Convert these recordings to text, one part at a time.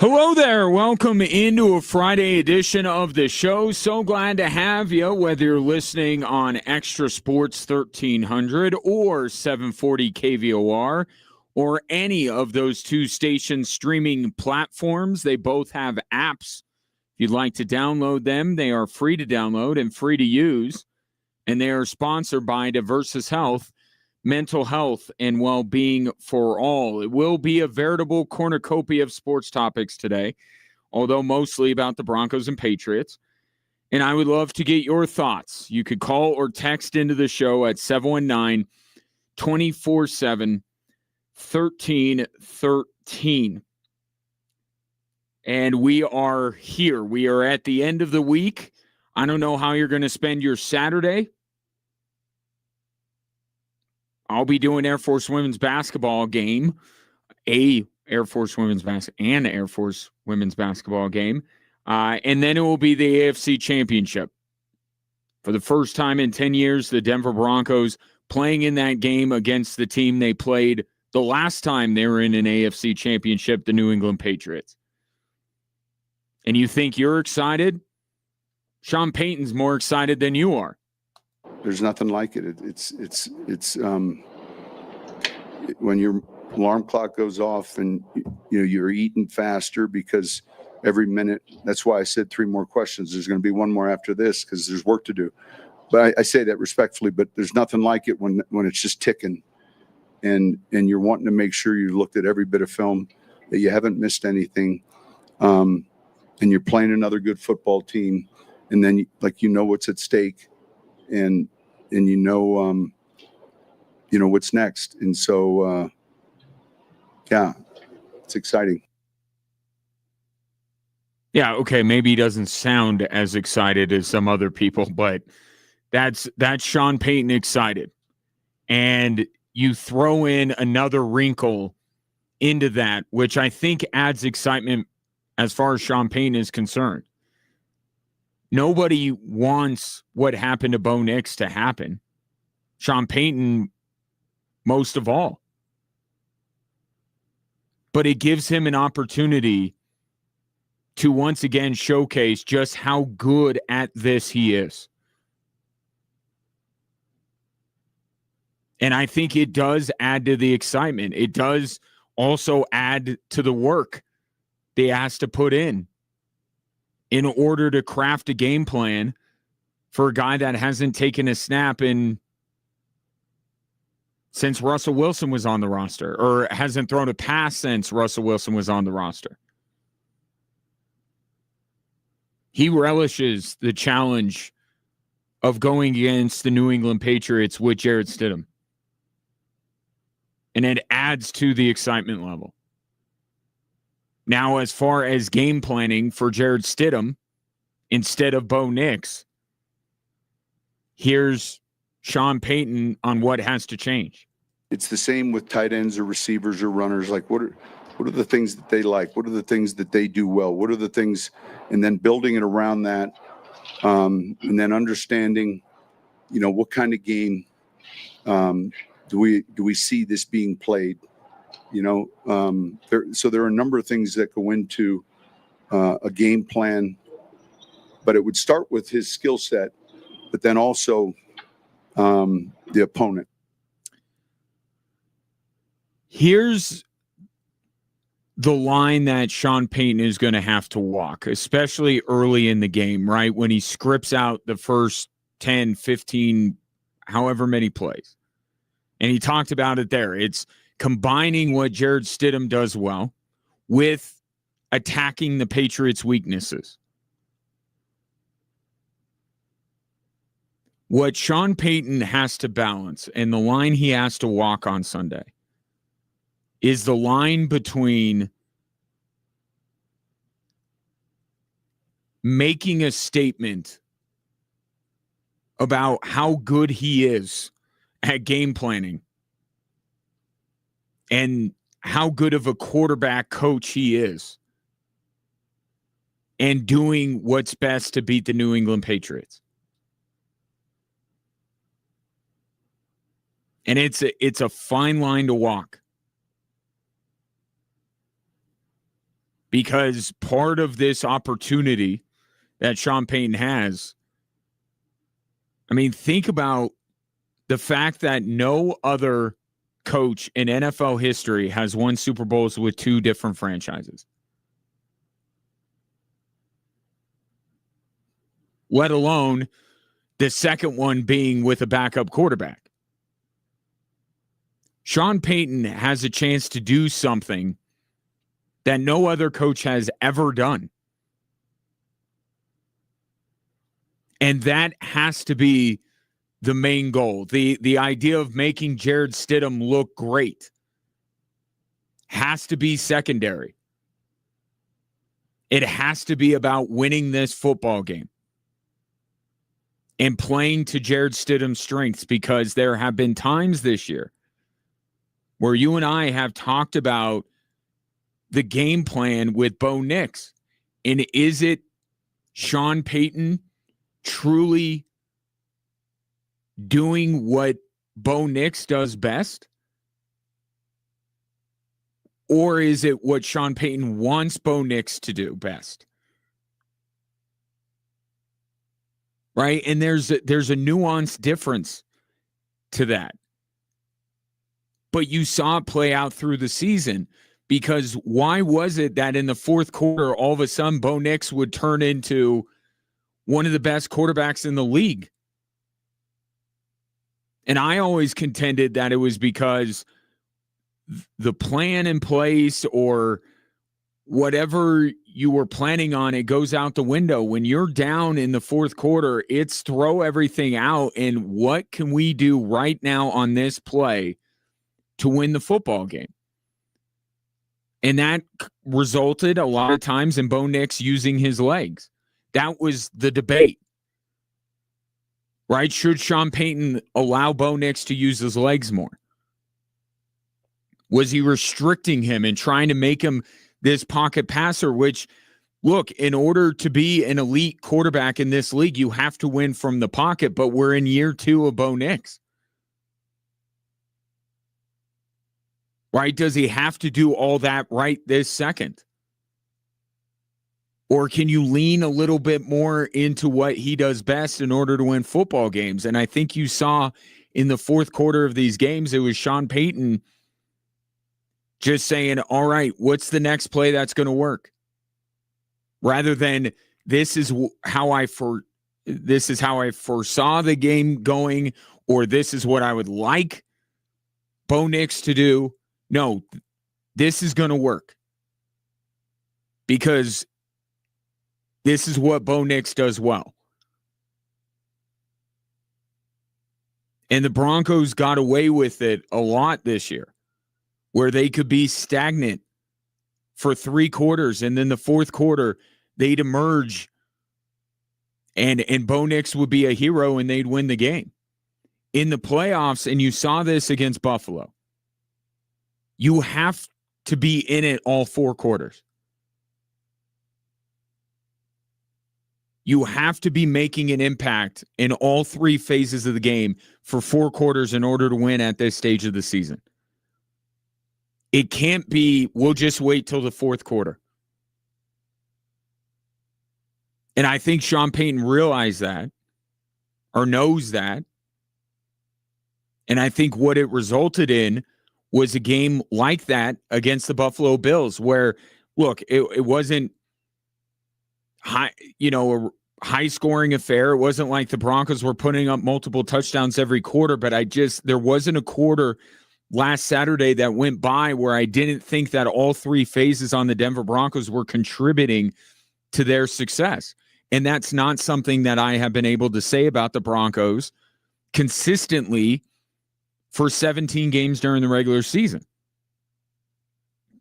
Hello there. Welcome into a Friday edition of the show. So glad to have you, whether you're listening on Extra Sports 1300 or 740 KVOR or any of those two station streaming platforms. They both have apps. If you'd like to download them, they are free to download and free to use. And they are sponsored by Diversus Health, mental health and well-being for all. It will be a veritable cornucopia of sports topics today, although mostly about the Broncos and Patriots. And I would love to get your thoughts. You could call or text into the show at 719-247-1313. And we are here. We are at the end of the week. I don't know how you're going to spend your Saturday. I'll be doing Air Force women's basketball game, an Air Force women's basketball game, and then it will be the AFC Championship. For the first time in 10 years, the Denver Broncos playing in that game against the team they played the last time they were in an AFC Championship, the New England Patriots. And you think you're excited? Sean Payton's more excited than you are. There's nothing like it. It's when your alarm clock goes off and you're eating faster because every minute. That's why I said 3 more questions. There's going to be 1 more after this because there's work to do. But I say that respectfully. But there's nothing like it when it's just ticking, and you're wanting to make sure you looked at every bit of film, that you haven't missed anything, and you're playing another good football team, and then what's at stake. And what's next. And so, it's exciting. Yeah, okay, maybe he doesn't sound as excited as some other people, but that's Sean Payton excited. And you throw in another wrinkle into that, which I think adds excitement as far as Sean Payton is concerned. Nobody wants what happened to Bo Nix to happen. Sean Payton, most of all. But it gives him an opportunity to once again showcase just how good at this he is. And I think it does add to the excitement. It does also add to the work they has to put in order to craft a game plan for a guy that hasn't taken a snap since Russell Wilson was on the roster, or hasn't thrown a pass since Russell Wilson was on the roster. He relishes the challenge of going against the New England Patriots with Jarrett Stidham. And it adds to the excitement level. Now, as far as game planning for Jarrett Stidham instead of Bo Nix, here's Sean Payton on what has to change. It's the same with tight ends or receivers or runners. Like, what are the things that they like? What are the things that they do well? What are the things, and then building it around that, and then understanding, what kind of game do we see this being played? So there are a number of things that go into a game plan, but it would start with his skill set, but then also the opponent. Here's the line that Sean Payton is going to have to walk, especially early in the game, right? When he scripts out the first 10, 15, however many plays. And he talked about it there. It's combining what Jarrett Stidham does well with attacking the Patriots' weaknesses. What Sean Payton has to balance, and the line he has to walk on Sunday, is the line between making a statement about how good he is at game planning and how good of a quarterback coach he is, and doing what's best to beat the New England Patriots. And it's a fine line to walk. Because part of this opportunity that Sean Payton has, I mean, think about the fact that no other coach in NFL history has won Super Bowls with two different franchises, let alone the second one being with a backup quarterback. Sean Payton has a chance to do something that no other coach has ever done. And that has to be the main goal. The idea of making Jared Stidham look great has to be secondary. It has to be about winning this football game and playing to Jared Stidham's strengths, because there have been times this year where you and I have talked about the game plan with Bo Nix. And is it Sean Payton truly doing what Bo Nix does best? Or is it what Sean Payton wants Bo Nix to do best? Right? And there's a nuanced difference to that. But you saw it play out through the season, because why was it that in the fourth quarter, all of a sudden, Bo Nix would turn into one of the best quarterbacks in the league? And I always contended that it was because the plan in place, or whatever you were planning on, it goes out the window. When you're down in the fourth quarter, it's throw everything out. And what can we do right now on this play to win the football game? And that resulted a lot of times in Bo Nix using his legs. That was the debate, right? Should Sean Payton allow Bo Nix to use his legs more? Was he restricting him and trying to make him this pocket passer, which, look, in order to be an elite quarterback in this league, you have to win from the pocket, but we're in year 2 of Bo Nix. Right? Does he have to do all that right this second? Or can you lean a little bit more into what he does best in order to win football games? And I think you saw in the fourth quarter of these games, it was Sean Payton just saying, all right, what's the next play that's going to work? Rather than this is how I foresaw the game going, or this is what I would like Bo Nix to do. No, this is going to work, because this is what Bo Nix does well. And the Broncos got away with it a lot this year, where they could be stagnant for 3 quarters, and then the fourth quarter they'd emerge and Bo Nix would be a hero and they'd win the game. In the playoffs, and you saw this against Buffalo, you have to be in it all 4 quarters. You have to be making an impact in all 3 phases of the game for 4 quarters in order to win at this stage of the season. It can't be, we'll just wait till the fourth quarter. And I think Sean Payton realized that, or knows that. And I think what it resulted in was a game like that against the Buffalo Bills, where, look, it wasn't a high scoring affair. It wasn't like the Broncos were putting up multiple touchdowns every quarter, but there wasn't a quarter last Saturday that went by where I didn't think that all 3 phases on the Denver Broncos were contributing to their success. And that's not something that I have been able to say about the Broncos consistently for 17 games during the regular season.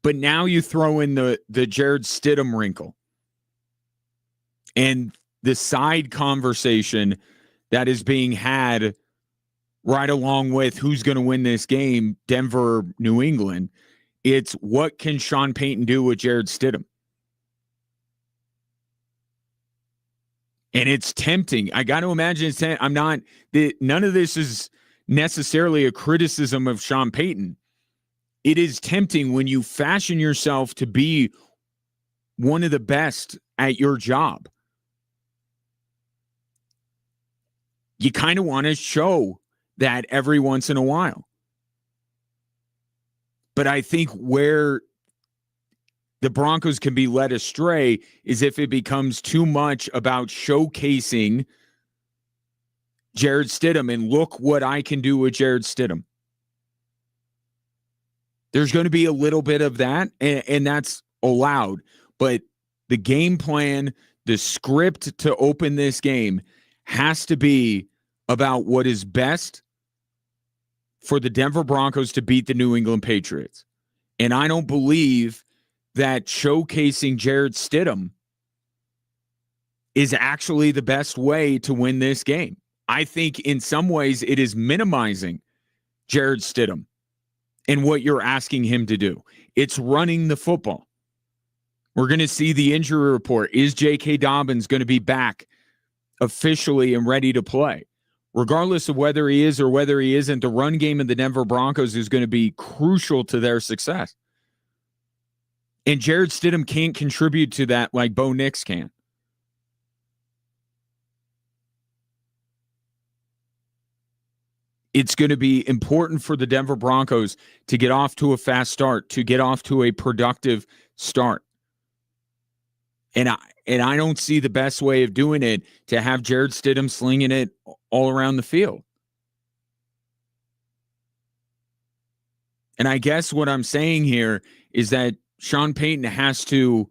But now you throw in the Jared Stidham wrinkle and the side conversation that is being had right along with who's going to win this game, Denver, New England. It's what can Sean Payton do with Jared Stidham? And it's tempting. I got to imagine none of this is necessarily a criticism of Sean Payton. It is tempting when you fashion yourself to be one of the best at your job. You kind of want to show that every once in a while. But I think where the Broncos can be led astray is if it becomes too much about showcasing Jarrett Stidham and look what I can do with Jarrett Stidham. There's going to be a little bit of that, and that's allowed. But the game plan, the script to open this game has to be about what is best for the Denver Broncos to beat the New England Patriots. And I don't believe that showcasing Jarrett Stidham is actually the best way to win this game. I think in some ways it is minimizing Jarrett Stidham and what you're asking him to do. It's running the football. We're going to see the injury report. Is J.K. Dobbins going to be back officially and ready to play? Regardless of whether he is or whether he isn't, the run game of the Denver Broncos is going to be crucial to their success. And Jarrett Stidham can't contribute to that like Bo Nix can. It's going to be important for the Denver Broncos to get off to a fast start, to get off to a productive start. And I don't see the best way of doing it to have Jarrett Stidham slinging it all around the field. And I guess what I'm saying here is that Sean Payton has to,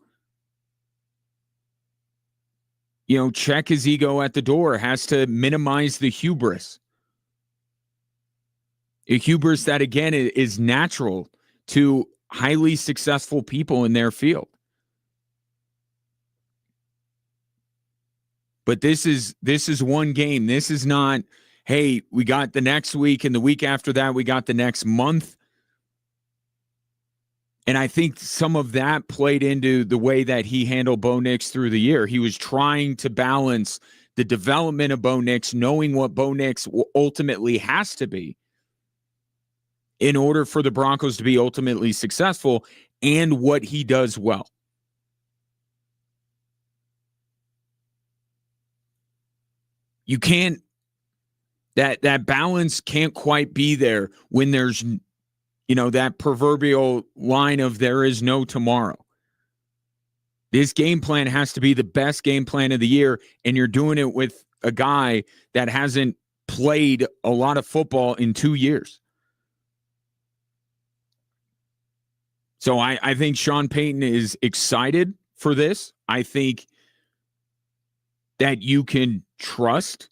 check his ego at the door, has to minimize the hubris. A hubris that, again, is natural to highly successful people in their field. But this is one game. This is not, hey, we got the next week, and the week after that, we got the next month. And I think some of that played into the way that he handled Bo Nix through the year. He was trying to balance the development of Bo Nix, knowing what Bo Nix ultimately has to be in order for the Broncos to be ultimately successful, and what he does well. You can't, that balance can't quite be there when there's, that proverbial line of there is no tomorrow. This game plan has to be the best game plan of the year, and you're doing it with a guy that hasn't played a lot of football in 2 years. So I think Sean Payton is excited for this. I think that you can trust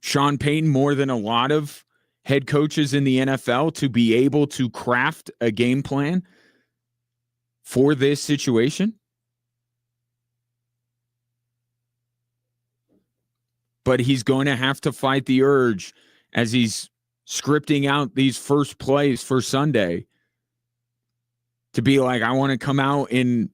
Sean Payton more than a lot of head coaches in the NFL to be able to craft a game plan for this situation. But he's going to have to fight the urge as he's scripting out these first plays for Sunday to be like, I want to come out and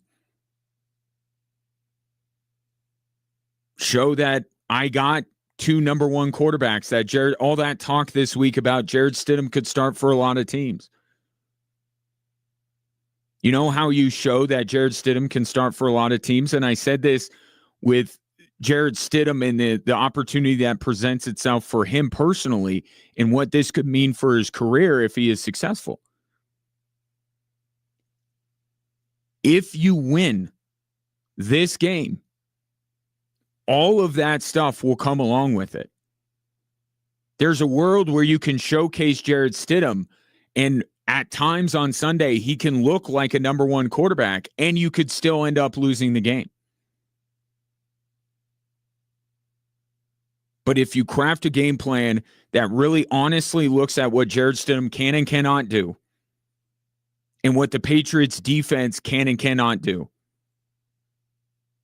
show that I got two number one quarterbacks, that all that talk this week about Jarrett Stidham could start for a lot of teams. You know how you show that Jarrett Stidham can start for a lot of teams? And I said this with Jarrett Stidham and the opportunity that presents itself for him personally and what this could mean for his career if he is successful. If you win this game, all of that stuff will come along with it. There's a world where you can showcase Jarrett Stidham, and at times on Sunday, he can look like a number one quarterback, and you could still end up losing the game. But if you craft a game plan that really honestly looks at what Jarrett Stidham can and cannot do, and what the Patriots defense can and cannot do,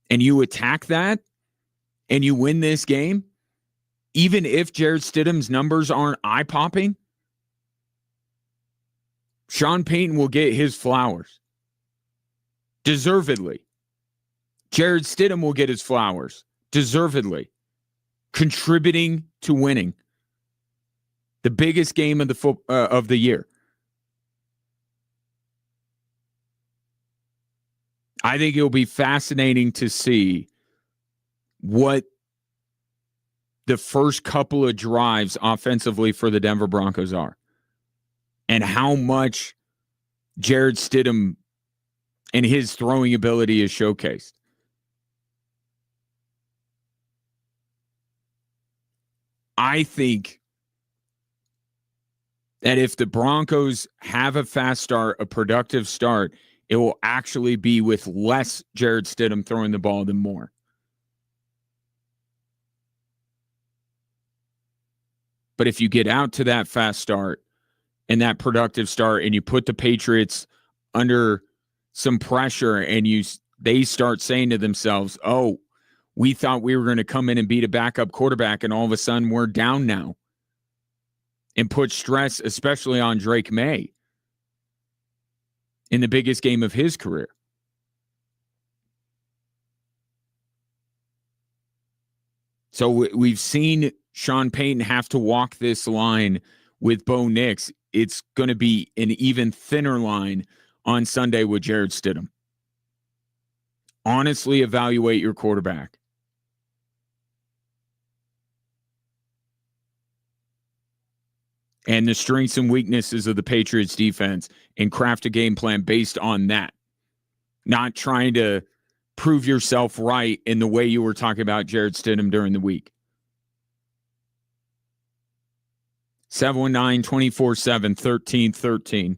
and you attack that, and you win this game, even if Jarrett Stidham's numbers aren't eye-popping, Sean Payton will get his flowers. Deservedly. Jarrett Stidham will get his flowers. Deservedly. Contributing to winning the biggest game of the, of the year. I think it'll be fascinating to see what the first couple of drives offensively for the Denver Broncos are and how much Jared Stidham and his throwing ability is showcased. I think that if the Broncos have a fast start, a productive start, it will actually be with less Jared Stidham throwing the ball than more. But if you get out to that fast start and that productive start and you put the Patriots under some pressure and they start saying to themselves, oh, we thought we were going to come in and beat a backup quarterback and all of a sudden we're down now, and put stress especially on Drake May in the biggest game of his career. So we've seen Sean Payton have to walk this line with Bo Nix. It's going to be an even thinner line on Sunday with Jared Stidham. Honestly evaluate your quarterback. And the strengths and weaknesses of the Patriots defense and craft a game plan based on that. Not trying to prove yourself right in the way you were talking about Jared Stidham during the week. 719-247-1313.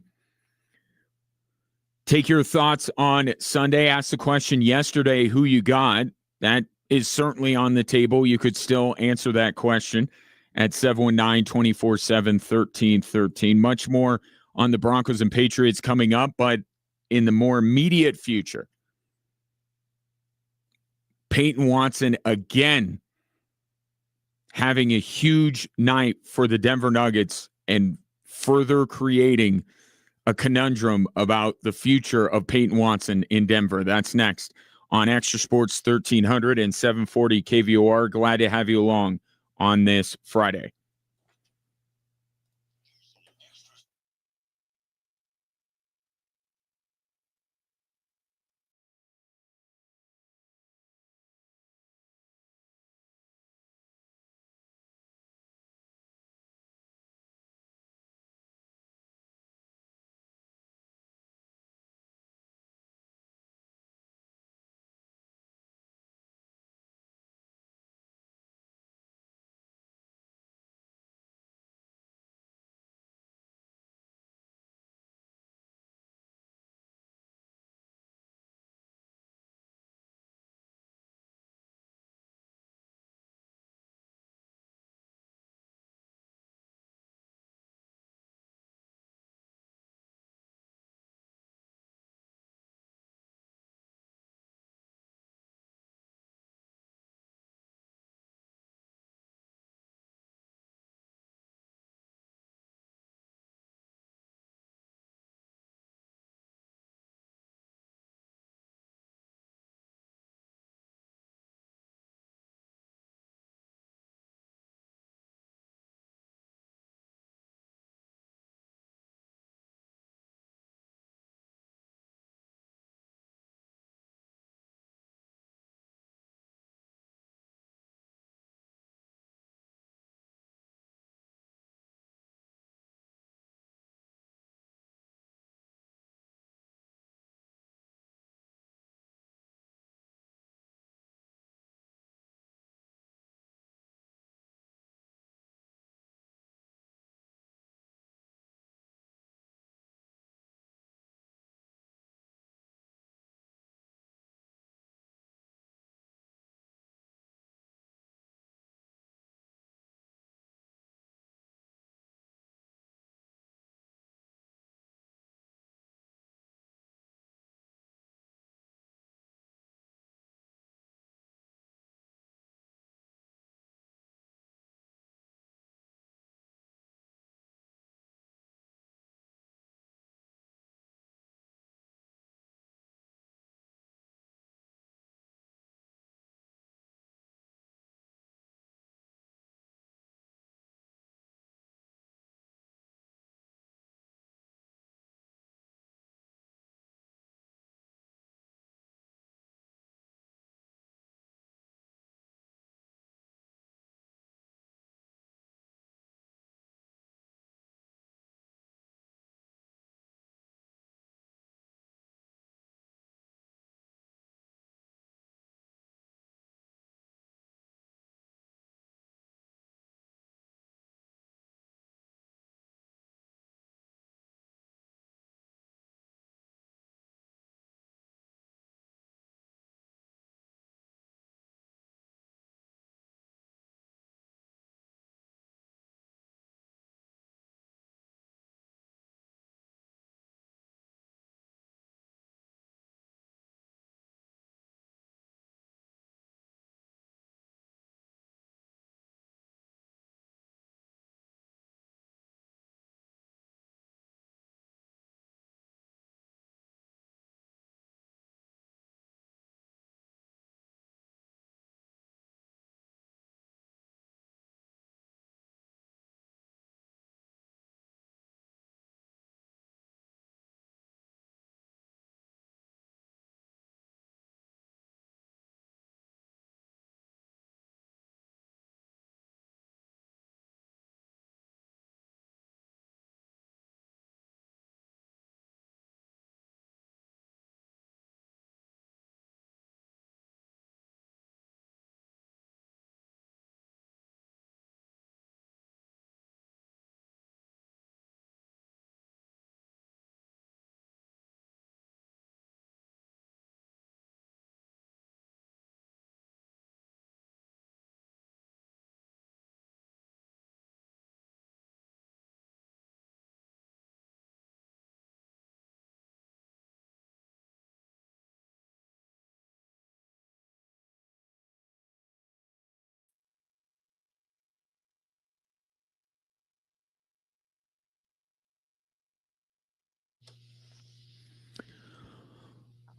Take your thoughts on Sunday. Ask the question yesterday, who you got. That is certainly on the table. You could still answer that question at 719-247-1313. Much more on the Broncos and Patriots coming up, but in the more immediate future, Peyton Watson again having a huge night for the Denver Nuggets and further creating a conundrum about the future of Peyton Watson in Denver. That's next on Extra Sports 1300 and 740 KVOR. Glad to have you along on this Friday.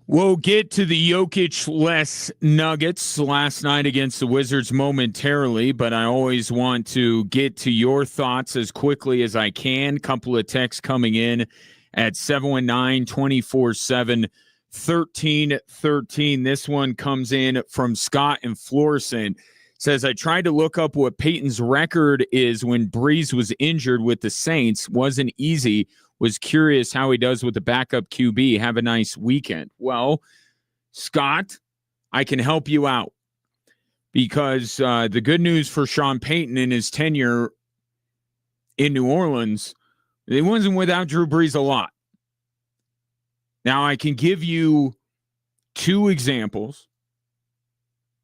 We'll get to the Jokic-less Nuggets last night against the Wizards momentarily, but I always want to get to your thoughts as quickly as I can. Couple of texts coming in at 719-247-1313. This one comes in from Scott in Florissant. Says, I tried to look up what Peyton's record is when Breeze was injured with the Saints. Wasn't easy. Was curious how he does with the backup QB. Have a nice weekend. Well, Scott, I can help you out because the good news for Sean Payton in his tenure in New Orleans, he wasn't without Drew Brees a lot. Now, I can give you two examples,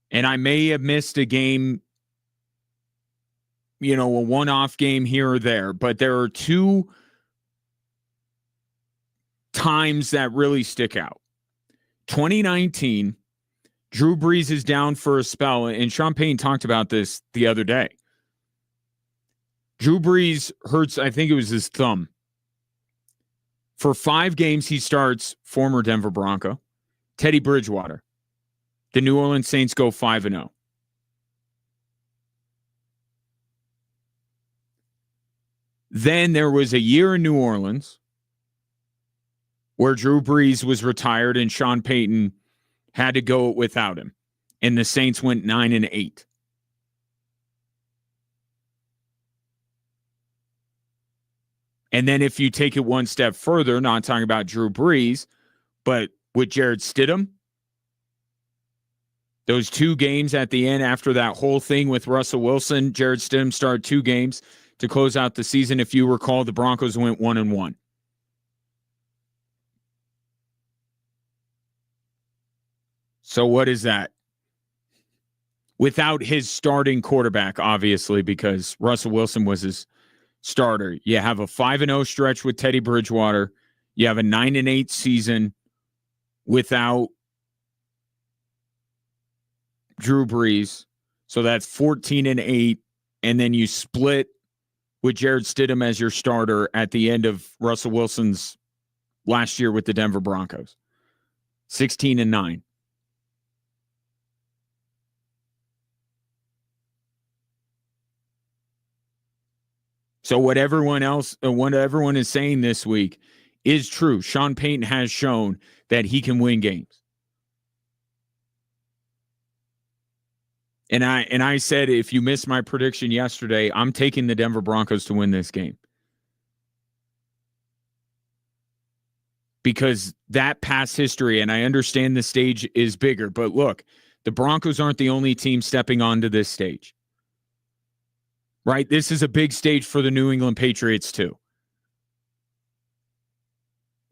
and I may have missed a game, a one-off game here or there, but there are two times that really stick out. 2019, Drew Brees is down for a spell, and Sean Payton talked about this the other day. Drew Brees hurts, I think it was his thumb. For 5 games, he starts former Denver Bronco, Teddy Bridgewater. The New Orleans Saints go 5-0. Then there was a year in New Orleans where Drew Brees was retired and Sean Payton had to go without him. And the Saints went 9-8. And then if you take it one step further, not talking about Drew Brees, but with Jared Stidham, those 2 games at the end after that whole thing with Russell Wilson, Jared Stidham started 2 games to close out the season. If you recall, the Broncos went 1-1. So what is that? Without his starting quarterback, obviously, because Russell Wilson was his starter. You have a 5-0 stretch with Teddy Bridgewater. You have a 9-8 season without Drew Brees. So that's 14-8. And then you split with Jared Stidham as your starter at the end of Russell Wilson's last year with the Denver Broncos. 16-9. So what everyone is saying this week is true. Sean Payton has shown that he can win games. And I said, if you missed my prediction yesterday, I'm taking the Denver Broncos to win this game. Because that past history, and I understand the stage is bigger, but look, the Broncos aren't the only team stepping onto this stage. Right? This is a big stage for the New England Patriots, too.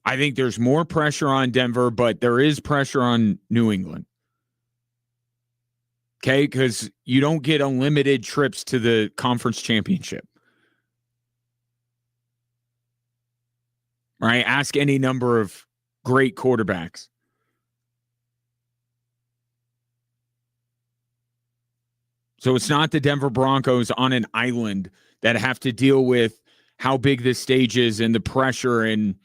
I think there's more pressure on Denver, but there is pressure on New England. Okay? Because you don't get unlimited trips to the conference championship. Right? Ask any number of great quarterbacks. So it's not the Denver Broncos on an island that have to deal with how big this stage is and the pressure and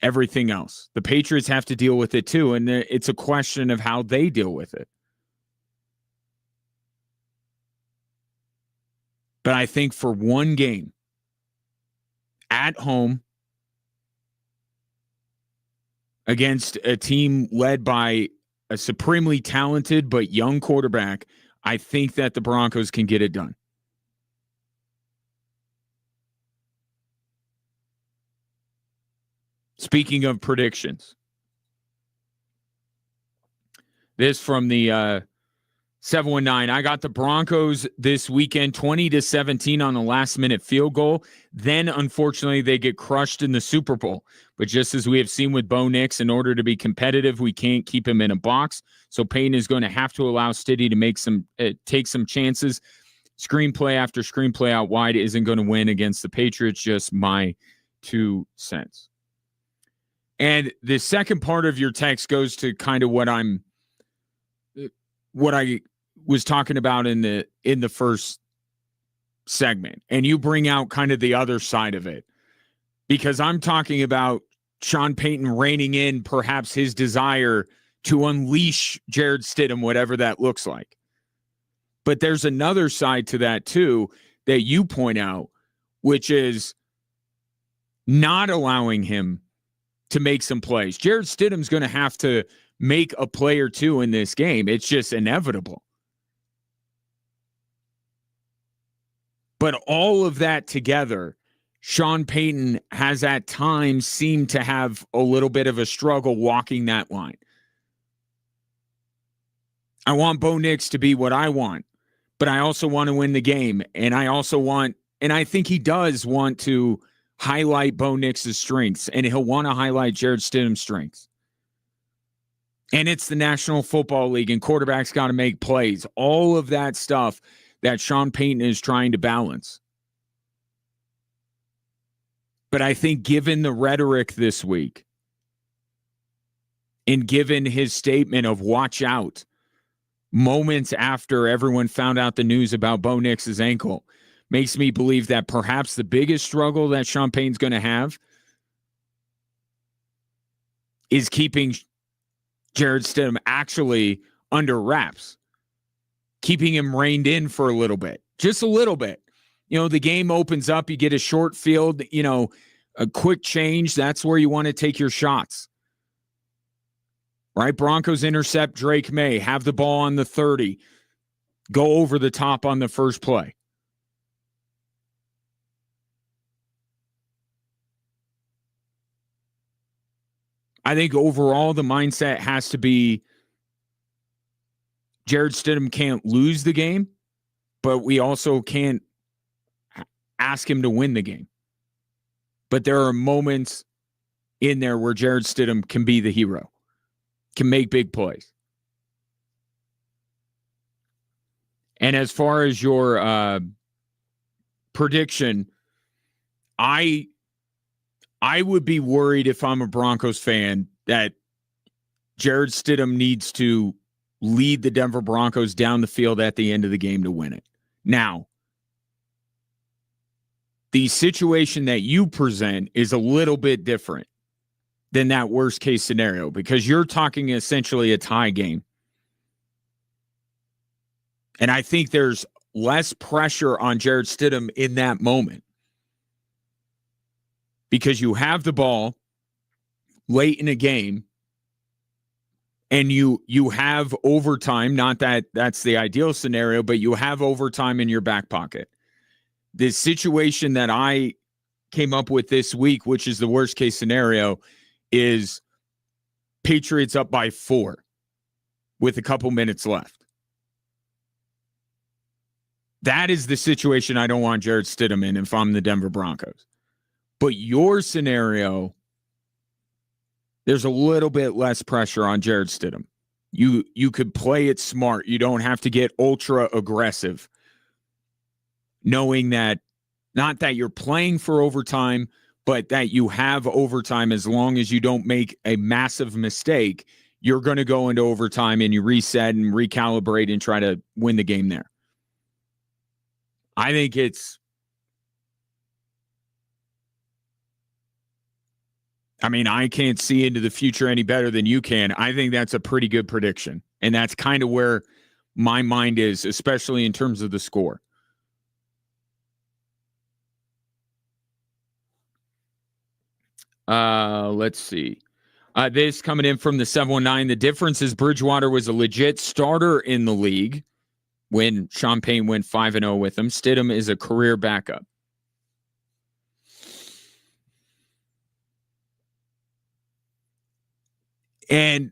everything else. The Patriots have to deal with it too, and it's a question of how they deal with it. But I think for one game at home against a team led by a supremely talented but young quarterback, I think that the Broncos can get it done. Speaking of predictions, this from the 719. I got the Broncos this weekend 20-17 on the last-minute field goal. Then, unfortunately, they get crushed in the Super Bowl. But just as we have seen with Bo Nix, in order to be competitive, we can't keep him in a box. So Payne is going to have to allow Stiddy to make take some chances. Screenplay after screenplay out wide isn't going to win against the Patriots. Just my 2 cents. And the second part of your text goes to kind of what I was talking about in the first segment. And you bring out kind of the other side of it. Because I'm talking about Sean Payton reining in perhaps his desire to unleash Jared Stidham, whatever that looks like. But there's another side to that too that you point out, which is not allowing him to make some plays. Jared Stidham's going to have to make a play or two in this game. It's just inevitable. But all of that together, Sean Payton has at times seemed to have a little bit of a struggle walking that line. I want Bo Nix to be what I want, but I also want to win the game. And I think he does want to highlight Bo Nix's strengths, and he'll want to highlight Jared Stidham's strengths. And it's the National Football League, and quarterbacks got to make plays. All of that stuff that Sean Payton is trying to balance. But I think given the rhetoric this week, and given his statement of watch out, moments after everyone found out the news about Bo Nix's ankle, makes me believe that perhaps the biggest struggle that Sean Payton's going to have is keeping Jared Stidham actually under wraps, keeping him reined in for a little bit, just a little bit. You know, the game opens up, you get a short field, you know, a quick change. That's where you want to take your shots. Right? Broncos intercept Drake May, have the ball on the 30, go over the top on the first play. I think overall the mindset has to be Jared Stidham can't lose the game, but we also can't ask him to win the game. But there are moments in there where Jared Stidham can be the hero, can make big plays. And as far as your prediction, I would be worried if I'm a Broncos fan that Jared Stidham needs to lead the Denver Broncos down the field at the end of the game to win it. Now, the situation that you present is a little bit different than that worst case scenario because you're talking essentially a tie game. And I think there's less pressure on Jared Stidham in that moment because you have the ball late in a game and you have overtime. Not that that's the ideal scenario, but you have overtime in your back pocket. The situation that I came up with this week, which is the worst case scenario, is Patriots up by 4 with a couple minutes left. That is the situation I don't want Jared Stidham in if I'm the Denver Broncos. But your scenario, there's a little bit less pressure on Jared Stidham. You could play it smart. You don't have to get ultra aggressive, knowing that not that you're playing for overtime, but that you have overtime as long as you don't make a massive mistake. You're going to go into overtime and you reset and recalibrate and try to win the game there. I think I can't see into the future any better than you can. I think that's a pretty good prediction. And that's kind of where my mind is, especially in terms of the score. Let's see. This coming in from the 719. The difference is Bridgewater was a legit starter in the league when Sean Payton went 5-0 with him. Stidham is a career backup. And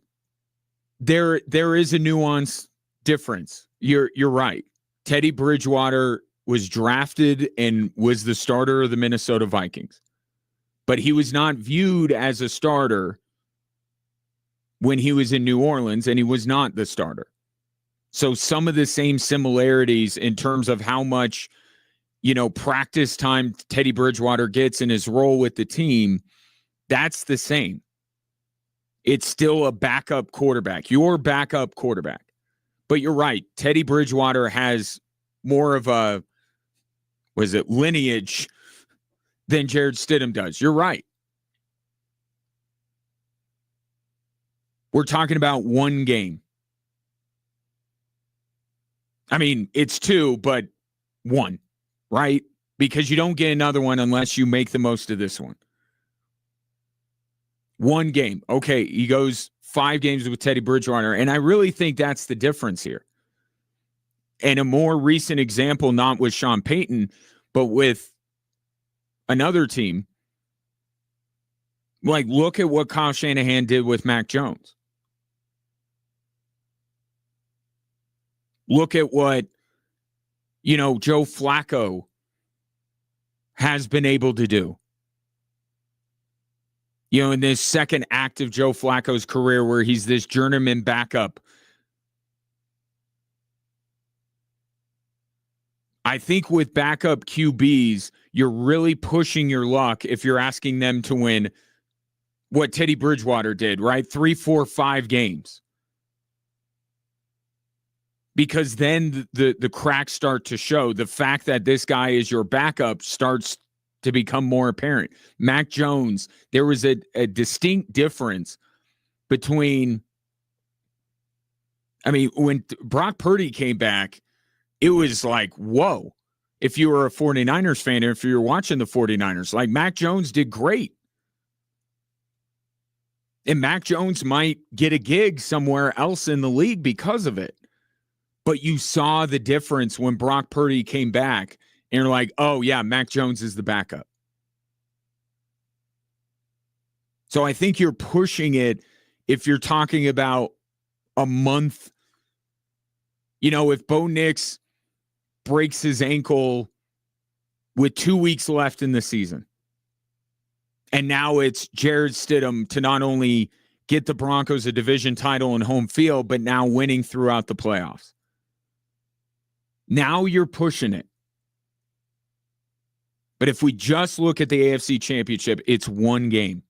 there is a nuance difference. You're right. Teddy Bridgewater was drafted and was the starter of the Minnesota Vikings. But he was not viewed as a starter when he was in New Orleans, and he was not the starter. So some of the same similarities in terms of how much, practice time Teddy Bridgewater gets in his role with the team, that's the same. It's still a backup quarterback, your backup quarterback. But you're right. Teddy Bridgewater has more of a, lineage than Jared Stidham does. You're right. We're talking about one game. I mean, it's two, but one, right? Because you don't get another one unless you make the most of this one. One game. Okay, he goes 5 games with Teddy Bridgewater, and I really think that's the difference here. And a more recent example, not with Sean Payton, but with another team. Like, look at what Kyle Shanahan did with Mac Jones. Look at what, Joe Flacco has been able to do. In this second act of Joe Flacco's career where he's this journeyman backup. I think with backup QBs, you're really pushing your luck if you're asking them to win what Teddy Bridgewater did, right? 3, 4, 5 games. Because then the cracks start to show. The fact that this guy is your backup starts to become more apparent. Mac Jones, there was a distinct difference between, when Brock Purdy came back, it was like, whoa. If you were a 49ers fan, or if you were watching the 49ers, like Mac Jones did great. And Mac Jones might get a gig somewhere else in the league because of it. But you saw the difference when Brock Purdy came back, and you're like, oh, yeah, Mac Jones is the backup. So I think you're pushing it if you're talking about a month. If Bo Nix breaks his ankle with 2 weeks left in the season, and now it's Jared Stidham to not only get the Broncos a division title and home field, but now winning throughout the playoffs. Now you're pushing it. But if we just look at the AFC Championship, it's one game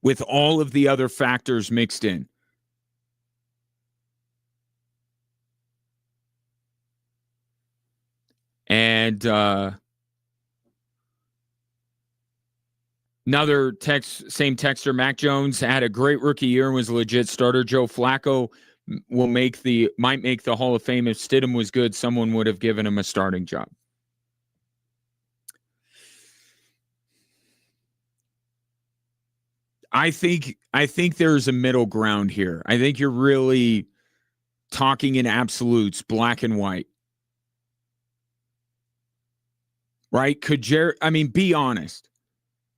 with all of the other factors mixed in. And another same texter, Mac Jones had a great rookie year and was a legit starter. Joe Flacco might make the Hall of Fame. If Stidham was good, someone would have given him a starting job. I think there's a middle ground here. I think you're really talking in absolutes, black and white. Right? Be honest.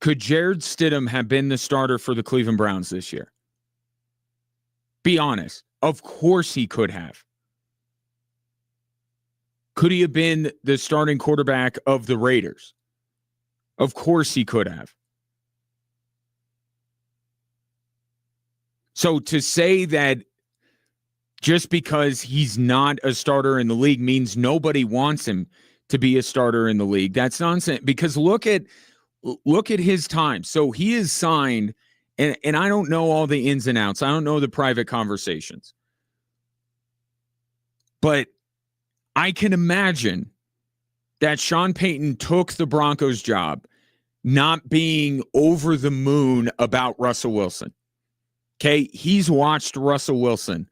Could Jared Stidham have been the starter for the Cleveland Browns this year? Be honest. Of course he could have. Could he have been the starting quarterback of the Raiders? Of course he could have. So to say that just because he's not a starter in the league means nobody wants him to be a starter in the league, that's nonsense. Because look at his time. So he is signed, and I don't know all the ins and outs. I don't know the private conversations. But I can imagine that Sean Payton took the Broncos job not being over the moon about Russell Wilson. Okay, he's watched Russell Wilson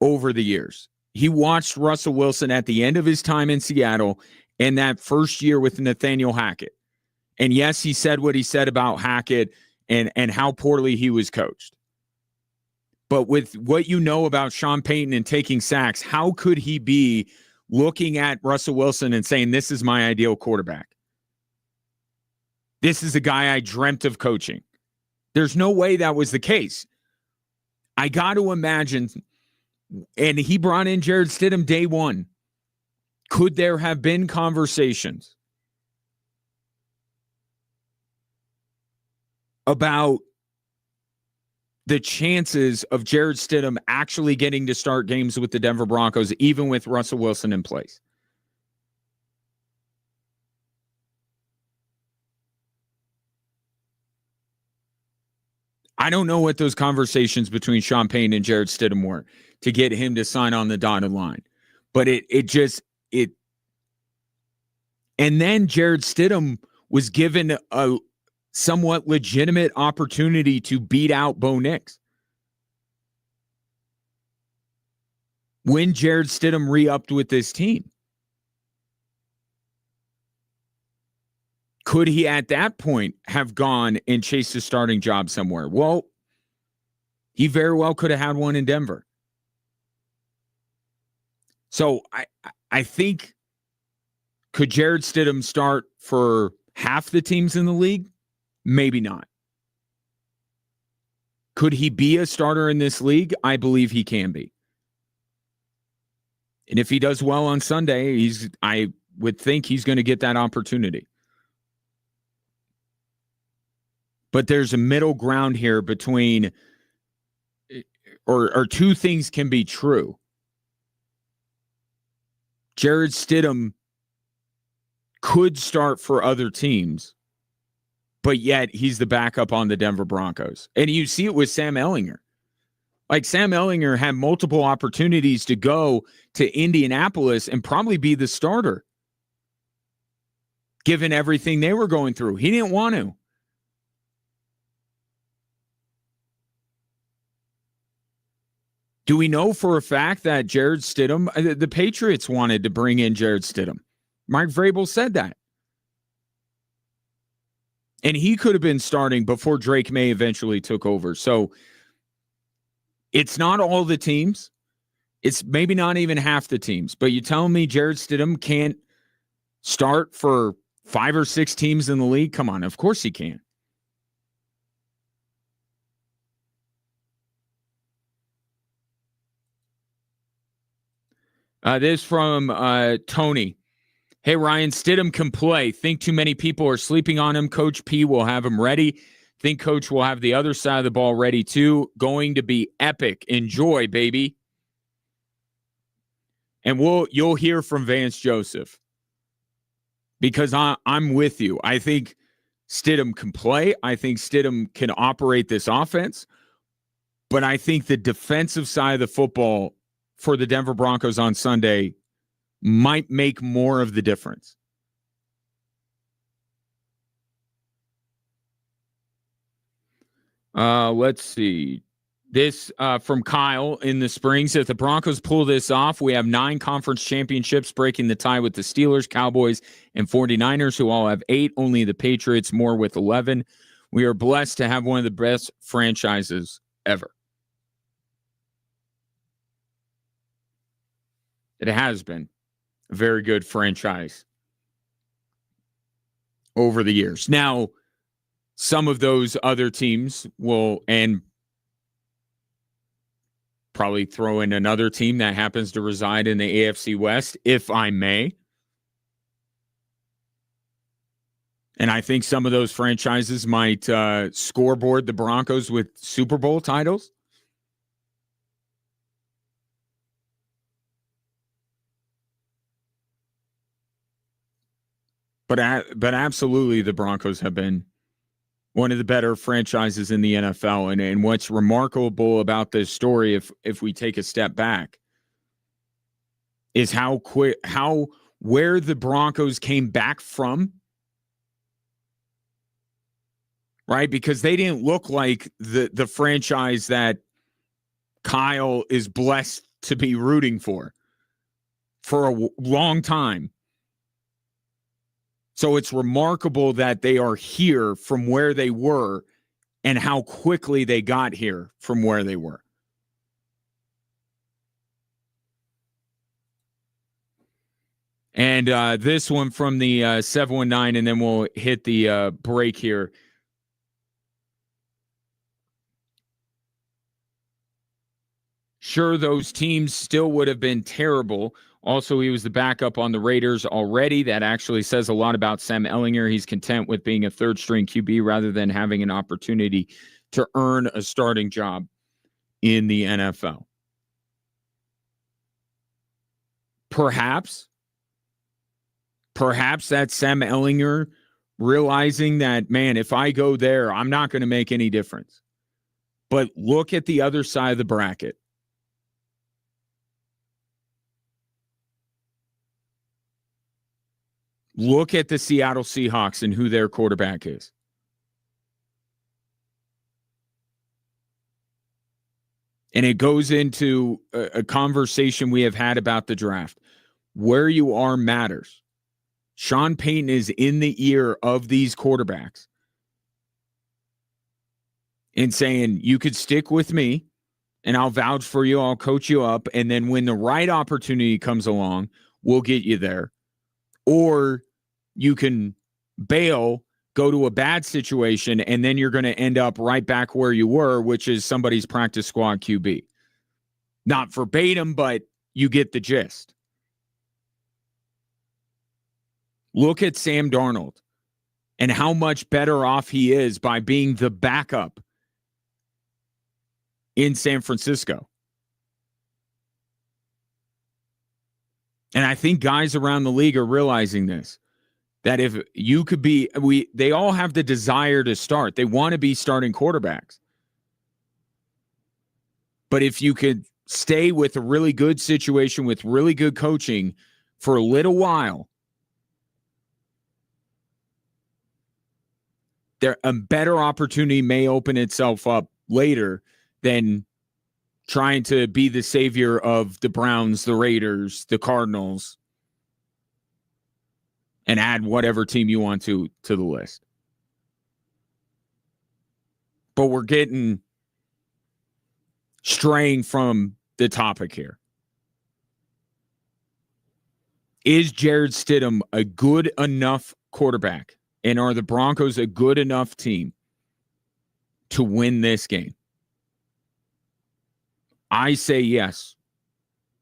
over the years. He watched Russell Wilson at the end of his time in Seattle and that first year with Nathaniel Hackett. And yes, he said what he said about Hackett and how poorly he was coached. But with what you know about Sean Payton and taking sacks, how could he be looking at Russell Wilson and saying, this is my ideal quarterback? This is a guy I dreamt of coaching. There's no way that was the case. I got to imagine, and he brought in Jared Stidham day one. Could there have been conversations about the chances of Jared Stidham actually getting to start games with the Denver Broncos, even with Russell Wilson in place? I don't know what those conversations between Sean Payton and Jared Stidham were to get him to sign on the dotted line. But and then Jared Stidham was given a somewhat legitimate opportunity to beat out Bo Nix. when Jared Stidham re-upped with this team? Could he at that point have gone and chased a starting job somewhere? Well, he very well could have had one in Denver. So I think, could Jared Stidham start for half the teams in the league? Maybe not. Could he be a starter in this league? I believe he can be. And if he does well on Sunday, I would think he's going to get that opportunity. But there's a middle ground here between, or two things can be true. Jared Stidham could start for other teams, but yet he's the backup on the Denver Broncos. And you see it with Sam Ehlinger. Like, Sam Ehlinger had multiple opportunities to go to Indianapolis and probably be the starter, given everything they were going through. He didn't want to. Do we know for a fact that Jared Stidham, the Patriots wanted to bring in Jared Stidham? Mark Vrabel said that. And he could have been starting before Drake May eventually took over. So it's not all the teams. It's maybe not even half the teams. But you telling me Jared Stidham can't start for 5 or 6 teams in the league? Come on, of course he can. This from Tony. Hey, Ryan, Stidham can play. Think too many people are sleeping on him. Coach P will have him ready. Think Coach will have the other side of the ball ready too. Going to be epic. Enjoy, baby. And you'll hear from Vance Joseph, because I'm with you. I think Stidham can play. I think Stidham can operate this offense. But I think the defensive side of the football for the Denver Broncos on Sunday might make more of the difference. Let's see. This from Kyle in the Springs. If the Broncos pull this off, we have 9 conference championships, breaking the tie with the Steelers, Cowboys, and 49ers, who all have 8. Only the Patriots more with 11. We are blessed to have one of the best franchises ever. It has been a very good franchise over the years. Now, some of those other teams will, and probably throw in another team that happens to reside in the AFC West, if I may. And I think some of those franchises might scoreboard the Broncos with Super Bowl titles. But absolutely, the Broncos have been one of the better franchises in the NFL. And what's remarkable about this story, if we take a step back, is where the Broncos came back from. Right? Because they didn't look like the franchise that Kyle is blessed to be rooting for a long time. So it's remarkable that they are here from where they were and how quickly they got here from where they were. And this one from the 719, and then we'll hit the break here. Sure, those teams still would have been terrible. Also, he was the backup on the Raiders already. That actually says a lot about Sam Ehlinger. He's content with being a third-string QB rather than having an opportunity to earn a starting job in the NFL. Perhaps that's Sam Ehlinger realizing that, man, if I go there, I'm not going to make any difference. But look at the other side of the bracket. Look at the Seattle Seahawks and who their quarterback is. And it goes into a conversation we have had about the draft. Where you are matters. Sean Payton is in the ear of these quarterbacks and saying, you could stick with me and I'll vouch for you. I'll coach you up. And then when the right opportunity comes along, we'll get you there. Or you can bail, go to a bad situation, and then you're going to end up right back where you were, which is somebody's practice squad QB. Not verbatim, but you get the gist. Look at Sam Darnold and how much better off he is by being the backup in San Francisco. And I think guys around the league are realizing this, that if you could be, they all have the desire to start. They want to be starting quarterbacks. But if you could stay with a really good situation with really good coaching for a little while, there a better opportunity may open itself up later than trying to be the savior of the Browns, the Raiders, the Cardinals, and add whatever team you want to the list. But we're getting straying from the topic here. Is Jared Stidham a good enough quarterback? And are the Broncos a good enough team to win this game? I say yes.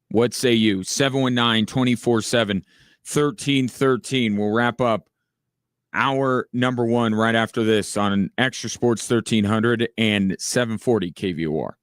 What say you? 719-247-1313. We'll wrap up hour number one right after this on Extra Sports 1300 and 740 KVOR.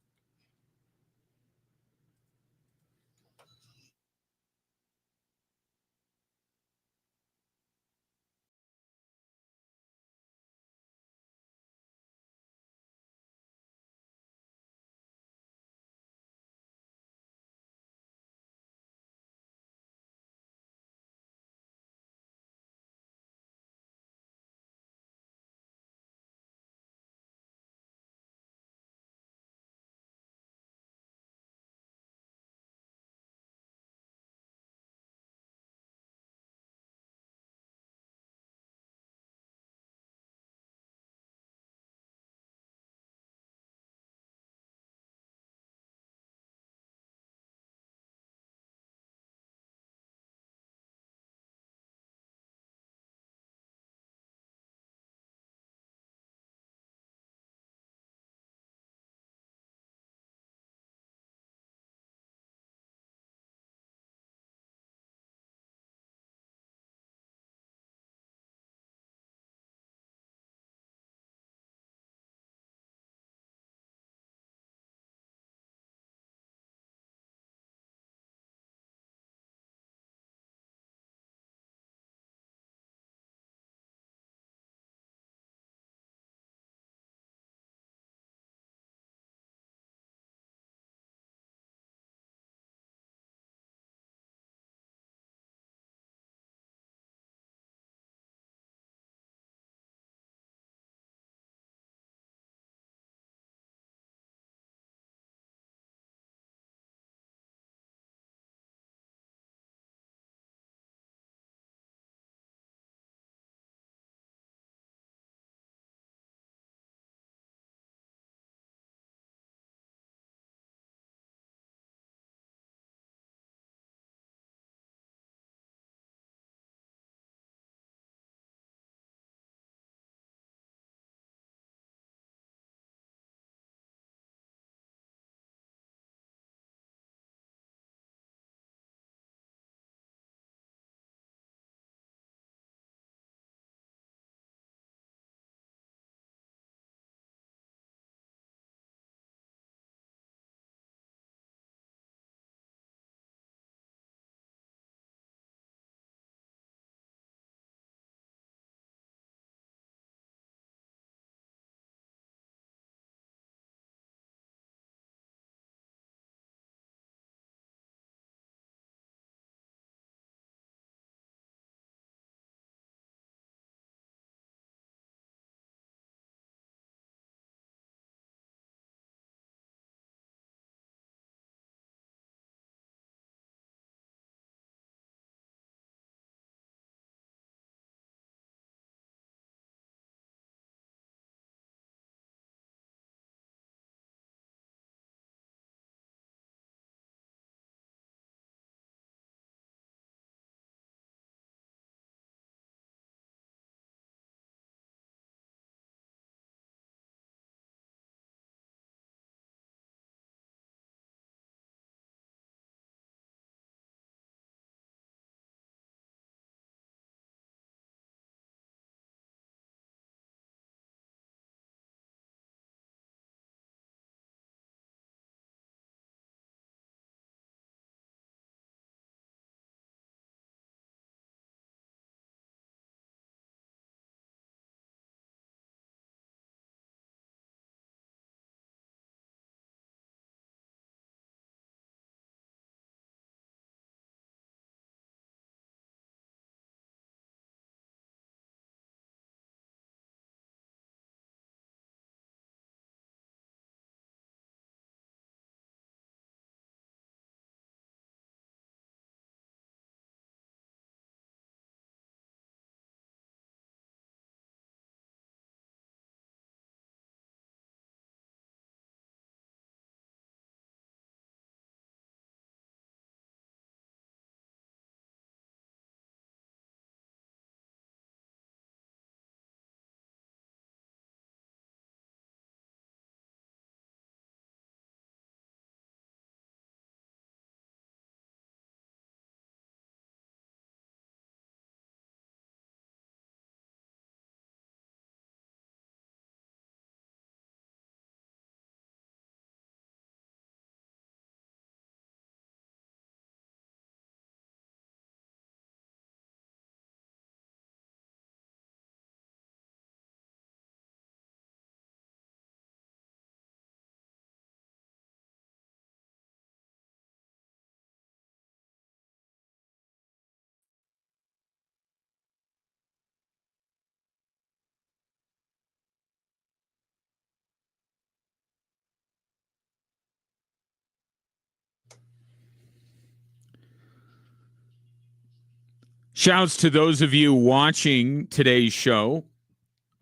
Shouts to those of you watching today's show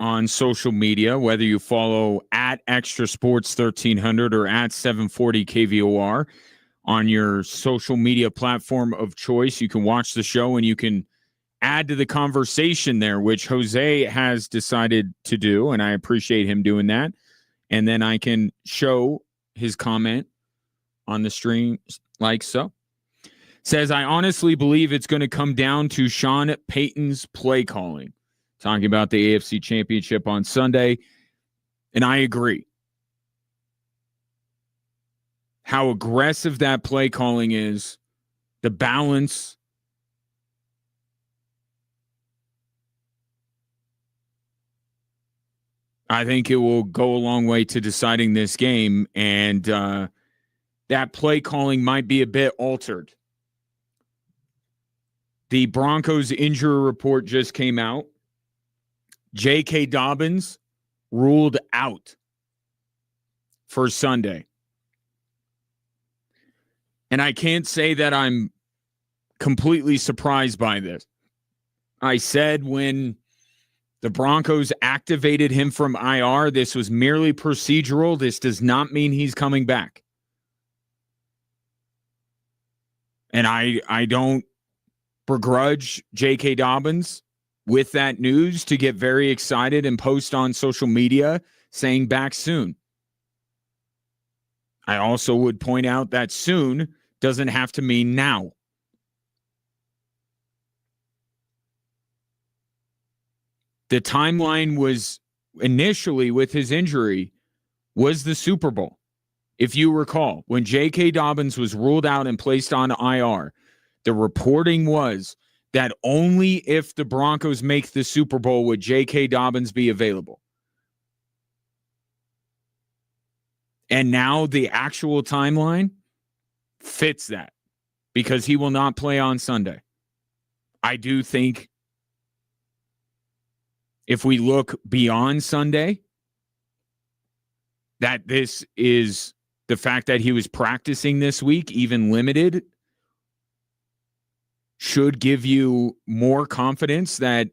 on social media, whether you follow at Extra Sports 1300 or at 740 KVOR on your social media platform of choice. You can watch the show and you can add to the conversation there, which Jose has decided to do, and I appreciate him doing that. And then I can show his comment on the stream like so. Says, I honestly believe it's going to come down to Sean Payton's play calling. Talking about the AFC Championship on Sunday, and I agree. How aggressive that play calling is, the balance. I think it will go a long way to deciding this game, and that play calling might be a bit altered. The Broncos injury report just came out. J.K. Dobbins ruled out for Sunday. And I can't say that I'm completely surprised by this. I said when the Broncos activated him from IR, this was merely procedural. This does not mean he's coming back. And I don't begrudge J.K. Dobbins with that news to get very excited and post on social media saying back soon. I also would point out that soon doesn't have to mean now. The timeline was initially with his injury was the Super Bowl. If you recall, when J.K. Dobbins was ruled out and placed on IR, the reporting was that only if the Broncos make the Super Bowl would J.K. Dobbins be available. And now the actual timeline fits that because he will not play on Sunday. I do think if we look beyond Sunday, that this is the fact that he was practicing this week, even limited, should give you more confidence that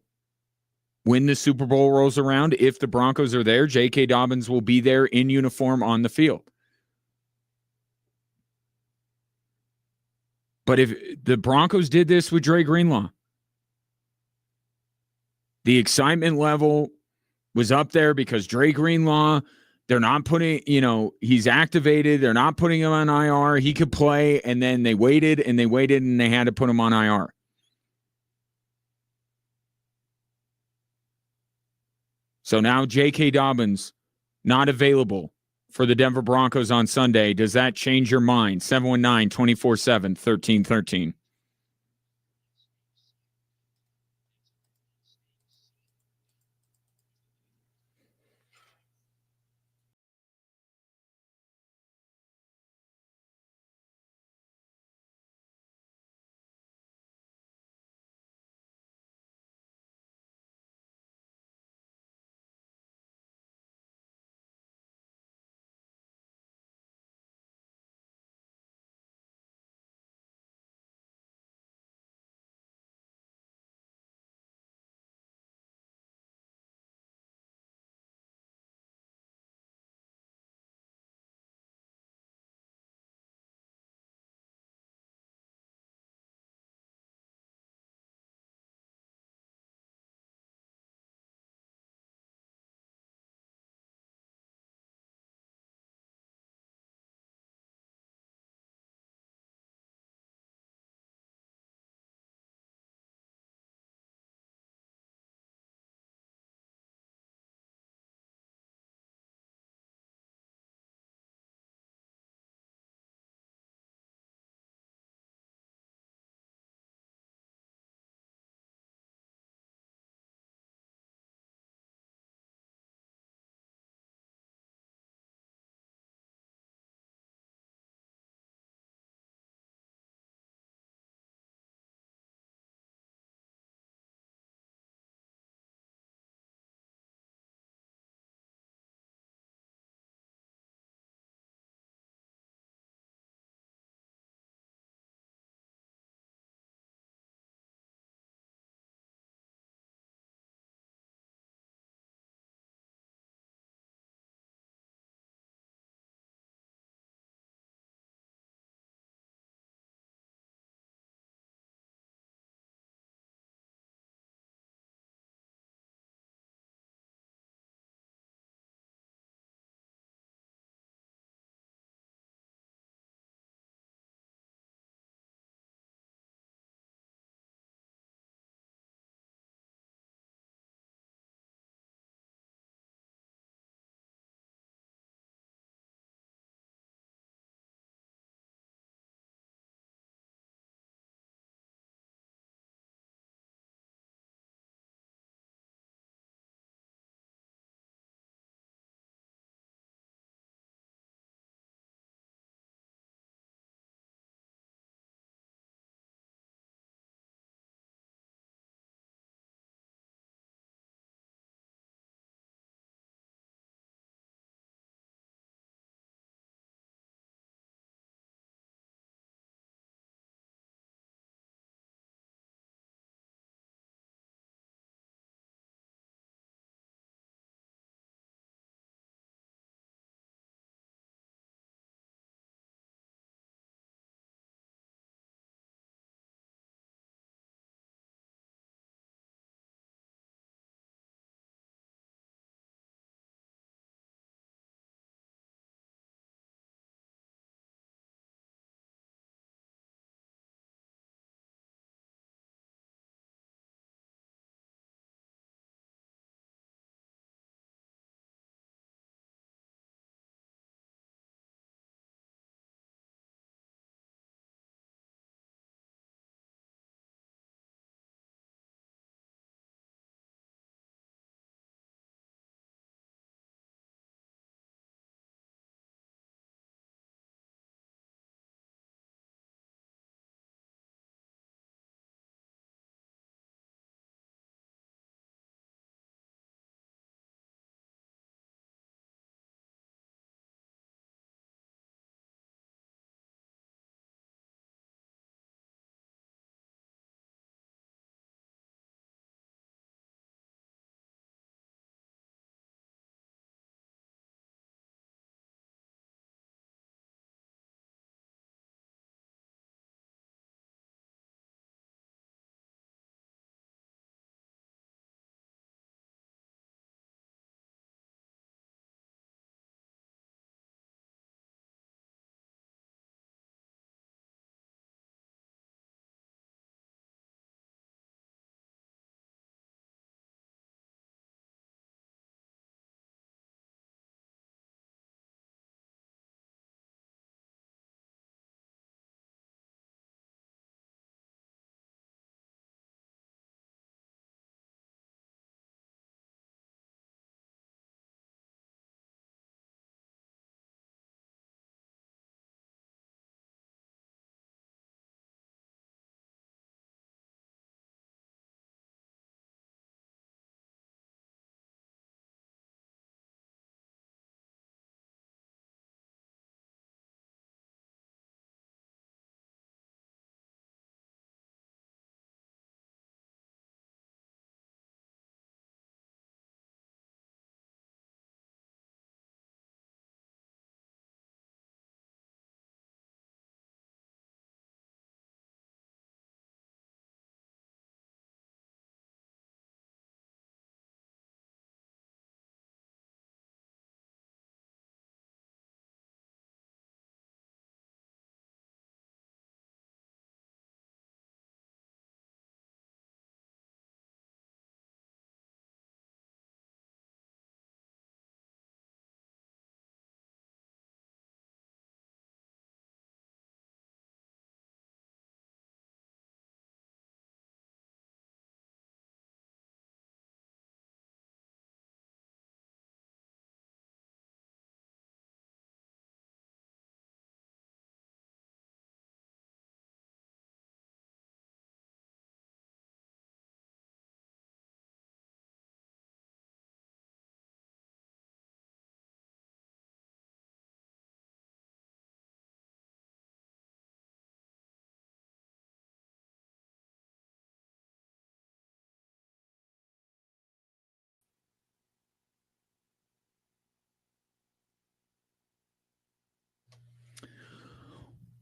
when the Super Bowl rolls around, if the Broncos are there, J.K. Dobbins will be there in uniform on the field. But if the Broncos did this with Dre Greenlaw, the excitement level was up there because Dre Greenlaw, they're not putting, he's activated. They're not putting him on IR. He could play, and then they waited, and they had to put him on IR. So now J.K. Dobbins not available for the Denver Broncos on Sunday. Does that change your mind? 719-247-1313.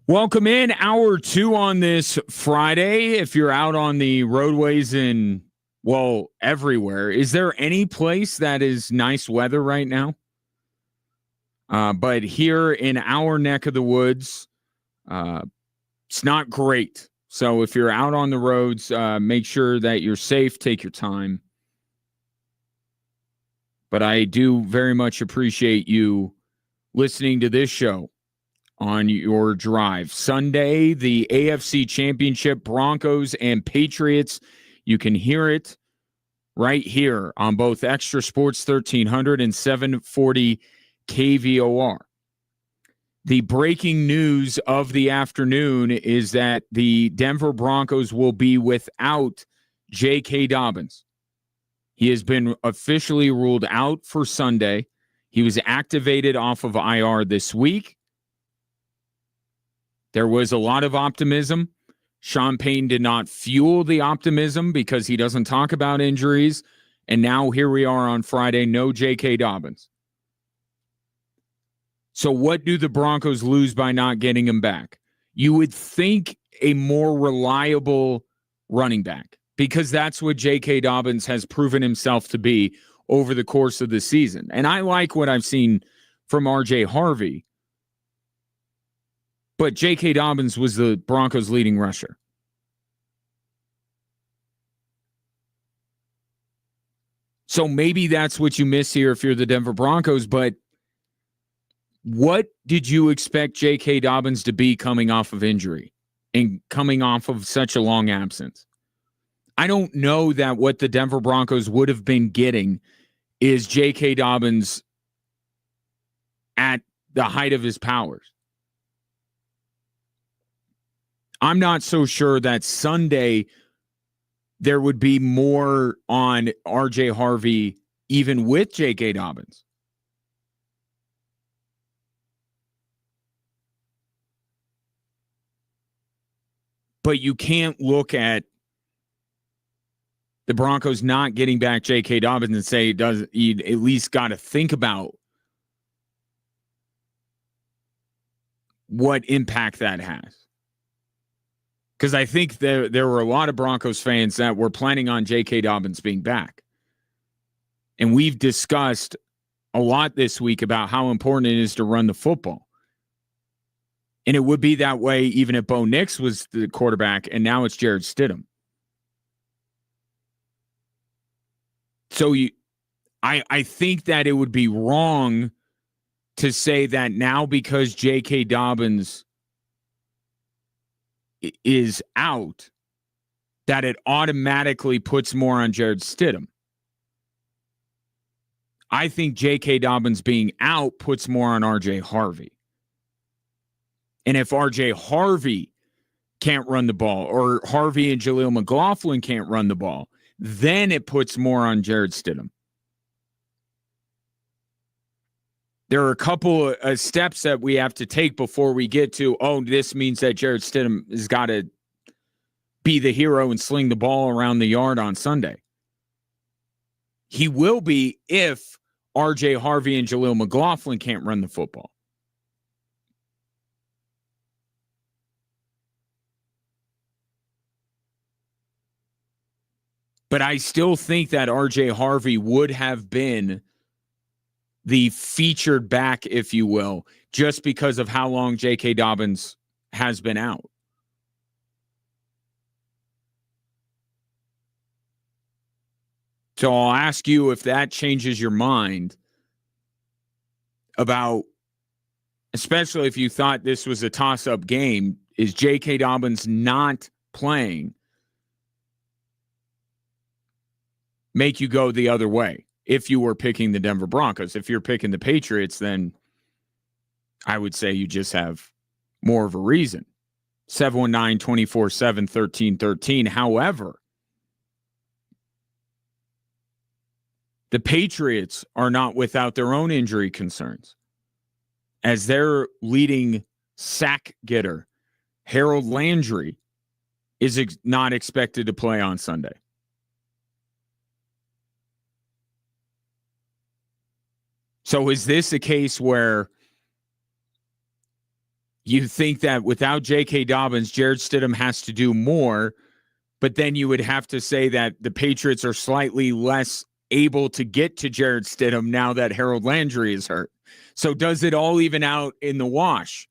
Welcome in hour 2 on this Friday. If you're out on the roadways everywhere, is there any place that is nice weather right now? But here in our neck of the woods, it's not great. So if you're out on the roads, make sure that you're safe. Take your time. But I do very much appreciate you listening to this show on your drive. Sunday, the AFC Championship, Broncos and Patriots. You can hear it right here on both Extra Sports 1300 and 740 KVOR. The breaking news of the afternoon is that the Denver Broncos will be without J.K. Dobbins. He has been officially ruled out for Sunday. He was activated off of IR this week. There was a lot of optimism. Sean Payton did not fuel the optimism because he doesn't talk about injuries. And now here we are on Friday, no J.K. Dobbins. So what do the Broncos lose by not getting him back? You would think a more reliable running back, because that's what J.K. Dobbins has proven himself to be over the course of the season. And I like what I've seen from R.J. Harvey. But J.K. Dobbins was the Broncos' leading rusher. So maybe that's what you miss here if you're the Denver Broncos. But what did you expect J.K. Dobbins to be coming off of injury and coming off of such a long absence? I don't know that what the Denver Broncos would have been getting is J.K. Dobbins at the height of his powers. I'm not so sure that Sunday there would be more on R.J. Harvey even with J.K. Dobbins. But you can't look at the Broncos not getting back J.K. Dobbins and say you at least got to think about what impact that has. Because I think there were a lot of Broncos fans that were planning on J.K. Dobbins being back. And we've discussed a lot this week about how important it is to run the football. And it would be that way even if Bo Nix was the quarterback, and now it's Jarrett Stidham. So I think that it would be wrong to say that now because J.K. Dobbins is out, that it automatically puts more on Jarrett Stidham. I think J.K. Dobbins being out puts more on R.J. Harvey. And if R.J. Harvey can't run the ball, or Harvey and Jaleel McLaughlin can't run the ball, then it puts more on Jarrett Stidham. There are a couple of steps that we have to take before we get to, this means that Jarrett Stidham has got to be the hero and sling the ball around the yard on Sunday. He will be if R.J. Harvey and Jaleel McLaughlin can't run the football. But I still think that R.J. Harvey would have been the featured back, if you will, just because of how long J.K. Dobbins has been out. So I'll ask you if that changes your mind about, especially if you thought this was a toss-up game, is J.K. Dobbins not playing make you go the other way if you were picking the Denver Broncos? If you're picking the Patriots, then I would say you just have more of a reason. 719-247-1313. However, the Patriots are not without their own injury concerns, as their leading sack getter, Harold Landry, is not expected to play on Sunday. So is this a case where you think that without J.K. Dobbins, Jarrett Stidham has to do more, but then you would have to say that the Patriots are slightly less able to get to Jarrett Stidham now that Harold Landry is hurt. So does it all even out in the wash?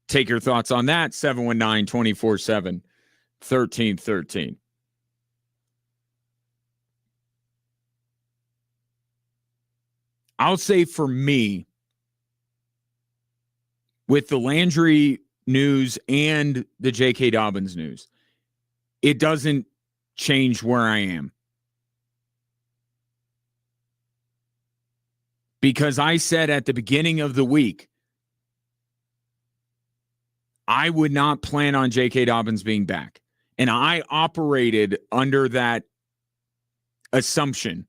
Take your thoughts on that, 719-247-1313. I'll say for me, with the Landry news and the J.K. Dobbins news, it doesn't change where I am. Because I said at the beginning of the week, I would not plan on J.K. Dobbins being back. And I operated under that assumption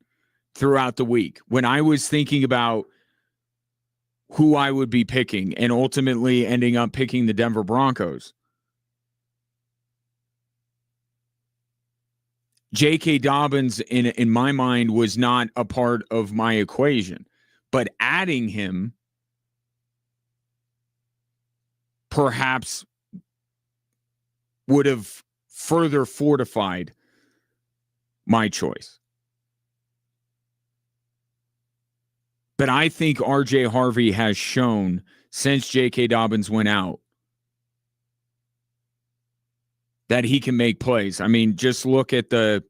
throughout the week when I was thinking about who I would be picking and ultimately ending up picking the Denver Broncos. J.K. Dobbins, in my mind, was not a part of my equation. But adding him perhaps would have further fortified my choice. But I think R.J. Harvey has shown since J.K. Dobbins went out that he can make plays. I mean, just look at it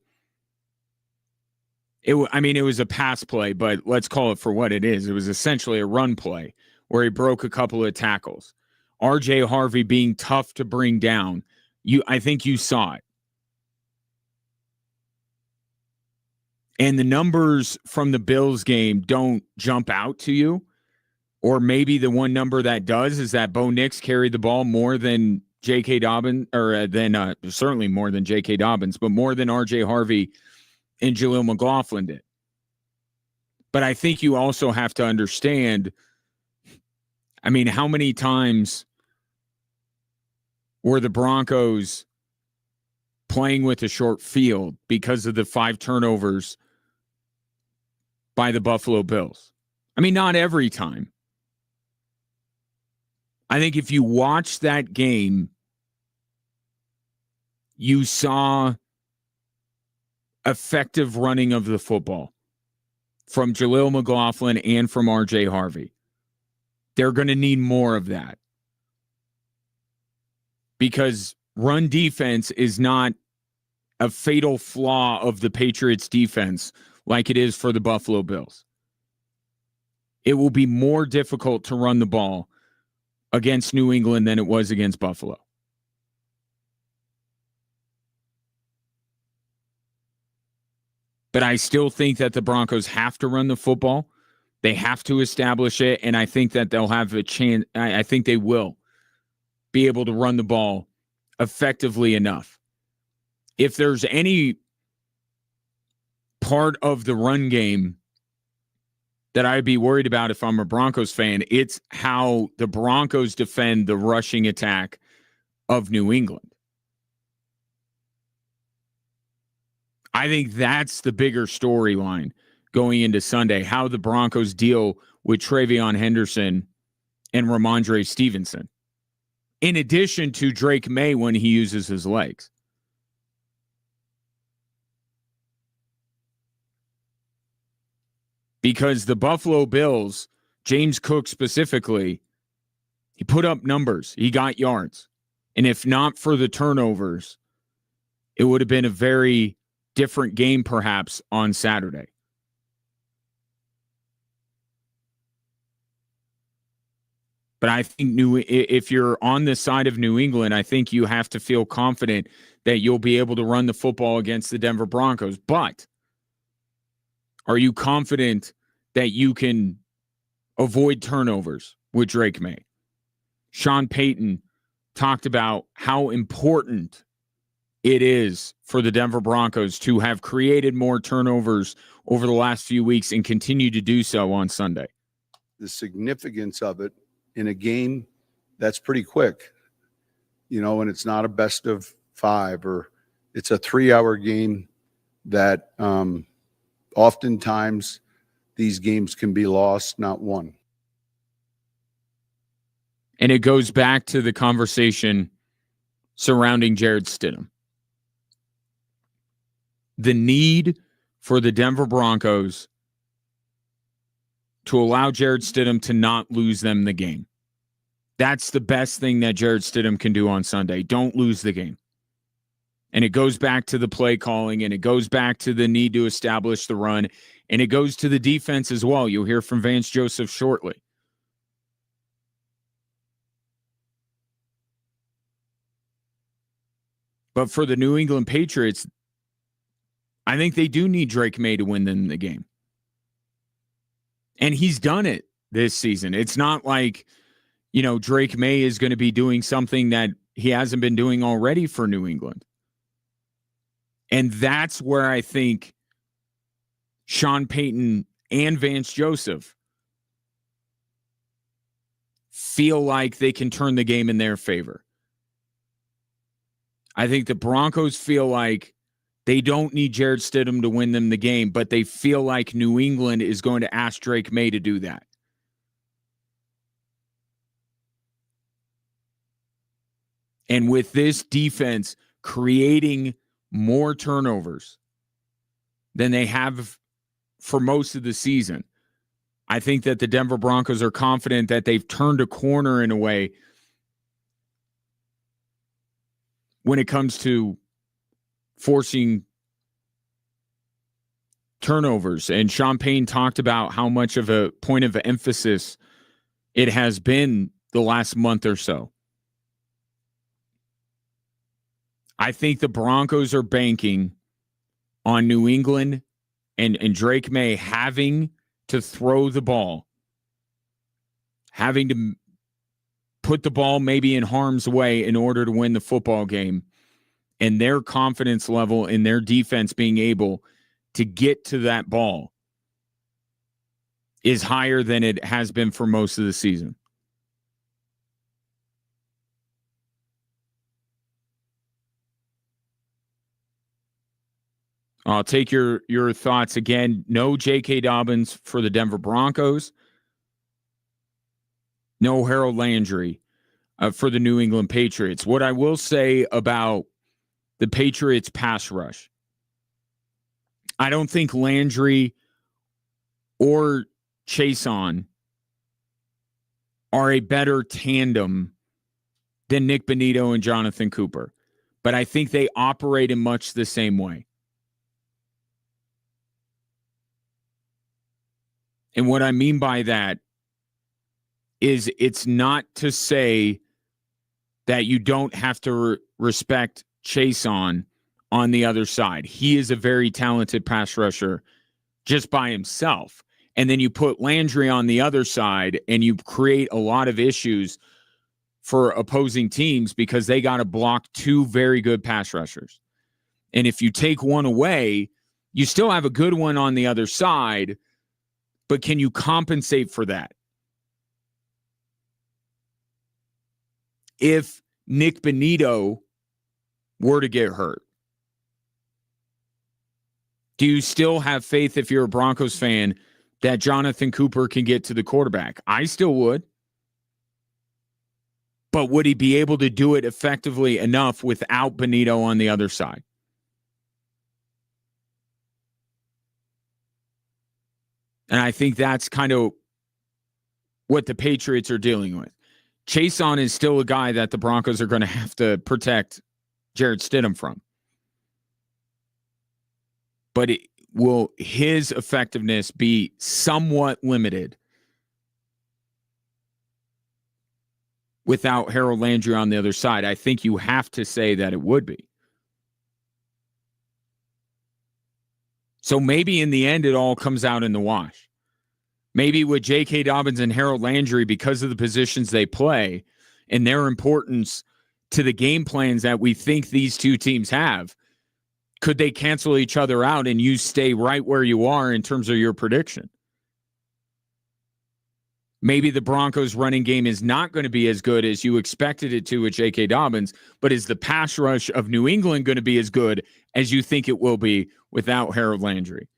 was a pass play, but let's call it for what it is. It was essentially a run play where he broke a couple of tackles. R.J. Harvey being tough to bring down. I think you saw it. And the numbers from the Bills game don't jump out to you. Or maybe the one number that does is that Bo Nix carried the ball more than J.K. Dobbins, or certainly more than J.K. Dobbins, but more than R.J. Harvey and Jaleel McLaughlin did. But I think you also have to understand, I mean, how many times were the Broncos playing with a short field because of the 5 turnovers by the Buffalo Bills? I mean, not every time. I think if you watch that game, you saw effective running of the football from Jaleel McLaughlin and from R.J. Harvey. They're going to need more of that because run defense is not a fatal flaw of the Patriots defense like it is for the Buffalo Bills. It will be more difficult to run the ball against New England than it was against Buffalo. But I still think that the Broncos have to run the football. They have to establish it, and I think that they'll have a chance. I think they will be able to run the ball effectively enough. If there's any part of the run game that I'd be worried about if I'm a Broncos fan, it's how the Broncos defend the rushing attack of New England. I think that's the bigger storyline going into Sunday, how the Broncos deal with Travion Henderson and Ramondre Stevenson, in addition to Drake May when he uses his legs. Because the Buffalo Bills, James Cook specifically, he put up numbers. He got yards. And if not for the turnovers, it would have been a very different game perhaps on Saturday. But I think if you're on the side of New England, I think you have to feel confident that you'll be able to run the football against the Denver Broncos. But are you confident that you can avoid turnovers with Drake May? Sean Payton talked about how important it is for the Denver Broncos to have created more turnovers over the last few weeks and continue to do so on Sunday. The significance of it in a game that's pretty quick, and it's not a best of 5 or it's a 3-hour game that oftentimes these games can be lost, not won. And it goes back to the conversation surrounding Jared Stidham. The need for the Denver Broncos to allow Jared Stidham to not lose them the game. That's the best thing that Jared Stidham can do on Sunday. Don't lose the game. And it goes back to the play calling, and it goes back to the need to establish the run, and it goes to the defense as well. You'll hear from Vance Joseph shortly. But for the New England Patriots, I think they do need Drake May to win them the game. And he's done it this season. It's not like, Drake May is going to be doing something that he hasn't been doing already for New England. And that's where I think Sean Payton and Vance Joseph feel like they can turn the game in their favor. I think the Broncos feel like they don't need Jared Stidham to win them the game, but they feel like New England is going to ask Drake May to do that. And with this defense creating more turnovers than they have for most of the season, I think that the Denver Broncos are confident that they've turned a corner in a way when it comes to forcing turnovers. And Sean Payton talked about how much of a point of emphasis it has been the last month or so. I think the Broncos are banking on New England and Drake May having to throw the ball, having to put the ball maybe in harm's way in order to win the football game, and their confidence level in their defense being able to get to that ball is higher than it has been for most of the season. I'll take your thoughts again. No J.K. Dobbins for the Denver Broncos. No Harold Landry for the New England Patriots. What I will say about the Patriots pass rush, I don't think Landry or Chason are a better tandem than Nick Bonito and Jonathan Cooper, but I think they operate in much the same way. And what I mean by that is it's not to say that you don't have to respect Chason on the other side. He is a very talented pass rusher just by himself. And then you put Landry on the other side and you create a lot of issues for opposing teams because they got to block two very good pass rushers. And if you take one away, you still have a good one on the other side, but can you compensate for that? If Nick Bonito were to get hurt, do you still have faith, if you're a Broncos fan, that Jonathan Cooper can get to the quarterback? I still would. But would he be able to do it effectively enough without Bonito on the other side? And I think that's kind of what the Patriots are dealing with. Chason is still a guy that the Broncos are going to have to protect Jared Stidham from. But will his effectiveness be somewhat limited without Harold Landry on the other side? I think you have to say that it would be. So maybe in the end, it all comes out in the wash. Maybe with J.K. Dobbins and Harold Landry, because of the positions they play and their importance to the game plans that we think these two teams have, could they cancel each other out and you stay right where you are in terms of your prediction? Maybe the Broncos running game is not going to be as good as you expected it to with J.K. Dobbins, but is the pass rush of New England going to be as good as you think it will be without Harold Landry?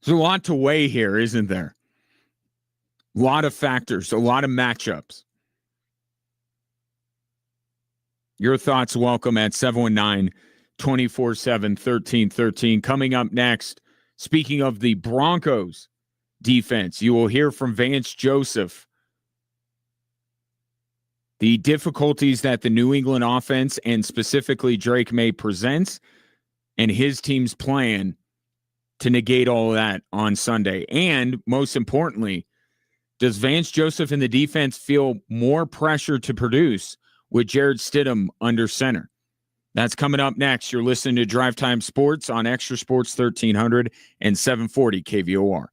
There's a lot to weigh here, isn't there? A lot of factors, a lot of matchups. Your thoughts welcome at 719 247 1313. Coming up next, speaking of the Broncos defense, you will hear from Vance Joseph. The difficulties that the New England offense and specifically Drake May presents and his team's plan to negate all of that on Sunday. And most importantly, does Vance Joseph and the defense feel more pressure to produce with Jared Stidham under center? That's coming up next. You're listening to Drive Time Sports on Extra Sports 1300 and 740 KVOR.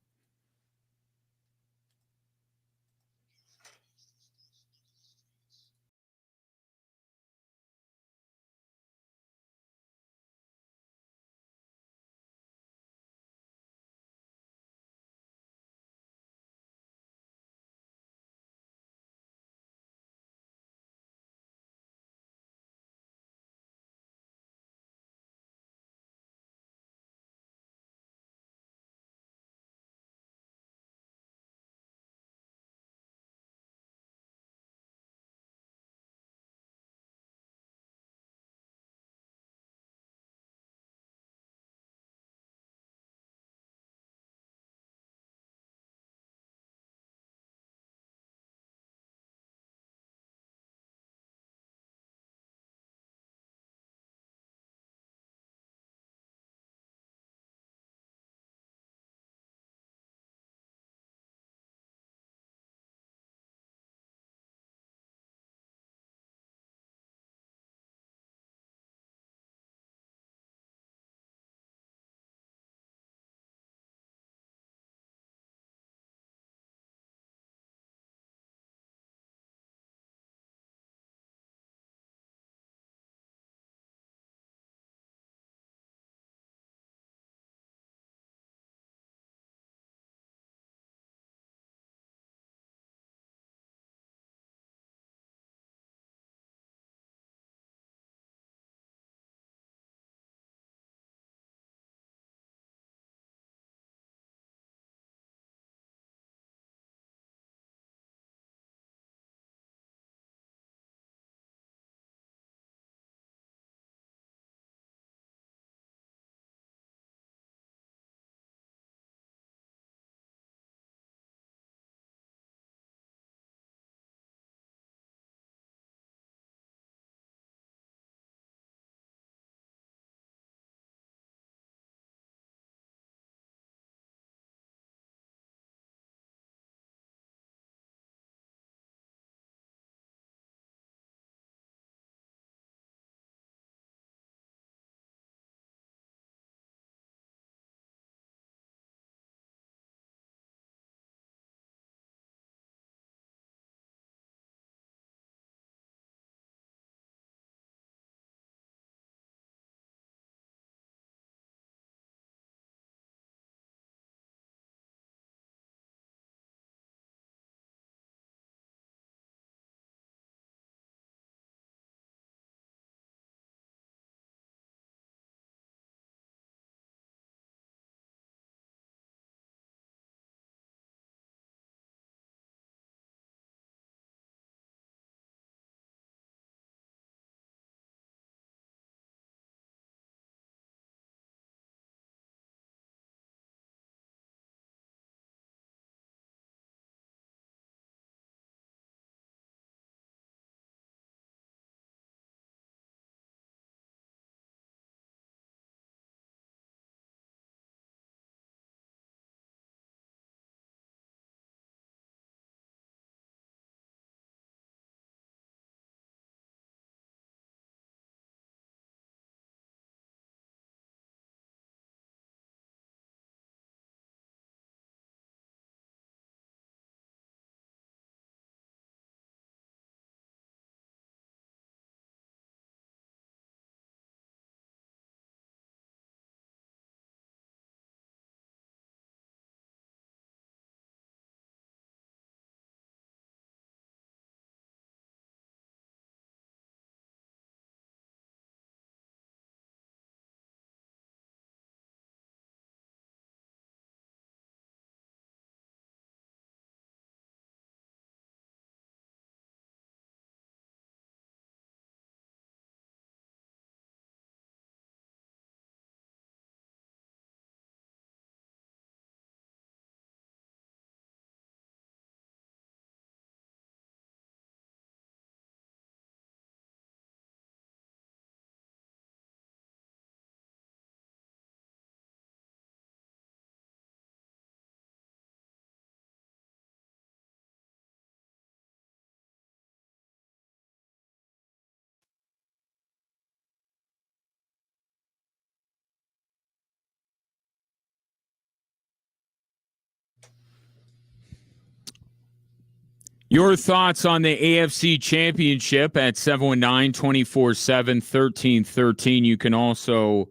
Your thoughts on the AFC Championship at 719-247-1313. You can also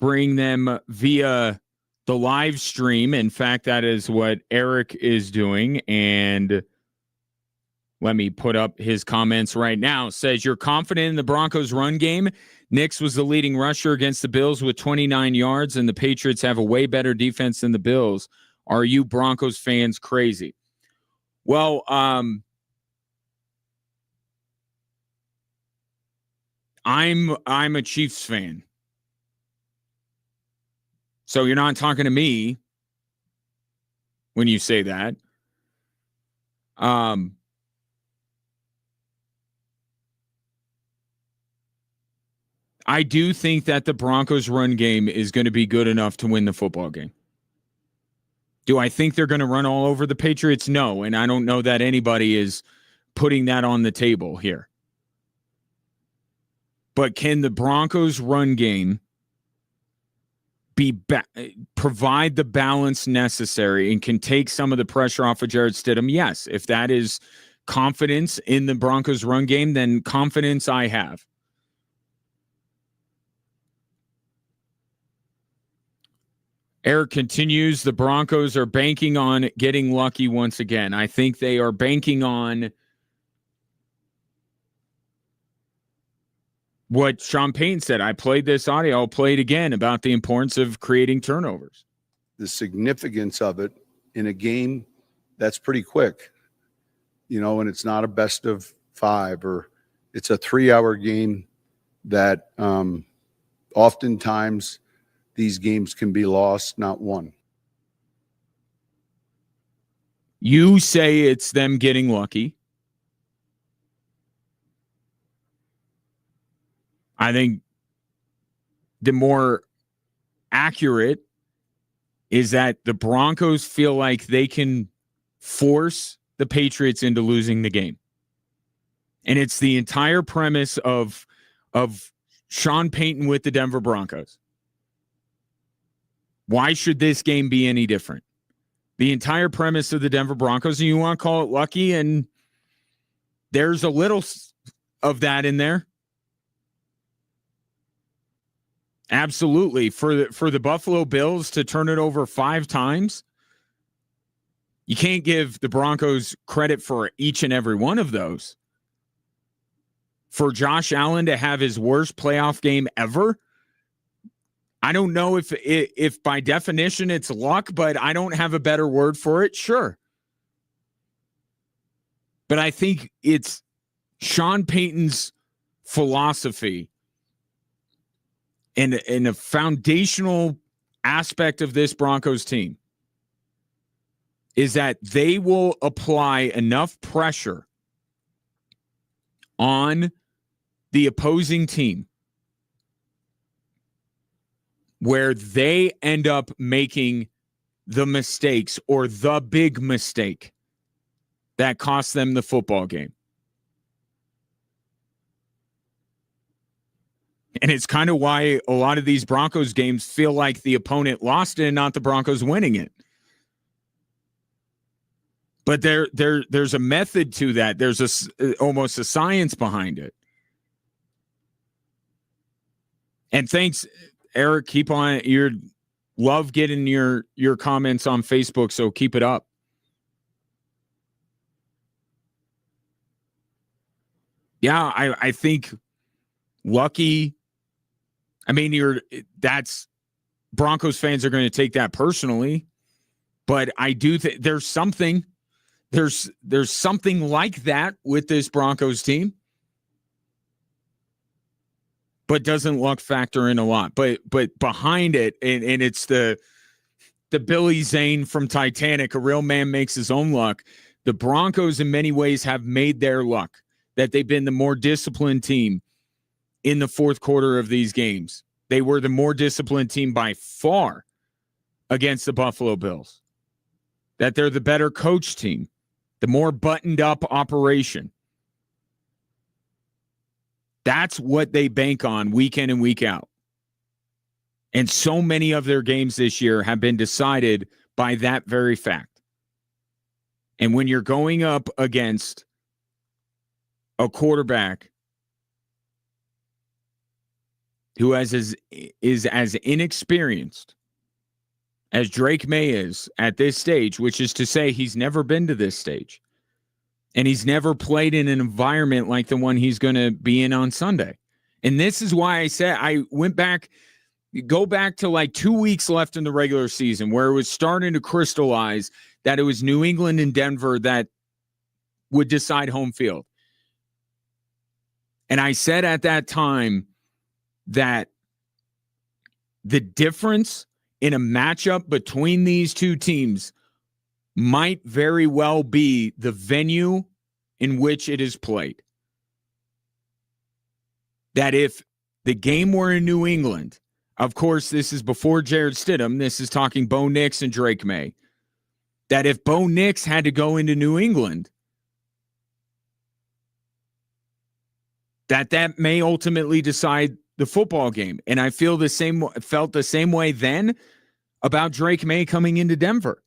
bring them via the live stream. In fact, that is what Eric is doing. And let me put up his comments right now. It says, you're confident in the Broncos run game. Nix was the leading rusher against the Bills with 29 yards, and the Patriots have a way better defense than the Bills. Are you Broncos fans crazy? Well, I'm a Chiefs fan. So you're not talking to me when you say that. I do think that the Broncos run game is going to be good enough to win the football game. Do I think they're going to run all over the Patriots? No, and I don't know that anybody is putting that on the table here. But can the Broncos run game provide the balance necessary and can take some of the pressure off of Jarrett Stidham? Yes. If that is confidence in the Broncos run game, then confidence I have. Eric continues, the Broncos are banking on getting lucky once again. I think they are banking on what Sean Payton said. I played this audio. I'll play it again about the importance of creating turnovers. The significance of it in a game that's pretty quick, and it's not a best of 5 or it's a 3-hour game that oftentimes these games can be lost, not won. You say it's them getting lucky. I think the more accurate is that the Broncos feel like they can force the Patriots into losing the game. And it's the entire premise of Sean Payton with the Denver Broncos. Why should this game be any different? The entire premise of the Denver Broncos, and you want to call it lucky, and there's a little of that in there. Absolutely. For the Buffalo Bills to turn it over 5 times, you can't give the Broncos credit for each and every one of those. For Josh Allen to have his worst playoff game ever, I don't know if by definition it's luck, but I don't have a better word for it. Sure. But I think it's Sean Payton's philosophy and a foundational aspect of this Broncos team is that they will apply enough pressure on the opposing team where they end up making the mistakes or the big mistake that costs them the football game. And it's kind of why a lot of these Broncos games feel like the opponent lost it and not the Broncos winning it. But there's a method to that. There's almost a science behind it. And thanks, Eric, keep on. Love getting your comments on Facebook, so keep it up. Yeah, I think lucky. I mean, that's Broncos fans are going to take that personally, but I do think there's something like that with this Broncos team. But doesn't luck factor in a lot. But behind it, and it's the Billy Zane from Titanic, a real man makes his own luck. The Broncos in many ways have made their luck, that they've been the more disciplined team in the fourth quarter of these games. They were the more disciplined team by far against the Buffalo Bills. That they're the better coach team, the more buttoned up operation. That's what they bank on week in and week out. And so many of their games this year have been decided by that very fact. And when you're going up against a quarterback who is as inexperienced as Drake May is at this stage, which is to say he's never been to this stage, and he's never played in an environment like the one he's going to be in on Sunday. And this is why I said I go back to like 2 weeks left in the regular season where it was starting to crystallize that it was New England and Denver that would decide home field. And I said at that time that the difference in a matchup between these two teams might very well be the venue in which it is played. That if the game were in New England, of course, this is before Jared Stidham, this is talking Bo Nix and Drake May, that if Bo Nix had to go into New England, that may ultimately decide the football game. And I felt the same way then about Drake May coming into Denver.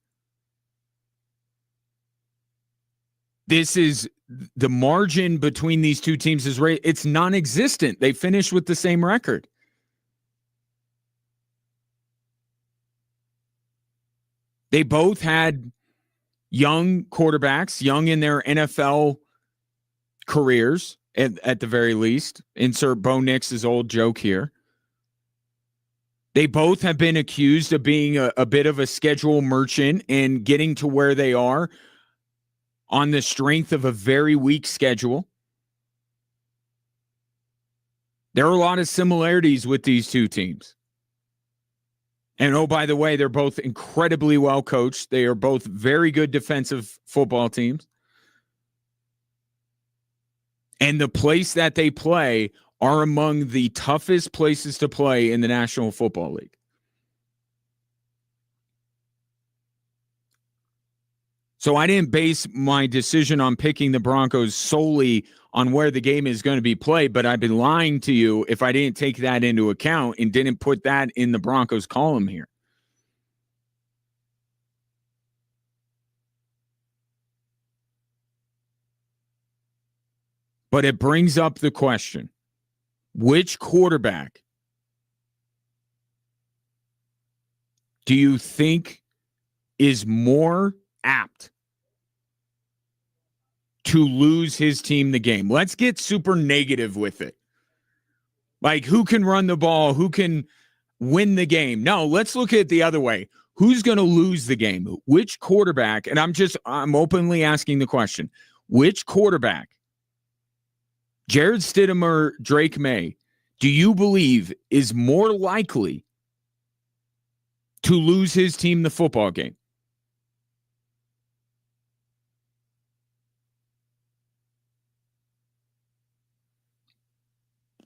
This is the margin between these two teams it's non-existent. They finished with the same record. They both had young quarterbacks, young in their NFL careers, at the very least. Insert Bo Nix's old joke here. They both have been accused of being a bit of a schedule merchant and getting to where they are on the strength of a very weak schedule. There are a lot of similarities with these two teams. And oh, by the way, they're both incredibly well coached. They are both very good defensive football teams. And the place that they play are among the toughest places to play in the National Football League. So I didn't base my decision on picking the Broncos solely on where the game is going to be played, but I've been lying to you if I didn't take that into account and didn't put that in the Broncos column here. But it brings up the question, which quarterback do you think is more apt to lose his team the game? Let's get super negative with it. Like, who can run the ball? Who can win the game? No, let's look at it the other way. Who's going to lose the game? Which quarterback, and I'm openly asking the question, which quarterback, Jared Stidham or Drake May, do you believe is more likely to lose his team the football game?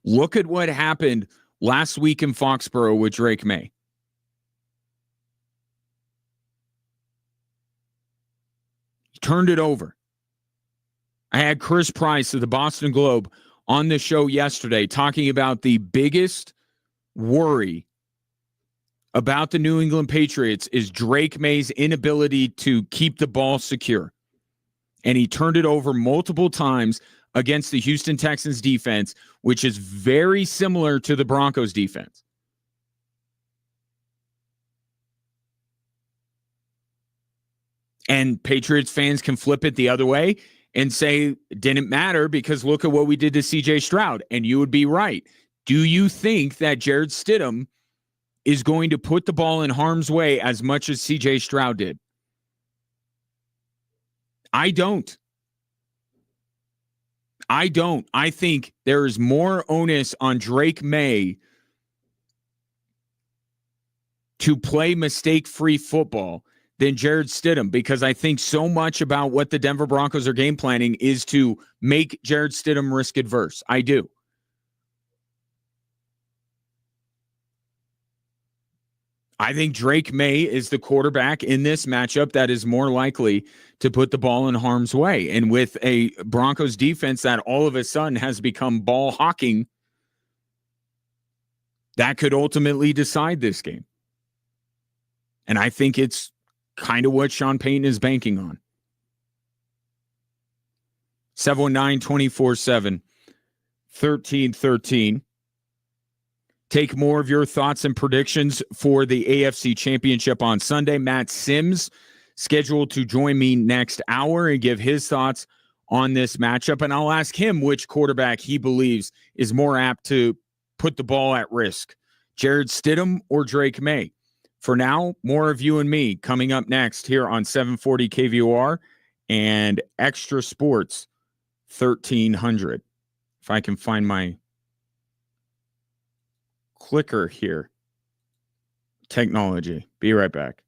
Look at what happened last week in Foxborough with Drake May. He turned it over. I had Chris Price of the Boston Globe on the show yesterday talking about the biggest worry about the New England Patriots is Drake May's inability to keep the ball secure. And he turned it over multiple times against the Houston Texans defense, which is very similar to the Broncos defense. And Patriots fans can flip it the other way and say it didn't matter because look at what we did to CJ Stroud. And you would be right. Do you think that Jared Stidham is going to put the ball in harm's way as much as CJ Stroud did? I don't. I think there is more onus on Drake May to play mistake-free football than Jared Stidham, because I think so much about what the Denver Broncos are game planning is to make Jared Stidham risk adverse. I do. I think Drake May is the quarterback in this matchup that is more likely to put the ball in harm's way. And with a Broncos defense that all of a sudden has become ball hawking, that could ultimately decide this game. And I think it's kind of what Sean Payton is banking on. 719-247-1313. Take more of your thoughts and predictions for the AFC Championship on Sunday. Matt Sims scheduled to join me next hour and give his thoughts on this matchup. And I'll ask him which quarterback he believes is more apt to put the ball at risk, Jared Stidham or Drake May. For now, more of you and me coming up next here on 740 KVOR and Extra Sports 1300. If I can find my clicker here. Technology. Be right back.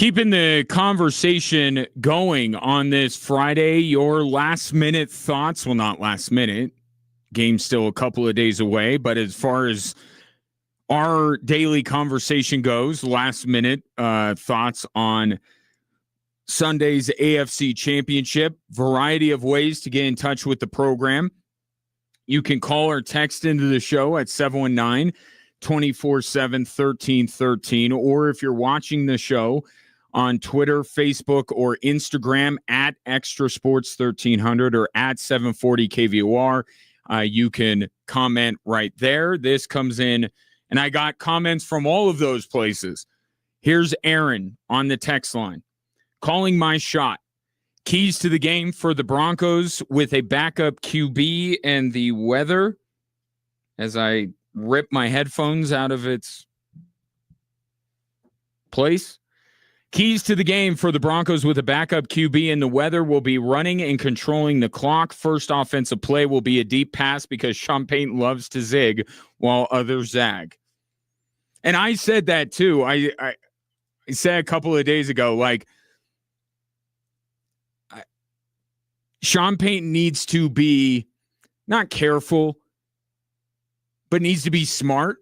Keeping the conversation going on this Friday, your last-minute thoughts. Well, not last minute. Game's still a couple of days away, but as far as our daily conversation goes, last-minute thoughts on Sunday's AFC Championship. Variety of ways to get in touch with the program. You can call or text into the show at 719-247-1313, or if you're watching the show on Twitter, Facebook, or Instagram at Extra Sports 1300 or at 740 KVOR, you can comment right there. This comes in, and I got comments from all of those places. Here's Aaron on the text line. Calling my shot. Keys to the game for the Broncos with a backup QB and the weather. As I rip my headphones out of its place. Keys to the game for the Broncos with a backup QB and the weather will be running and controlling the clock. First offensive play will be a deep pass because Sean Payton loves to zig while others zag. And I said that too. I said a couple of days ago, like, Sean Payton needs to be not careful, but needs to be smart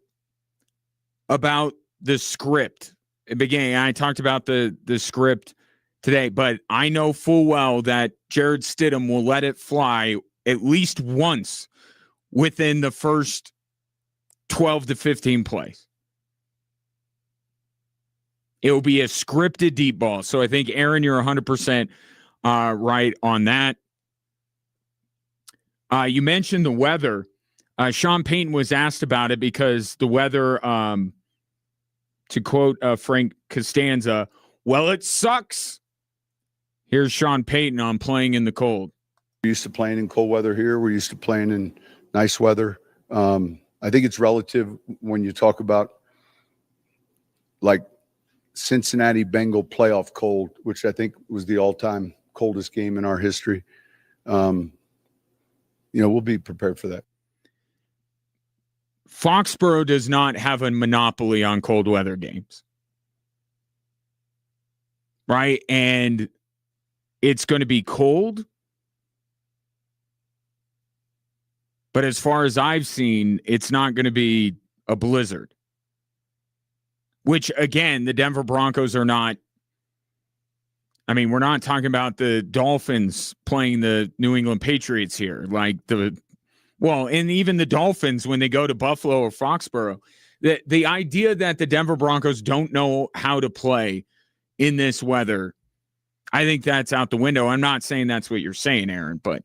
about the script. At the beginning, I talked about the script today, but I know full well that Jared Stidham will let it fly at least once within the first 12 to 15 plays. It will be a scripted deep ball. So I think, Aaron, you're 100% right on that. You mentioned the weather. Sean Payton was asked about it because the weather, to quote Frank Costanza, well, it sucks. Here's Sean Payton on playing in the cold. We're used to playing in cold weather here. We're used to playing in nice weather. I think it's relative when you talk about like Cincinnati Bengal playoff cold, which I think was the all-time coldest game in our history. We'll be prepared for that. Foxborough does not have a monopoly on cold weather games. Right? And it's going to be cold. But as far as I've seen, it's not going to be a blizzard. Which, again, the Denver Broncos are not. I mean, we're not talking about the Dolphins playing the New England Patriots here. And even the Dolphins, when they go to Buffalo or Foxborough, the idea that the Denver Broncos don't know how to play in this weather, I think that's out the window. I'm not saying that's what you're saying, Aaron, but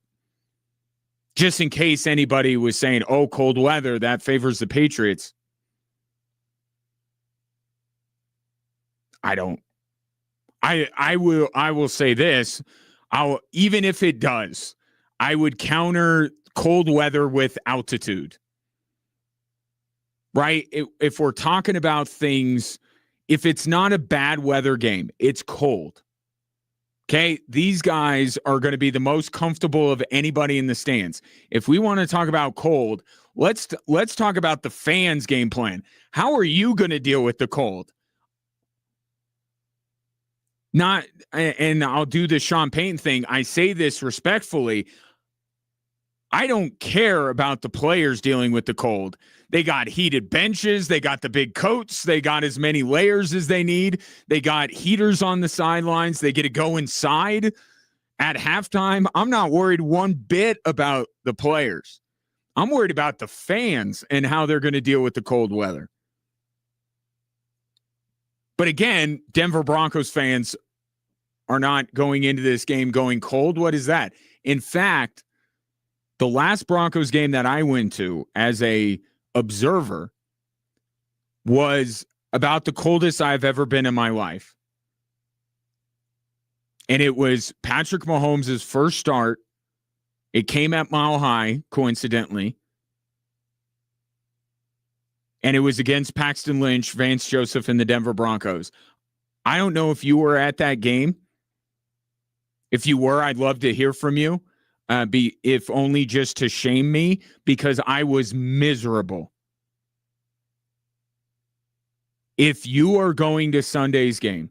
just in case anybody was saying, oh, cold weather, that favors the Patriots. I will say this. Even if it does, I would counter cold weather with altitude. Right? If we're talking about things, if it's not a bad weather game, it's cold. Okay? These guys are going to be the most comfortable of anybody in the stands. If we want to talk about cold, let's talk about the fans' game plan. How are you going to deal with the cold? And I'll do the Sean Payton thing. I say this respectfully. I don't care about the players dealing with the cold. They got heated benches. They got the big coats. They got as many layers as they need. They got heaters on the sidelines. They get to go inside at halftime. I'm not worried one bit about the players. I'm worried about the fans and how they're going to deal with the cold weather. But again, Denver Broncos fans are not going into this game going cold. What is that? In fact, the last Broncos game that I went to as a observer was about the coldest I've ever been in my life. And it was Patrick Mahomes' first start. It came at Mile High, coincidentally. And it was against Paxton Lynch, Vance Joseph, and the Denver Broncos. I don't know if you were at that game. If you were, I'd love to hear from you. If only just to shame me, because I was miserable. If you are going to Sunday's game,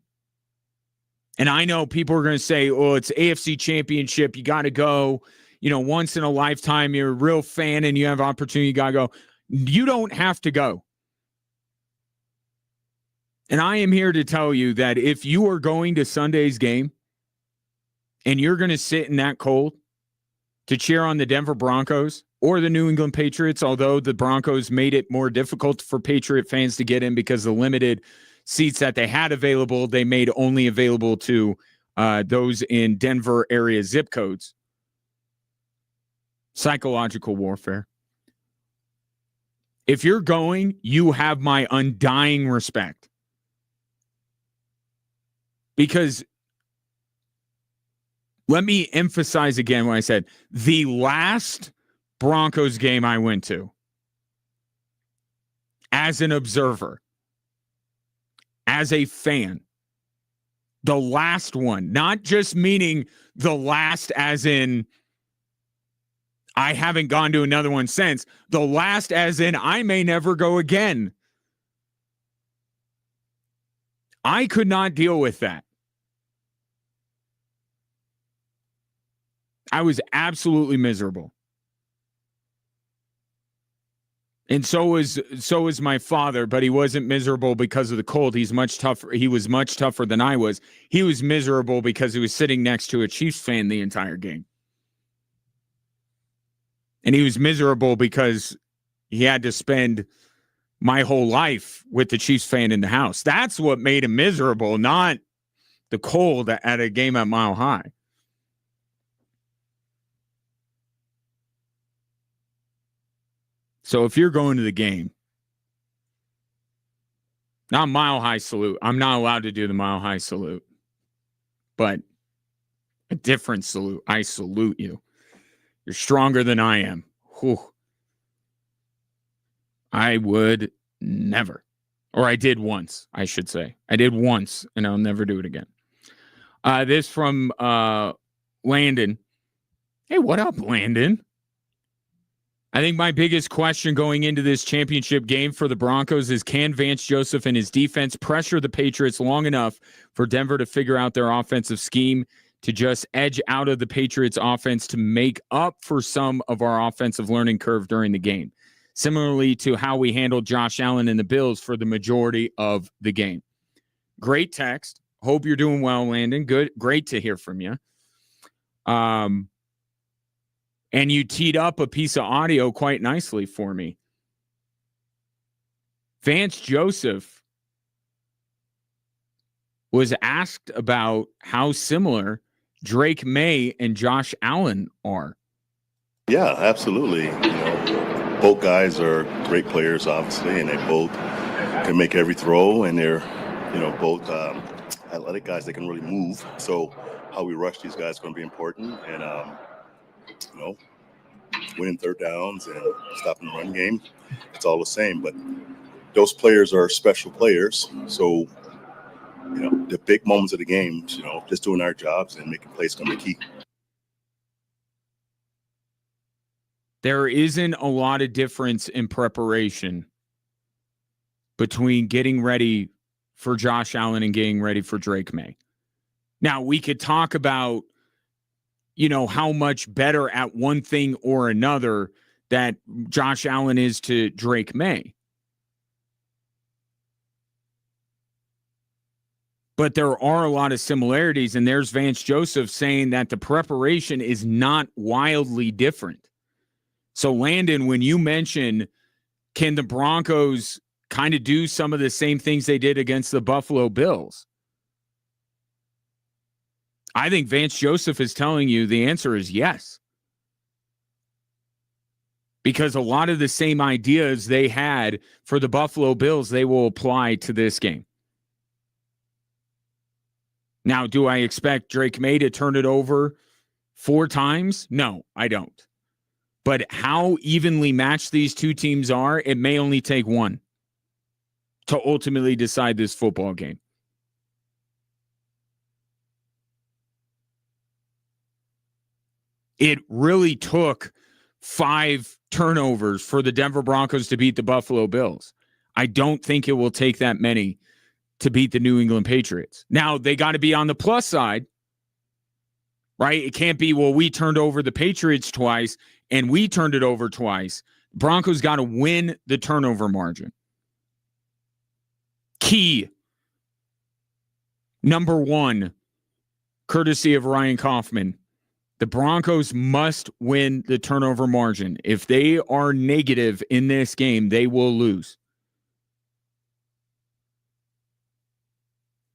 And I know people are going to say, oh, it's AFC Championship. You got to go. Once in a lifetime, you're a real fan and you have opportunity, you got to go. You don't have to go. And I am here to tell you that if you are going to Sunday's game and you're going to sit in that cold to cheer on the Denver Broncos or the New England Patriots, although the Broncos made it more difficult for Patriot fans to get in because the limited seats that they had available, they made only available to those in Denver area zip codes. Psychological warfare. If you're going, you have my undying respect. Because let me emphasize again what I said. The last Broncos game I went to as an observer, as a fan, the last one, not just meaning the last as in I haven't gone to another one since, the last as in I may never go again. I could not deal with that. I was absolutely miserable. And so was my father, but he wasn't miserable because of the cold. He's much tougher. He was much tougher than I was. He was miserable because he was sitting next to a Chiefs fan the entire game. And he was miserable because he had to spend my whole life with the Chiefs fan in the house. That's what made him miserable, not the cold at a game at Mile High. So if you're going to the game, not Mile High salute. I'm not allowed to do the Mile High salute, but a different salute. I salute you. You're stronger than I am. Whew. I would never. Or I did once, I should say. I did once, and I'll never do it again. This from Landon. Hey, what up, Landon? I think my biggest question going into this championship game for the Broncos is, can Vance Joseph and his defense pressure the Patriots long enough for Denver to figure out their offensive scheme to just edge out of the Patriots offense to make up for some of our offensive learning curve during the game, similarly to how we handled Josh Allen and the Bills for the majority of the game. Great text. Hope you're doing well, Landon. Good. Great to hear from you. And you teed up a piece of audio quite nicely for me. Vance Joseph was asked about how similar Drake May and Josh Allen are. Yeah, absolutely. Both guys are great players, obviously, and they both can make every throw, and they're, both athletic guys that can really move. So how we rush these guys is going to be important, and winning third downs and stopping the run game, it's all the same. But those players are special players. So, the big moments of the game, just doing our jobs and making plays going to be key. There isn't a lot of difference in preparation between getting ready for Josh Allen and getting ready for Drake May. Now, we could talk about, how much better at one thing or another that Josh Allen is to Drake May. But there are a lot of similarities, and there's Vance Joseph saying that the preparation is not wildly different. So, Landon, when you mention, can the Broncos kind of do some of the same things they did against the Buffalo Bills? I think Vance Joseph is telling you the answer is yes. Because a lot of the same ideas they had for the Buffalo Bills, they will apply to this game. Now, do I expect Drake May to turn it over 4 times? No, I don't. But how evenly matched these two teams are, it may only take one to ultimately decide this football game. It really took 5 turnovers for the Denver Broncos to beat the Buffalo Bills. I don't think it will take that many to beat the New England Patriots. Now, they got to be on the plus side, right? It can't be, well, we turned over the Patriots twice and we turned it over twice. Broncos got to win the turnover margin. Key. Number one, courtesy of Ryan Kaufman. The Broncos must win the turnover margin. If they are negative in this game, they will lose.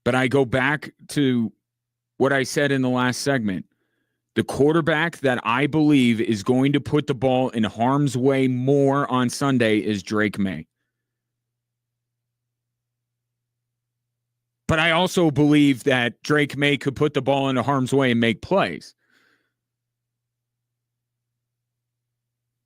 But I go back to what I said in the last segment. The quarterback that I believe is going to put the ball in harm's way more on Sunday is Drake May. But I also believe that Drake May could put the ball into harm's way and make plays.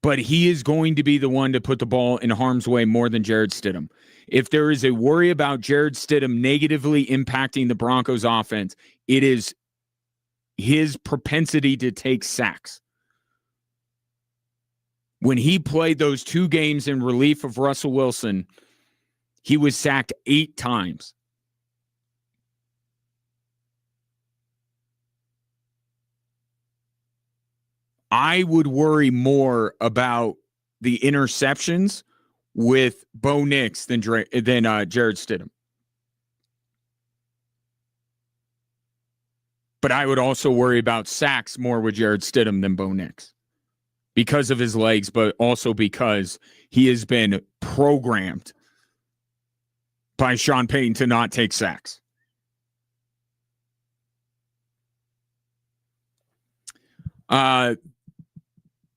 But he is going to be the one to put the ball in harm's way more than Jarrett Stidham. If there is a worry about Jarrett Stidham negatively impacting the Broncos offense, it is his propensity to take sacks. When he played those 2 games in relief of Russell Wilson, he was sacked 8 times. I would worry more about the interceptions with Bo Nix than Jarrett Stidham. But I would also worry about sacks more with Jarrett Stidham than Bo Nix because of his legs, but also because he has been programmed by Sean Payton to not take sacks.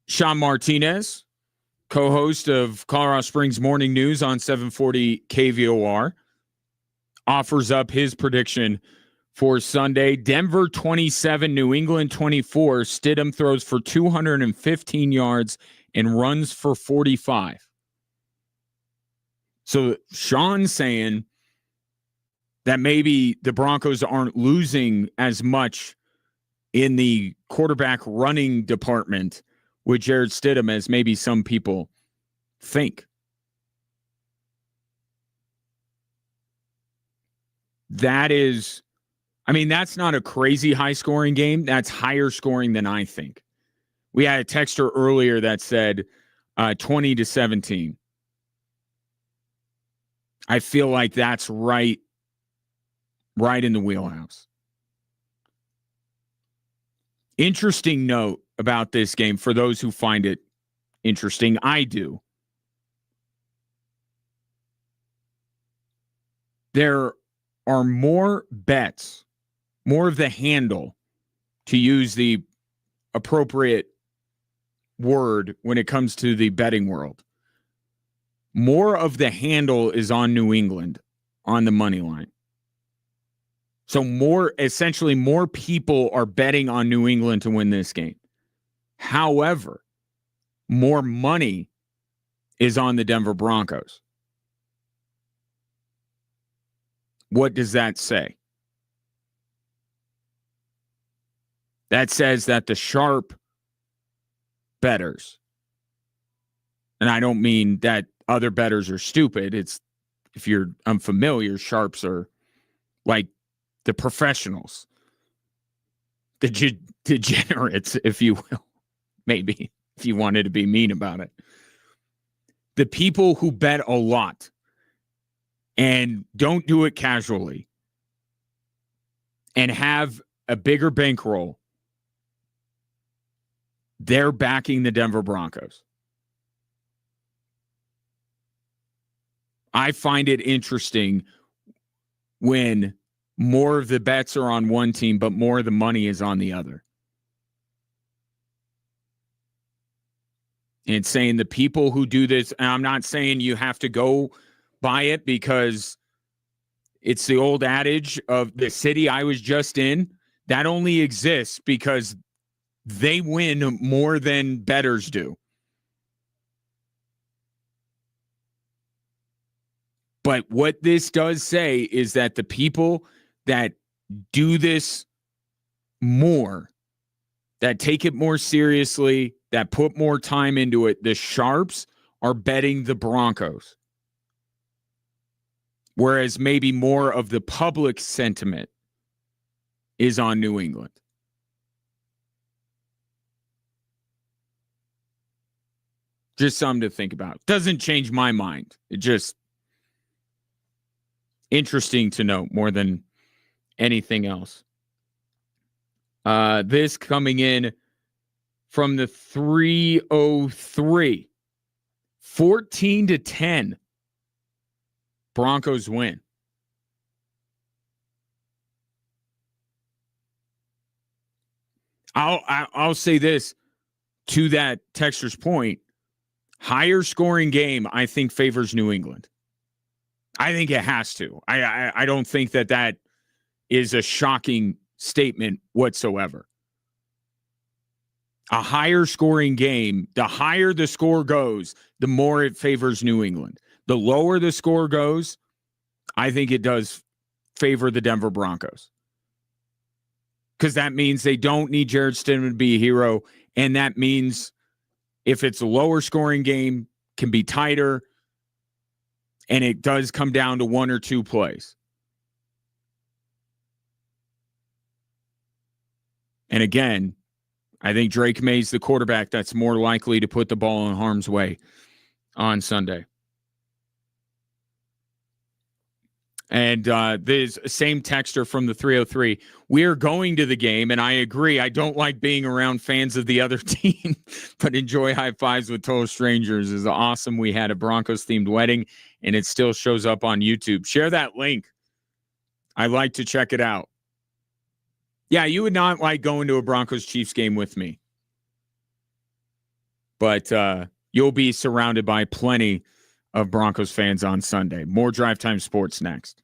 Sean Martinez, co-host of Colorado Springs Morning News on 740 KVOR, offers up his prediction for Sunday. Denver 27, New England 24. Stidham throws for 215 yards and runs for 45. So Sean's saying that maybe the Broncos aren't losing as much in the quarterback running department with Jarrett Stidham as maybe some people think. That is, I mean, that's not a crazy high-scoring game. That's higher scoring than I think. We had a texter earlier that said 20-17. I feel like that's right in the wheelhouse. Interesting note about this game for those who find it interesting. I do. There are more bets, more of the handle, to use the appropriate word when it comes to the betting world. More of the handle is on New England on the money line. So essentially more people are betting on New England to win this game. However, more money is on the Denver Broncos. What does that say? That says that the sharp bettors, and I don't mean that other bettors are stupid. It's, if you're unfamiliar, sharps are like the professionals, the degenerates, if you will, maybe, if you wanted to be mean about it. The people who bet a lot and don't do it casually and have a bigger bankroll, they're backing the Denver Broncos. I find it interesting when more of the bets are on one team, but more of the money is on the other. And saying the people who do this, and I'm not saying you have to go buy it, because it's the old adage of the city I was just in. That only exists because they win more than bettors do. But what this does say is that the people that do this more, that take it more seriously, that put more time into it, the sharps are betting the Broncos. whereas maybe more of the public sentiment is on New England. Just something to think about. Doesn't change my mind. It just interesting to note more than anything else. This coming in from the 303. 14-10. Broncos win. I'll say this to that texter's point. Higher scoring game, I think, favors New England. I think it has to. I don't think that is a shocking statement whatsoever. A higher scoring game, the higher the score goes, the more it favors New England. The lower the score goes, I think it does favor the Denver Broncos. Because that means they don't need Jared Stidham to be a hero. And that means if it's a lower scoring game, can be tighter. And it does come down to one or two plays. And again, I think Drake May's the quarterback that's more likely to put the ball in harm's way on Sunday. And there's same texter from the 303. We are going to the game, and I agree. I don't like being around fans of the other team, but enjoy high fives with total strangers. Is awesome. We had a Broncos-themed wedding, and it still shows up on YouTube. Share that link. I like to check it out. Yeah, you would not like going to a Broncos-Chiefs game with me. But you'll be surrounded by plenty of Broncos fans on Sunday. More Drive Time Sports next.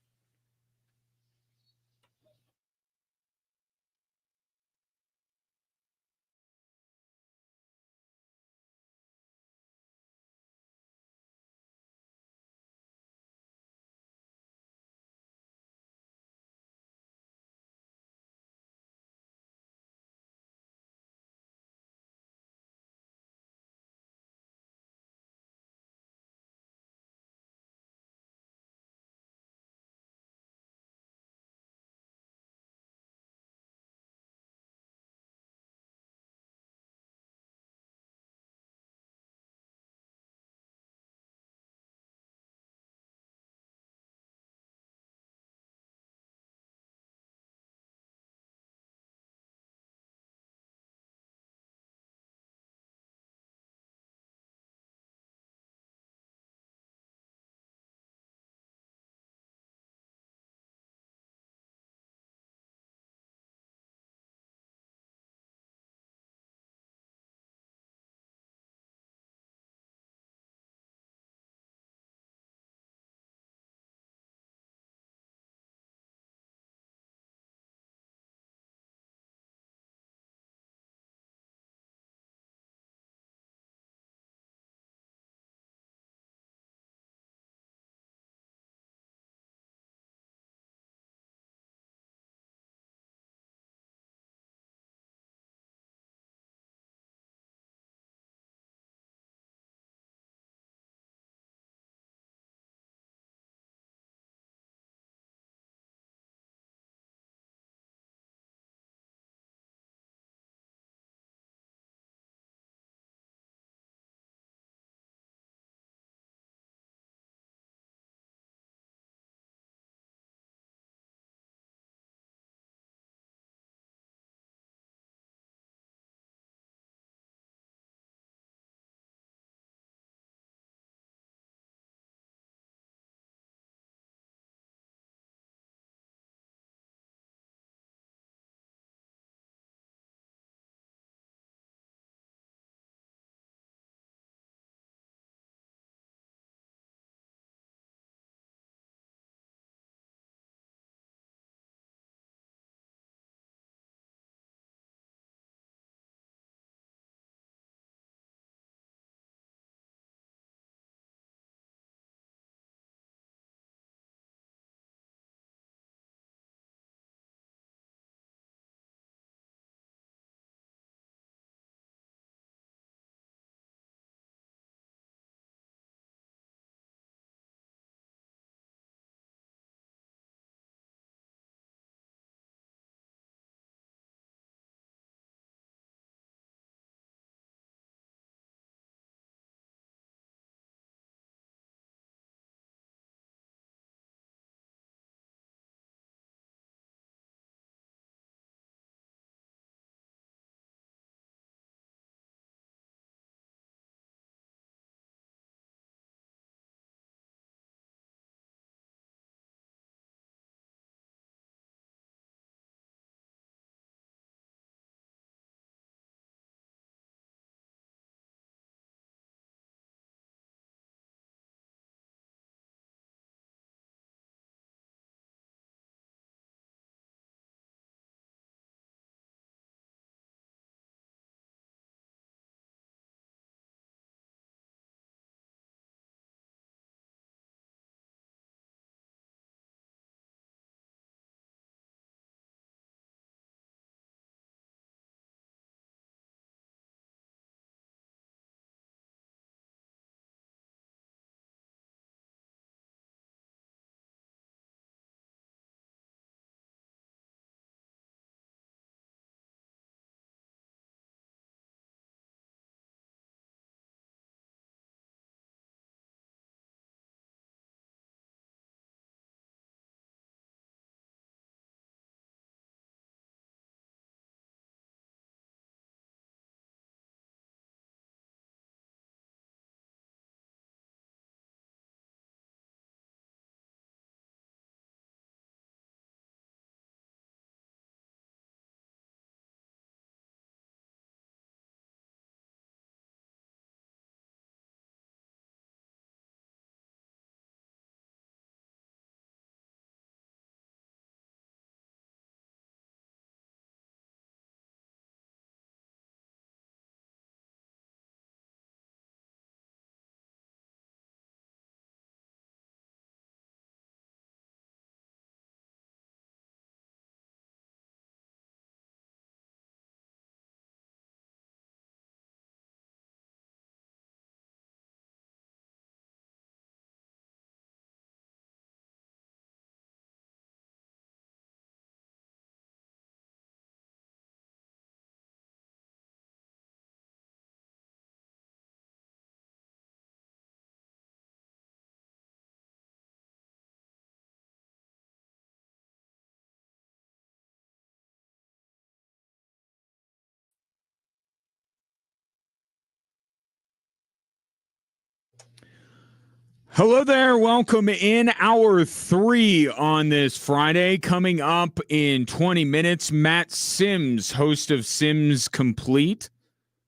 Hello there. Welcome in hour 3 on this Friday. Coming up in 20 minutes, Matt Sims, host of Sims Complete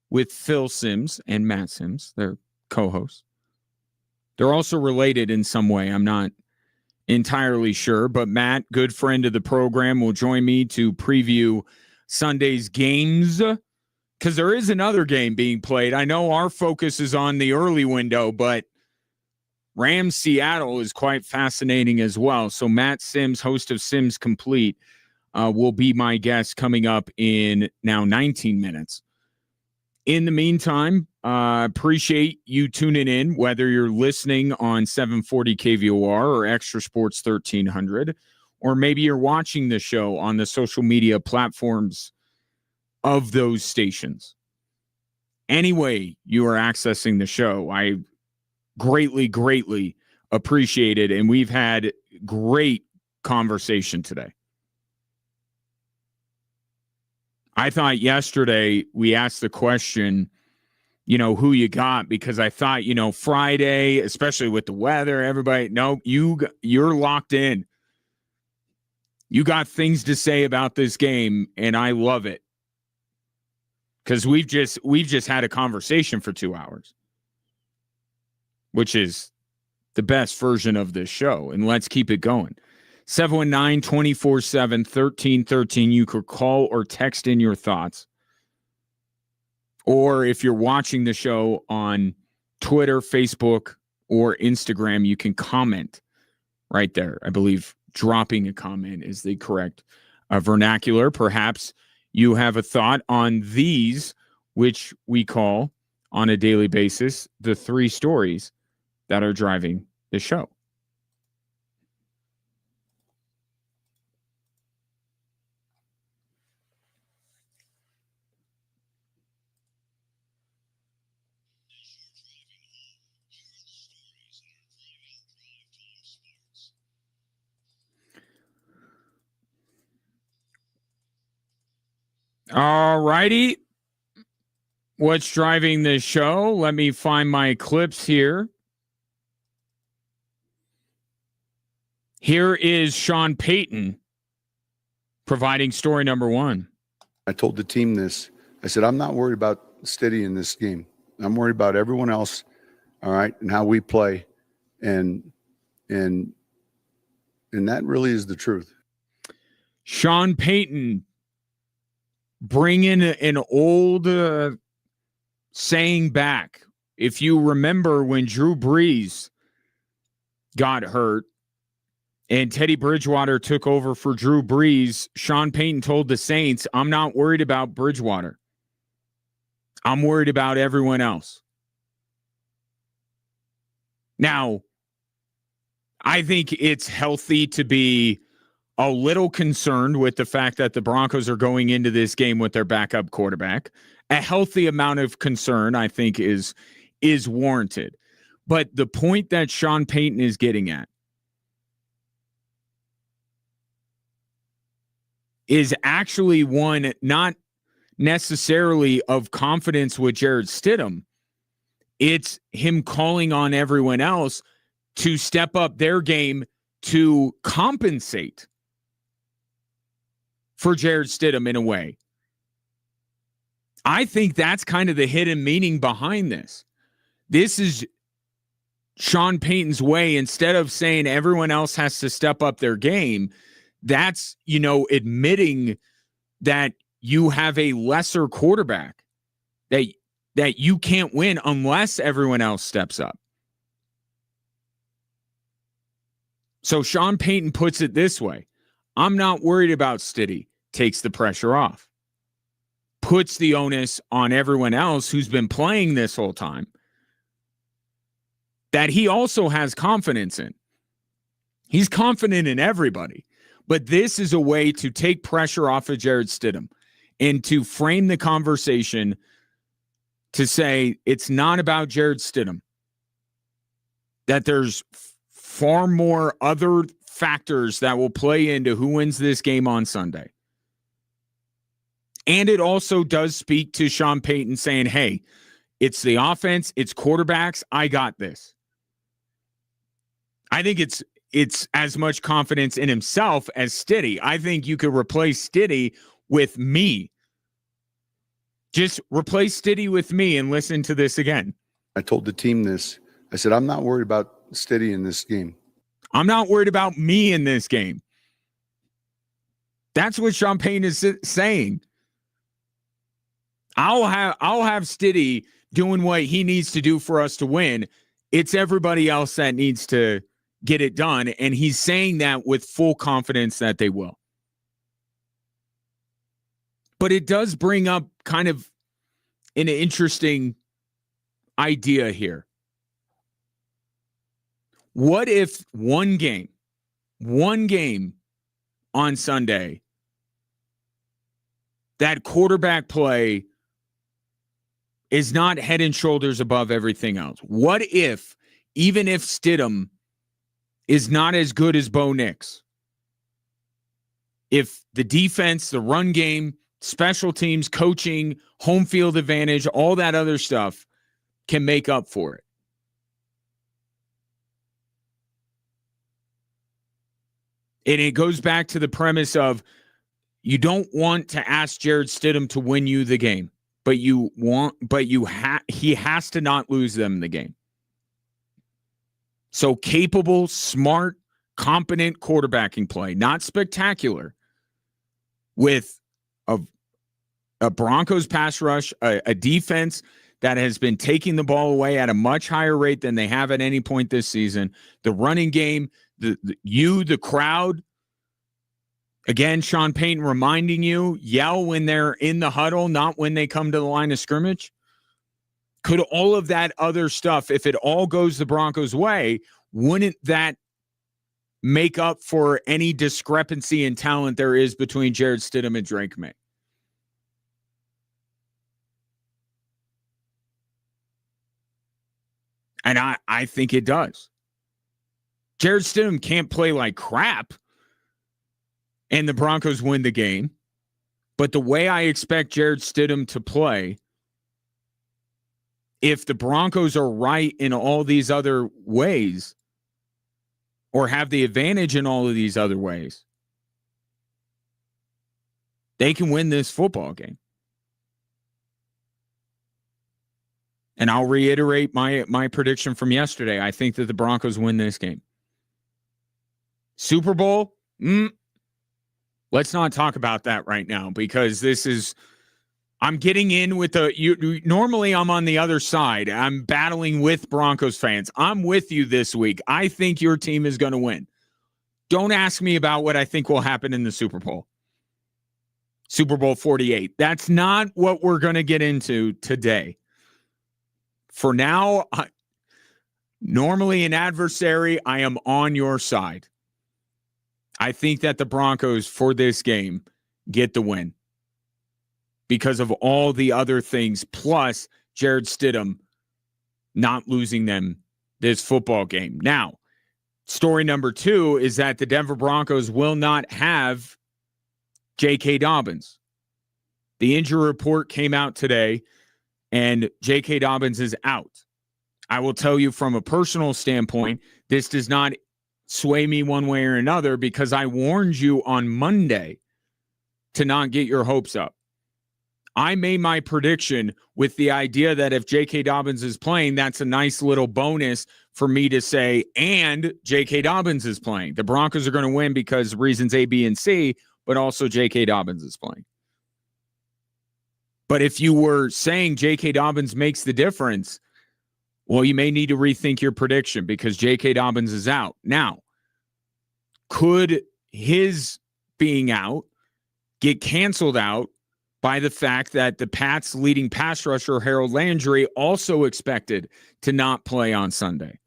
with Phil Sims and Matt Sims. They're co-hosts. They're also related in some way. I'm not entirely sure, but Matt, good friend of the program, will join me to preview Sunday's games because there is another game being played. I know our focus is on the early window, but Rams Seattle is quite fascinating as well. So Matt Sims, host of Sims Complete, will be my guest coming up in now 19 minutes. In the meantime, appreciate you tuning in, whether you're listening on 740 KVOR or Extra Sports 1300, or maybe you're watching the show on the social media platforms of those stations. Anyway, you are accessing the show. I greatly appreciate it, and we've had great conversation today. I thought yesterday we asked the question, who you got, because I thought, Friday, especially with the weather, everybody, no, you're locked in. You got things to say about this game, and I love it. Because we've just had a conversation for 2 hours, which is the best version of this show, and let's keep it going. 719-247-1313. You could call or text in your thoughts. Or if you're watching the show on Twitter, Facebook, or Instagram, you can comment right there. I believe dropping a comment is the correct vernacular. Perhaps you have a thought on these, which we call on a daily basis the 3 stories that are driving the show. All righty. What's driving the show? Let me find my clips here. Here is Sean Payton providing story number 1. I told the team this. I said, I'm not worried about Steady in this game. I'm worried about everyone else, all right, and how we play. And that really is the truth. Sean Payton bringing an old saying back. If you remember when Drew Brees got hurt and Teddy Bridgewater took over for Drew Brees, Sean Payton told the Saints, I'm not worried about Bridgewater. I'm worried about everyone else. Now, I think it's healthy to be a little concerned with the fact that the Broncos are going into this game with their backup quarterback. A healthy amount of concern, I think, is warranted. But the point that Sean Payton is getting at is actually one not necessarily of confidence with Jarrett Stidham. It's him calling on everyone else to step up their game to compensate for Jarrett Stidham in a way. I think that's kind of the hidden meaning behind this. This is Sean Payton's way. Instead of saying everyone else has to step up their game, that's, admitting that you have a lesser quarterback, that you can't win unless everyone else steps up. So Sean Payton puts it this way. I'm not worried about Stiddy. Takes the pressure off. Puts the onus on everyone else who's been playing this whole time that he also has confidence in. He's confident in everybody. But this is a way to take pressure off of Jarrett Stidham and to frame the conversation to say it's not about Jarrett Stidham. That there's far more other factors that will play into who wins this game on Sunday. And it also does speak to Sean Payton saying, hey, it's the offense, it's quarterbacks, I got this. I think it's as much confidence in himself as Stiddy. I think you could replace Stiddy with me. Just replace Stiddy with me and listen to this again. I told the team this. I said, I'm not worried about Stiddy in this game. I'm not worried about me in this game. That's what Sean Payton is saying. I'll have Stiddy doing what he needs to do for us to win. It's everybody else that needs to get it done, and he's saying that with full confidence that they will. But it does bring up kind of an interesting idea here. What if one game on Sunday, that quarterback play is not head and shoulders above everything else? What if, even if Stidham is not as good as Bo Nix, if the defense, the run game, special teams, coaching, home field advantage, all that other stuff can make up for it? And it goes back to the premise of you don't want to ask Jared Stidham to win you the game, but he has to not lose them the game. So capable, smart, competent quarterbacking play, not spectacular, with a Broncos pass rush, a defense that has been taking the ball away at a much higher rate than they have at any point this season, the running game, the crowd. Again, Sean Payton reminding you, yell when they're in the huddle, not when they come to the line of scrimmage. Could all of that other stuff, if it all goes the Broncos' way, wouldn't that make up for any discrepancy in talent there is between Jared Stidham and Drake May? And I think it does. Jared Stidham can't play like crap and the Broncos win the game. But the way I expect Jared Stidham to play, if the Broncos are right in all these other ways, or have the advantage in all of these other ways, they can win this football game. And I'll reiterate my prediction from yesterday. I think that the Broncos win this game. Super Bowl? Let's not talk about that right now, because I'm getting in with normally I'm on the other side. I'm battling with Broncos fans. I'm with you this week. I think your team is going to win. Don't ask me about what I think will happen in the Super Bowl. Super Bowl 48. That's not what we're going to get into today. For now, normally an adversary, I am on your side. I think that the Broncos, for this game, get the win because of all the other things, plus Jared Stidham not losing them this football game. Now, story number 2 is that the Denver Broncos will not have J.K. Dobbins. The injury report came out today, and J.K. Dobbins is out. I will tell you from a personal standpoint, this does not sway me one way or another, because I warned you on Monday to not get your hopes up. I made my prediction with the idea that if J.K. Dobbins is playing, that's a nice little bonus for me to say, and J.K. Dobbins is playing. The Broncos are going to win because reasons A, B, and C, but also J.K. Dobbins is playing. But if you were saying J.K. Dobbins makes the difference, well, you may need to rethink your prediction because J.K. Dobbins is out. Now, could his being out get canceled out by the fact that the Pats' leading pass rusher, Harold Landry, also expected to not play on Sunday?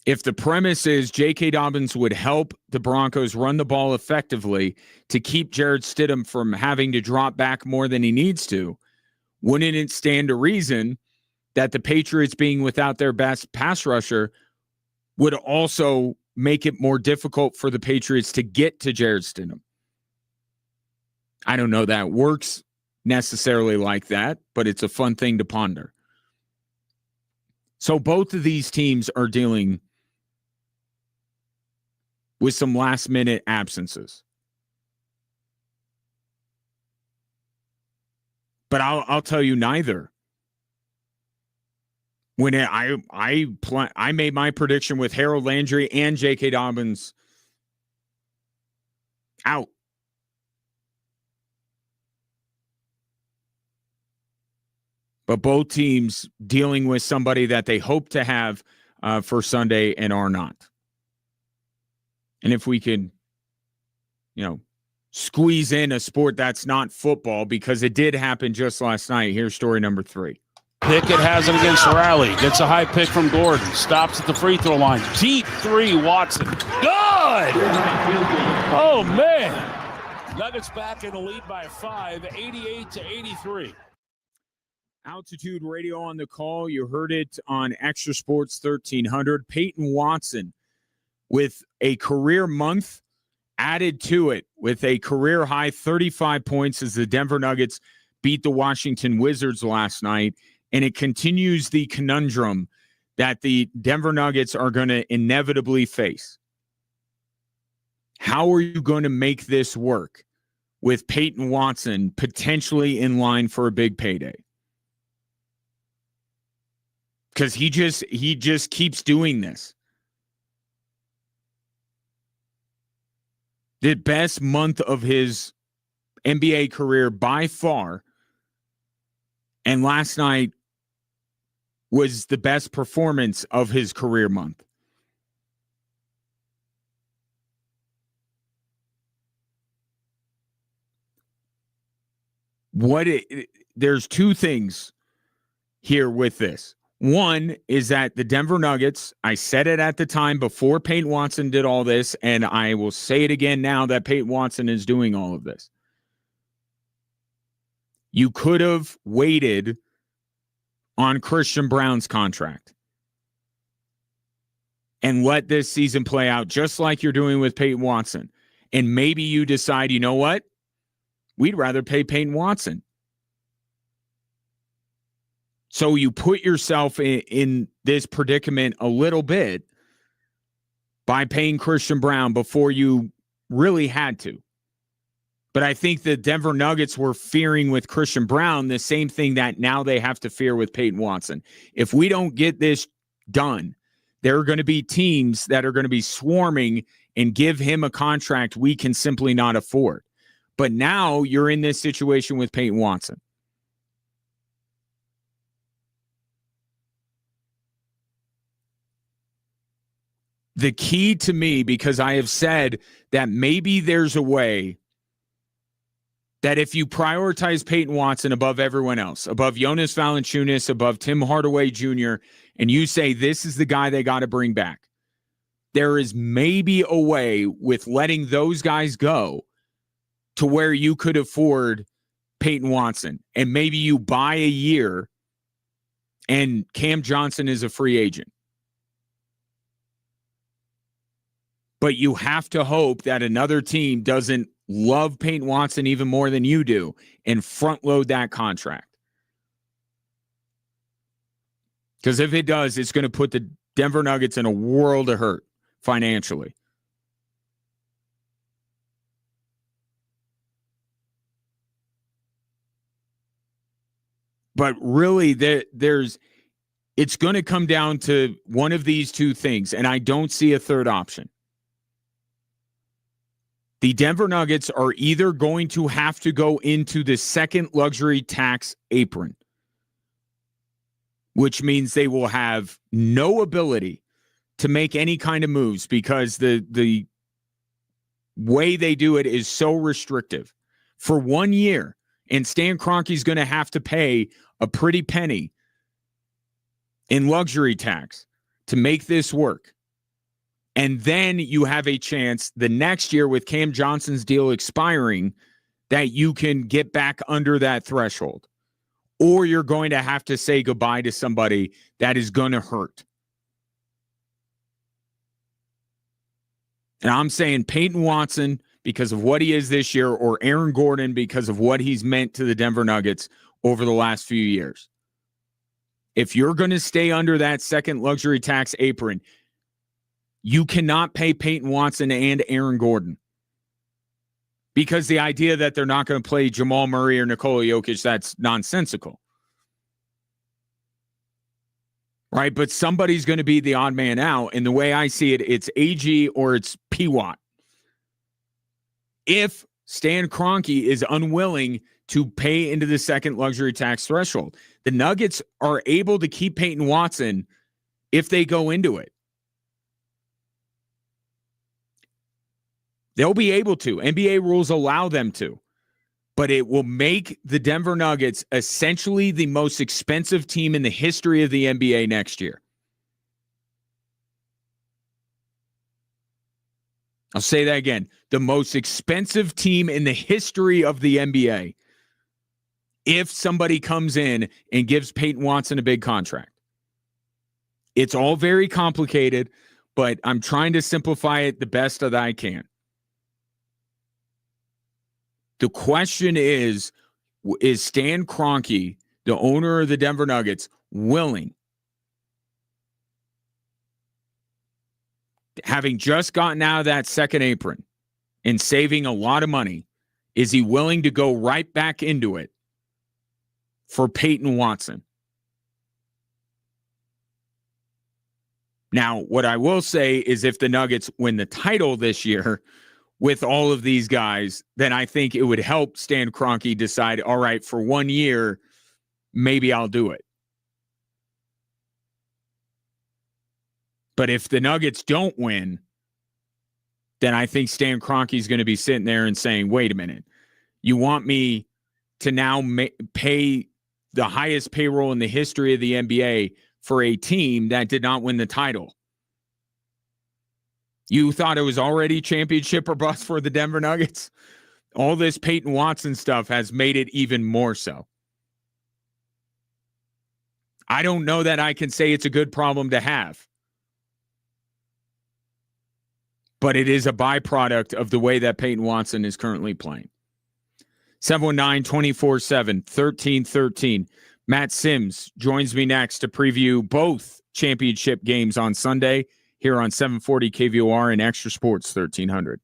If the premise is J.K. Dobbins would help the Broncos run the ball effectively to keep Jared Stidham from having to drop back more than he needs to, wouldn't it stand to reason that the Patriots being without their best pass rusher would also make it more difficult for the Patriots to get to Jared Stidham? I don't know that works necessarily like that, but it's a fun thing to ponder. So both of these teams are dealing with some last-minute absences. But I'll tell you neither. When I made my prediction with Harold Landry and J.K. Dobbins out. But both teams dealing with somebody that they hope to have for Sunday and are not. And if we could, squeeze in a sport that's not football, because it did happen just last night. Here's story number 3. Pickett has it against Riley. Gets a high pick from Gordon. Stops at the free throw line. Deep 3, Watson. Good! Oh, man. Nuggets back in the lead by 5, 88-83. Altitude Radio on the call. You heard it on Extra Sports 1300. Peyton Watson with a career month added to it with a career high 35 points as the Denver Nuggets beat the Washington Wizards last night. And it continues the conundrum that the Denver Nuggets are going to inevitably face. How are you going to make this work with Peyton Watson potentially in line for a big payday? Because he just keeps doing this. The best month of his NBA career by far. And last night was the best performance of his career month. There's two things here with this. One is that the Denver Nuggets, I said it at the time before Peyton Watson did all this, and I will say it again now that Peyton Watson is doing all of this. You could have waited on Christian Braun's contract and let this season play out just like you're doing with Peyton Watson. And maybe you decide, you know what? We'd rather pay Peyton Watson. So you put yourself in this predicament a little bit by paying Christian Braun before you really had to. But I think the Denver Nuggets were fearing with Christian Braun the same thing that now they have to fear with Peyton Watson. If we don't get this done, there are going to be teams that are going to be swarming and give him a contract we can simply not afford. But now you're in this situation with Peyton Watson. The key to me, because I have said that maybe there's a way that if you prioritize Peyton Watson above everyone else, above Jonas Valanciunas, above Tim Hardaway Jr., and you say this is the guy they got to bring back, there is maybe a way with letting those guys go to where you could afford Peyton Watson. And maybe you buy a year and Cam Johnson is a free agent. But you have to hope that another team doesn't love Peyton Watson even more than you do and front load that contract. Because if it does, it's going to put the Denver Nuggets in a world of hurt financially. But really, it's going to come down to one of these two things, and I don't see a third option. The Denver Nuggets are either going to have to go into the second luxury tax apron, which means they will have no ability to make any kind of moves because the way they do it is so restrictive for 1 year. And Stan Kroenke's going to have to pay a pretty penny in luxury tax to make this work. And then you have a chance the next year with Cam Johnson's deal expiring that you can get back under that threshold. Or you're going to have to say goodbye to somebody that is going to hurt. And I'm saying Peyton Watson because of what he is this year, or Aaron Gordon because of what he's meant to the Denver Nuggets over the last few years. If you're going to stay under that second luxury tax apron, you cannot pay Peyton Watson and Aaron Gordon. Because the idea that they're not going to play Jamal Murray or Nikola Jokic, that's nonsensical. Right? But somebody's going to be the odd man out. And the way I see it, it's AG or it's P-Watt. If Stan Kroenke is unwilling to pay into the second luxury tax threshold, the Nuggets are able to keep Peyton Watson if they go into it. They'll be able to. NBA rules allow them to. But it will make the Denver Nuggets essentially the most expensive team in the history of the NBA next year. I'll say that again. The most expensive team in the history of the NBA if somebody comes in and gives Peyton Watson a big contract. It's all very complicated, but I'm trying to simplify it the best that I can. The question is Stan Kroenke, the owner of the Denver Nuggets, willing, having just gotten out of that second apron and saving a lot of money, is he willing to go right back into it for Peyton Watson? Now, what I will say is if the Nuggets win the title this year with all of these guys, then I think it would help Stan Kroenke decide, all right, for 1 year, maybe I'll do it. But if the Nuggets don't win, then I think Stan Kroenke is going to be sitting there and saying, wait a minute, you want me to now pay the highest payroll in the history of the NBA for a team that did not win the title? You thought it was already championship or bust for the Denver Nuggets? All this Peyton Watson stuff has made it even more so. I don't know that I can say it's a good problem to have. But it is a byproduct of the way that Peyton Watson is currently playing. 719-247-1313. Matt Sims joins me next to preview both championship games on Sunday here on 740 KVOR and Extra Sports 1300.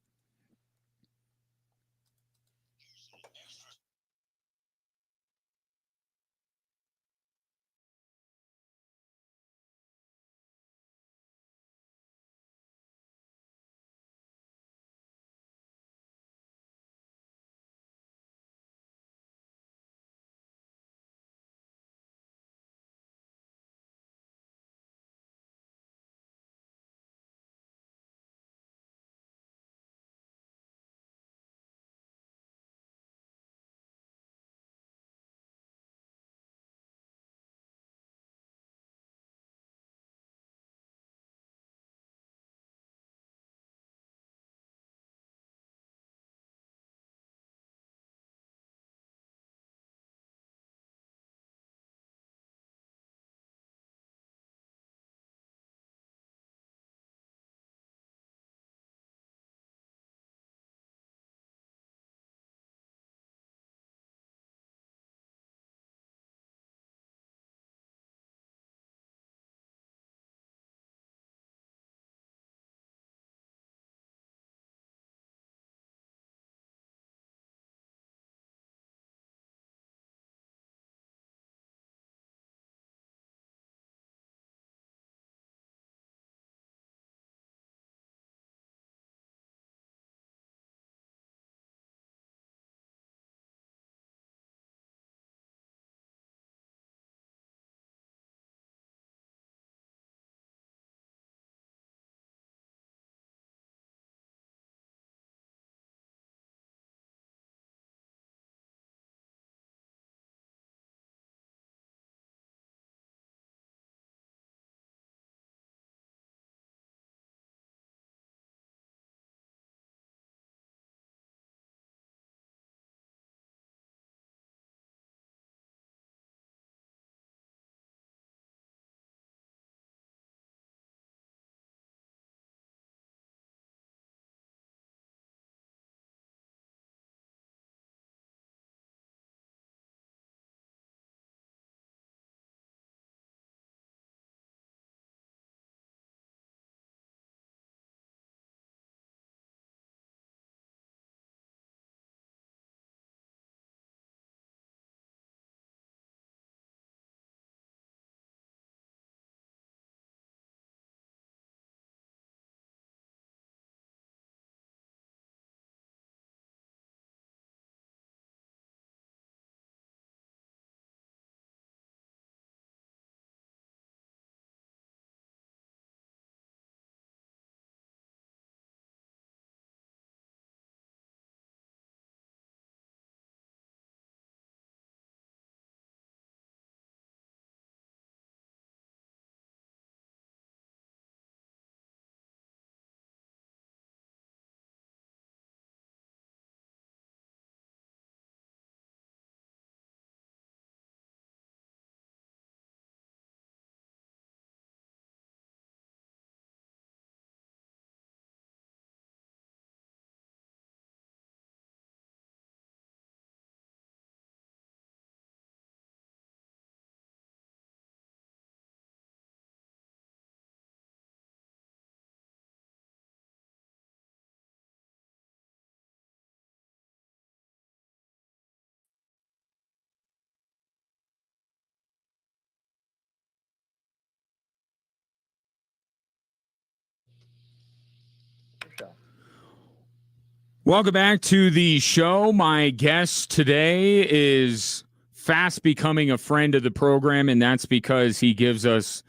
Welcome back to the show. My guest today is fast becoming a friend of the program, and that's because he gives us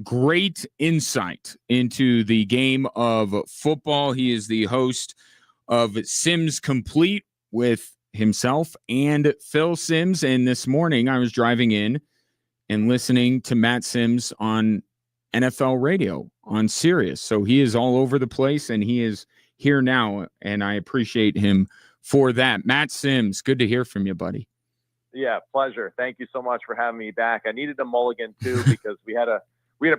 great insight into the game of football. He is the host of Sims Complete with himself and Phil Sims. And this morning I was driving in and listening to Matt Sims on NFL radio on Sirius. So he is all over the place, and he is here now, and I appreciate him for that. Matt Sims, good to hear from you, buddy. Yeah, pleasure. Thank you so much for having me back. I needed a mulligan too because we had a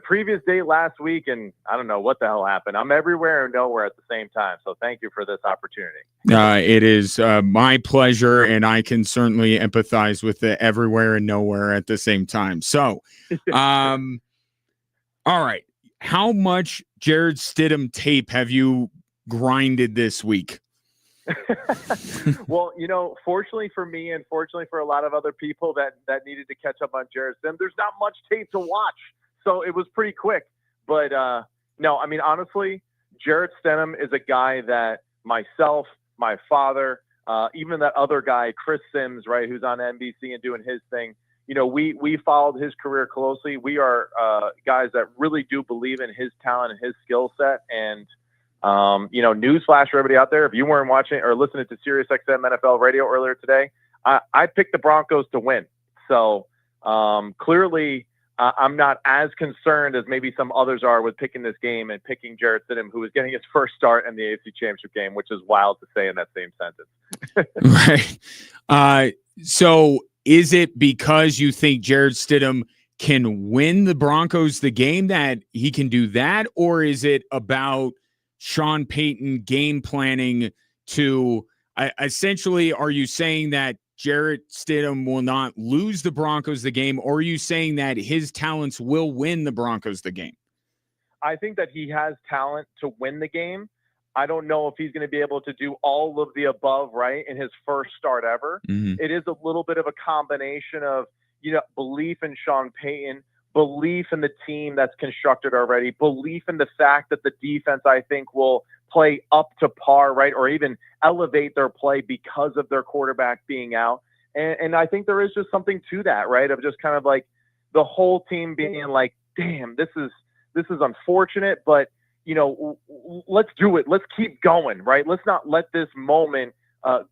previous date last week, and I don't know what the hell happened. I'm everywhere and nowhere at the same time. So thank you for this opportunity. It is my pleasure, and I can certainly empathize with the everywhere and nowhere at the same time. So, all right. How much Jarrett Stidham tape have you grinded this week? Well, fortunately for me and fortunately for a lot of other people that needed to catch up on Jarrett Stidham, there's not much tape to watch. So it was pretty quick. But no, I mean, honestly, Jarrett Stidham is a guy that myself, my father, even that other guy, Chris Sims, right, who's on NBC and doing his thing, we followed his career closely. We are guys that really do believe in his talent and his skill set. And newsflash for everybody out there, if you weren't watching or listening to SiriusXM NFL radio earlier today, I picked the Broncos to win. So clearly I'm not as concerned as maybe some others are with picking this game and picking Jarrett Stidham, who was getting his first start in the AFC Championship game, which is wild to say in that same sentence. Right. So is it because you think Jarrett Stidham can win the Broncos the game that he can do that? Or is it about Sean Payton game planning to essentially, are you saying that Jarrett Stidham will not lose the Broncos the game, or are you saying that his talents will win the Broncos the game? I think that he has talent to win the game. I don't know if he's going to be able to do all of the above, right, in his first start ever. Mm-hmm. It is a little bit of a combination of, belief in Sean Payton, belief in the team that's constructed already, belief in the fact that the defense, I think, will play up to par, right, or even elevate their play because of their quarterback being out. And I think there is just something to that, right, of just kind of like the whole team being like, damn, this is unfortunate, but, let's do it. Let's keep going, right? Let's not let this moment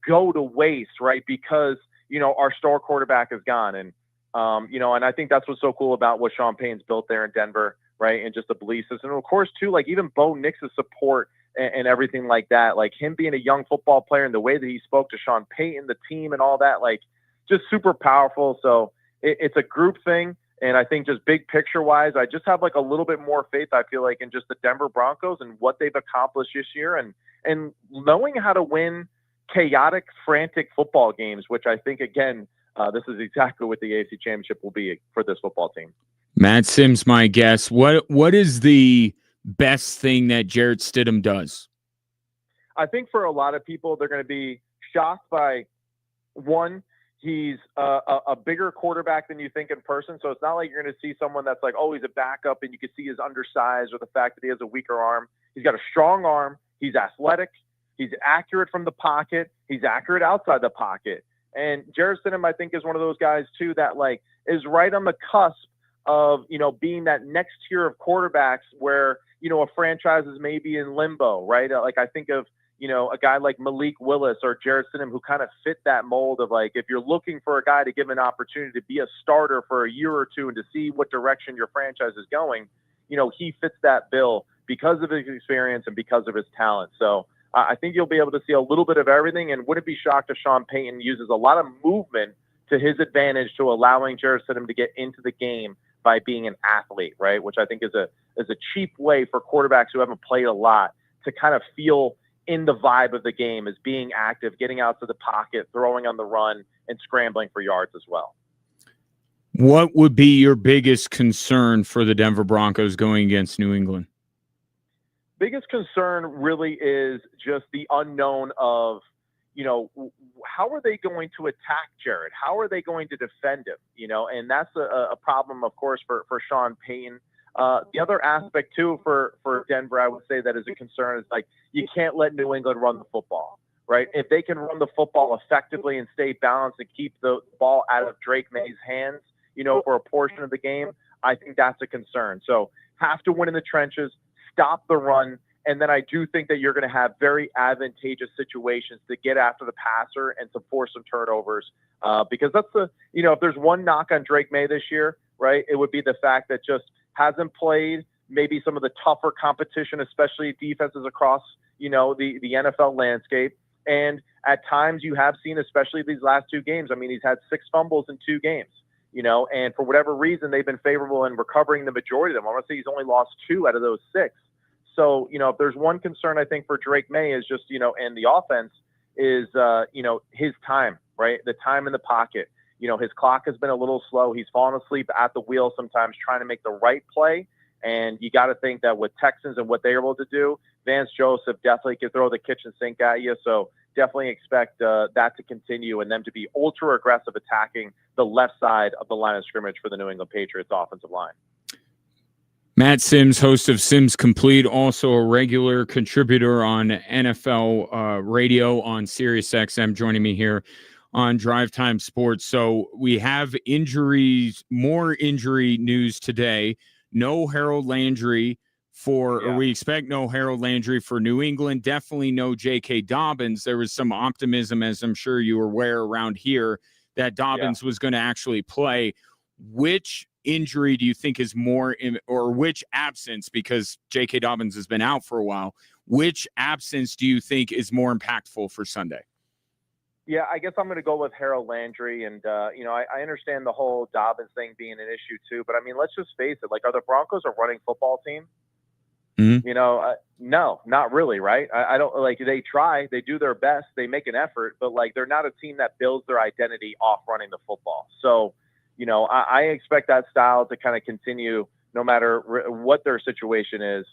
go to waste, right, because, our star quarterback is gone. And, and I think that's what's so cool about what Sean Payton's built there in Denver, right? And just the belief system. And of course, too, like even Bo Nix's support and everything like that, like him being a young football player and the way that he spoke to Sean Payton, the team and all that, like just super powerful. So it's a group thing. And I think just big picture wise, I just have like a little bit more faith, I feel like, in just the Denver Broncos and what they've accomplished this year and knowing how to win chaotic, frantic football games, which I think, again, this is exactly what the AFC Championship will be for this football team. Matt Sims, my guest. What is the best thing that Jarrett Stidham does? I think for a lot of people, they're going to be shocked by, one, he's a bigger quarterback than you think in person. So it's not like you're going to see someone that's like, oh, he's a backup and you can see his undersized or the fact that he has a weaker arm. He's got a strong arm. He's athletic. He's accurate from the pocket. He's accurate outside the pocket. And Jarrett Stidham, I think, is one of those guys, too, that, like, is right on the cusp of, being that next tier of quarterbacks where, a franchise is maybe in limbo, right? Like, I think of, a guy like Malik Willis or Jarrett Stidham who kind of fit that mold of, like, if you're looking for a guy to give an opportunity to be a starter for a year or two and to see what direction your franchise is going, he fits that bill because of his experience and because of his talent. So I think you'll be able to see a little bit of everything, and wouldn't be shocked if Sean Payton uses a lot of movement to his advantage to allowing Jarrett Stidham to get into the game by being an athlete, right? Which I think is a cheap way for quarterbacks who haven't played a lot to kind of feel in the vibe of the game as being active, getting out to the pocket, throwing on the run, and scrambling for yards as well. What would be your biggest concern for the Denver Broncos going against New England? Biggest concern really is just the unknown of, how are they going to attack Jarrett? How are they going to defend him? And that's a problem, of course, for Sean Payton. The other aspect, too, for Denver, I would say that is a concern is, like, you can't let New England run the football, right? If they can run the football effectively and stay balanced and keep the ball out of Drake May's hands, for a portion of the game, I think that's a concern. So have to win in the trenches, stop the run, and then I do think that you're going to have very advantageous situations to get after the passer and to force some turnovers. Because that's if there's one knock on Drake May this year, right, it would be the fact that just hasn't played maybe some of the tougher competition, especially defenses across, the NFL landscape. And at times you have seen, especially these last 2 games, I mean, he's had 6 fumbles in 2 games, and for whatever reason, they've been favorable in recovering the majority of them. I want to say he's only lost 2 out of those 6. So, if there's one concern, I think, for Drake May is just, and the offense is, his time, right? The time in the pocket. His clock has been a little slow. He's fallen asleep at the wheel sometimes trying to make the right play. And you got to think that with Texans and what they're able to do, Vance Joseph definitely can throw the kitchen sink at you. So definitely expect that to continue and them to be ultra aggressive attacking the left side of the line of scrimmage for the New England Patriots offensive line. Matt Sims, host of Sims Complete, also a regular contributor on NFL radio on SiriusXM, joining me here on Drive Time Sports. So we have more injury news today. No Harold Landry or we expect no Harold Landry for New England. Definitely no J.K. Dobbins. There was some optimism, as I'm sure you were aware around here, that Dobbins was going to actually play. Which injury do you think is more or which absence, because J.K. Dobbins has been out for a while, which absence do you think is more impactful for Sunday? Yeah, I guess I'm going to go with Harold Landry. And, I understand the whole Dobbins thing being an issue too. But, I mean, let's just face it. Like, are the Broncos a running football team? Mm-hmm. No, not really, right? I don't like they try. They do their best. They make an effort. But, like, they're not a team that builds their identity off running the football. So, I expect that style to kind of continue no matter what their situation is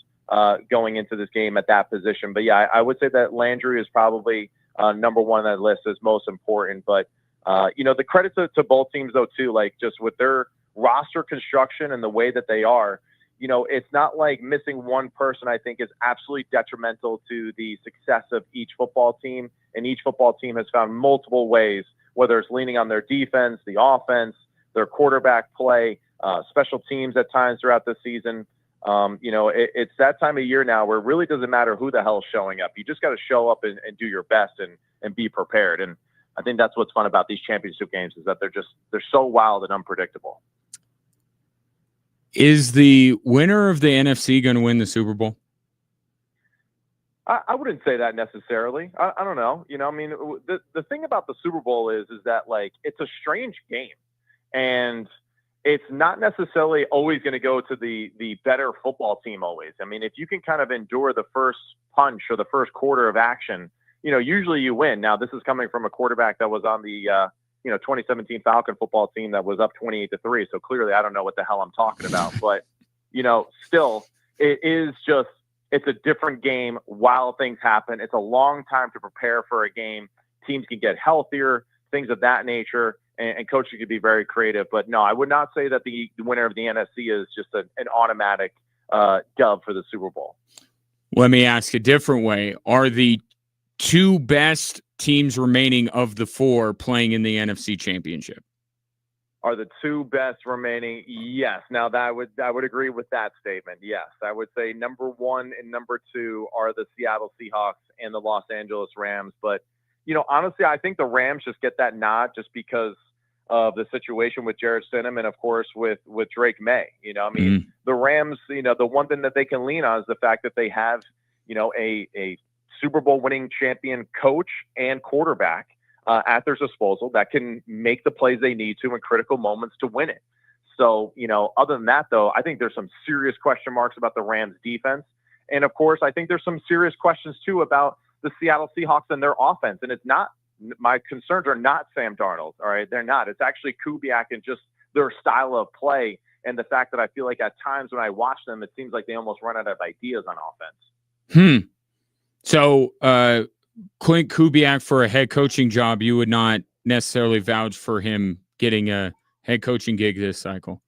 going into this game at that position. But, yeah, I would say that Landry is probably number one on that list is most important. But, the credit to both teams, though, too, like just with their roster construction and the way that they are, it's not like missing one person, I think, is absolutely detrimental to the success of each football team. And each football team has found multiple ways, whether it's leaning on their defense, the offense, their quarterback play, special teams at times throughout the season. It's that time of year now where it really doesn't matter who the hell is showing up. You just got to show up and do your best and be prepared. And I think that's what's fun about these championship games is that they're so wild and unpredictable. Is the winner of the NFC going to win the Super Bowl? I wouldn't say that necessarily. I don't know. The thing about the Super Bowl is that, like, it's a strange game. And it's not necessarily always going to go to the better football team always. I mean, if you can kind of endure the first punch or the first quarter of action, usually you win. Now, this is coming from a quarterback that was on the 2017 Falcon football team that was up 28-3. So clearly I don't know what the hell I'm talking about. But, still, it's a different game while things happen. It's a long time to prepare for a game. Teams can get healthier, things of that nature. And coaching could be very creative. But no, I would not say that the winner of the NFC is just an automatic dub for the Super Bowl. Let me ask a different way. Are the 2 best teams remaining of the 4 playing in the NFC Championship? Are the 2 best remaining? Yes. Now, I would agree with that statement. Yes. I would say number 1 and number 2 are the Seattle Seahawks and the Los Angeles Rams. But, honestly, I think the Rams just get that nod just because of the situation with Jarrett Stidham and, of course, with Drake May. The Rams, the one thing that they can lean on is the fact that they have, a Super Bowl winning champion coach and quarterback at their disposal that can make the plays they need to in critical moments to win it. So, other than that, though, I think there's some serious question marks about the Rams defense. And, of course, I think there's some serious questions, too, about the Seattle Seahawks and their offense. And my concerns are not Sam Darnold. All right. They're not. It's actually Kubiak and just their style of play. And the fact that I feel like at times when I watch them, it seems like they almost run out of ideas on offense. So, Clint Kubiak for a head coaching job, you would not necessarily vouch for him getting a head coaching gig this cycle?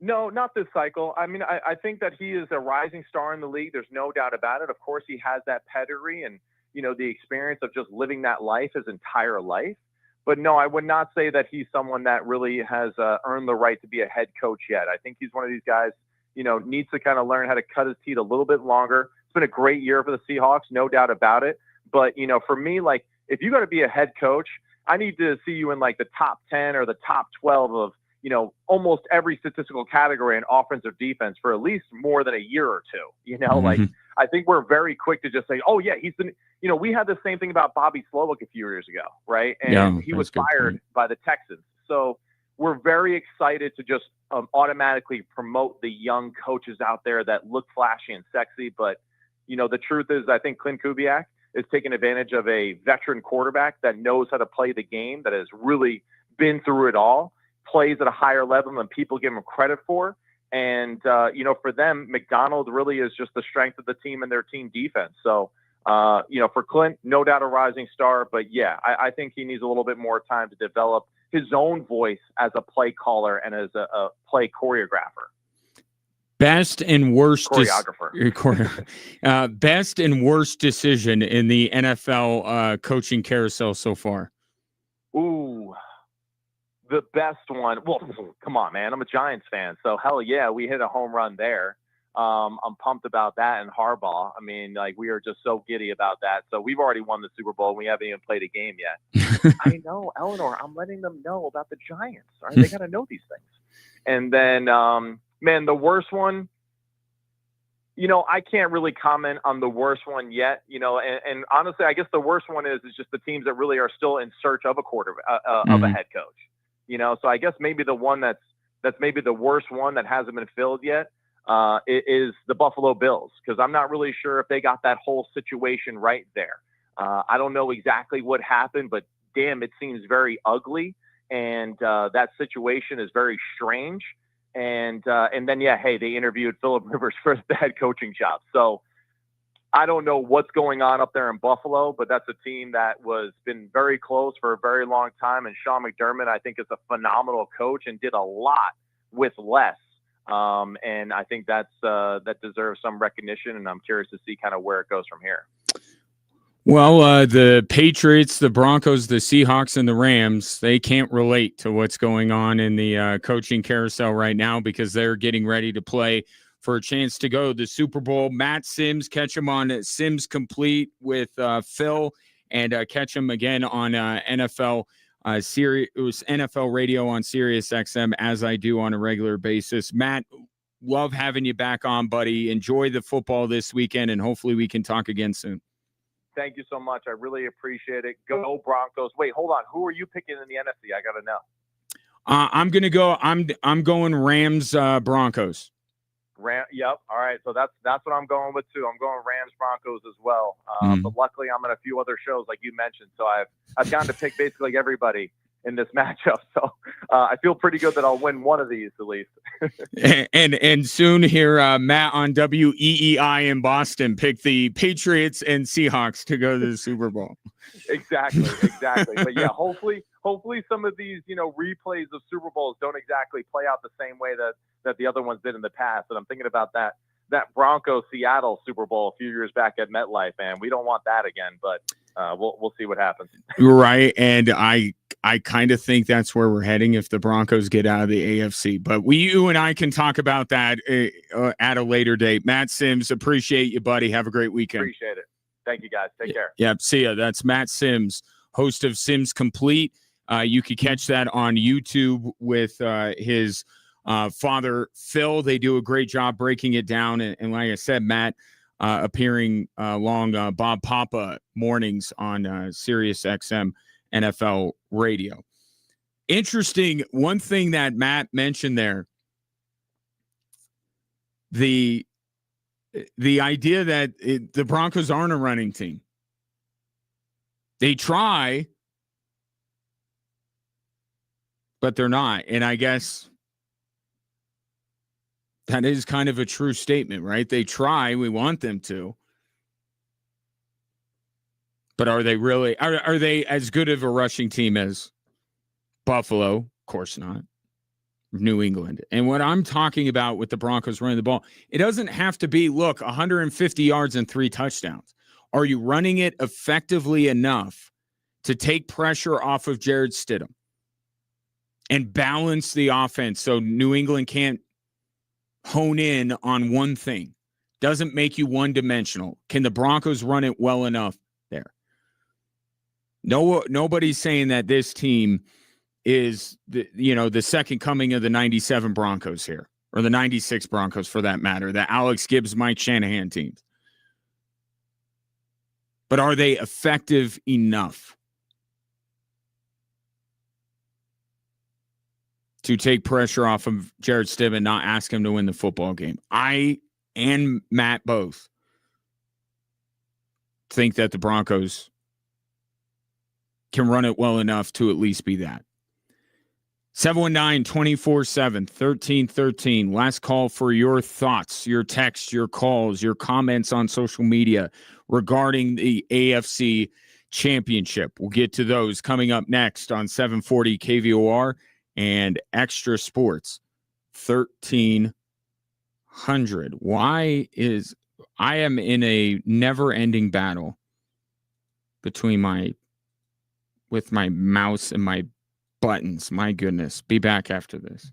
No, not this cycle. I mean, I think that he is a rising star in the league. There's no doubt about it. Of course, he has that pedigree and, the experience of just living that life his entire life. But no, I would not say that he's someone that really has earned the right to be a head coach yet. I think he's one of these guys, needs to kind of learn how to cut his teeth a little bit longer. It's been a great year for the Seahawks, no doubt about it. But, for me, like, if you got to be a head coach, I need to see you in like the top 10 or the top 12 of, almost every statistical category in offense or defense for at least more than a year or two. Like, I think we're very quick to just say, oh yeah, he's been, we had the same thing about Bobby Slowick a few years ago, right? And he was fired by the Texans. So we're very excited to just automatically promote the young coaches out there that look flashy and sexy. But, the truth is, I think Clint Kubiak is taking advantage of a veteran quarterback that knows how to play the game, that has really been through it all, plays at a higher level than people give him credit for. And, for them, McDonald really is just the strength of the team and their team defense. So, for Clint, no doubt a rising star. But, yeah, I think he needs a little bit more time to develop his own voice as a play caller and as a play choreographer. Best and worst choreographer. Best and worst decision in the NFL coaching carousel so far. Ooh, the best one. Well, come on, man. I'm a Giants fan, so hell yeah, we hit a home run there. I'm pumped about that. And Harbaugh, I mean, like, we are just so giddy about that. So we've already won the Super Bowl. And we haven't even played a game yet. I know, Eleanor. I'm letting them know about the Giants. All right, they got to know these things. And then, man, the worst one. I can't really comment on the worst one yet. And honestly, I guess the worst one is just the teams that really are still in search of a quarterback, of a head coach. So I guess maybe the one that's maybe the worst one that hasn't been filled yet is the Buffalo Bills, because I'm not really sure if they got that whole situation right there. I don't know exactly what happened, but damn, it seems very ugly, and that situation is very strange. And then, yeah, hey, they interviewed Phillip Rivers for the head coaching job. So I don't know what's going on up there in Buffalo, but that's a team that was been very close for a very long time. And Sean McDermott, I think, is a phenomenal coach and did a lot with less. And I think that deserves some recognition. And I'm curious to see kind of where it goes from here. Well, the Patriots, the Broncos, the Seahawks, and the Rams, they can't relate to what's going on in the coaching carousel right now, because they're getting ready to play for a chance to go to the Super Bowl. Matt Sims, catch him on Sims Complete with Phil, and catch him again on NFL radio on Sirius XM, as I do on a regular basis. Matt, love having you back on, buddy. Enjoy the football this weekend, and hopefully we can talk again soon. Thank you so much. I really appreciate it. Go Broncos. Wait, hold on. Who are you picking in the NFC? I got to know. I'm going to go. I'm going Rams, Broncos. Yep. All right. So that's what I'm going with too. I'm going Rams, Broncos as well. But luckily I'm in a few other shows like you mentioned. So I've gotten to pick basically everybody in this matchup. So I feel pretty good that I'll win one of these at least. and soon here, Matt on WEEI in Boston picked the Patriots and Seahawks to go to the Super Bowl. Exactly. But yeah, hopefully some of these, replays of Super Bowls don't exactly play out the same way that the other ones did in the past. And I'm thinking about that Broncos Seattle Super Bowl a few years back at MetLife, and we don't want that again, but we'll see what happens. Right. And I kind of think that's where we're heading if the Broncos get out of the AFC. But you and I can talk about that at a later date. Matt Sims, appreciate you, buddy. Have a great weekend. Appreciate it. Thank you, guys. Take care. Yep. See ya. That's Matt Sims, host of Sims Complete. You could catch that on YouTube with his father, Phil. They do a great job breaking it down. And like I said, Matt appearing along Bob Papa mornings on Sirius XM NFL radio. Interesting. One thing that Matt mentioned there, the idea that the Broncos aren't a running team. They try, but they're not. And I guess that is kind of a true statement, right? They try. We want them to. But are they really? Are they as good of a rushing team as Buffalo? Of course not. New England. And what I'm talking about with the Broncos running the ball, it doesn't have to be, 150 yards and 3 touchdowns. Are you running it effectively enough to take pressure off of Jared Stidham and balance the offense so New England can't hone in on one thing? Doesn't make you one-dimensional. Can the Broncos run it well enough there? Nobody's saying that this team is the second coming of the 97 Broncos here, or the 96 Broncos for that matter, the Alex Gibbs, Mike Shanahan teams. But are they effective enough to take pressure off of Jared Stidham and not ask him to win the football game? I and Matt both think that the Broncos can run it well enough to at least be that. 719-24-7-1313. Last call for your thoughts, your texts, your calls, your comments on social media regarding the AFC Championship. We'll get to those coming up next on 740 KVOR and Extra Sports 1300. I am in a never-ending battle with my mouse and my buttons. My goodness. Be back after this.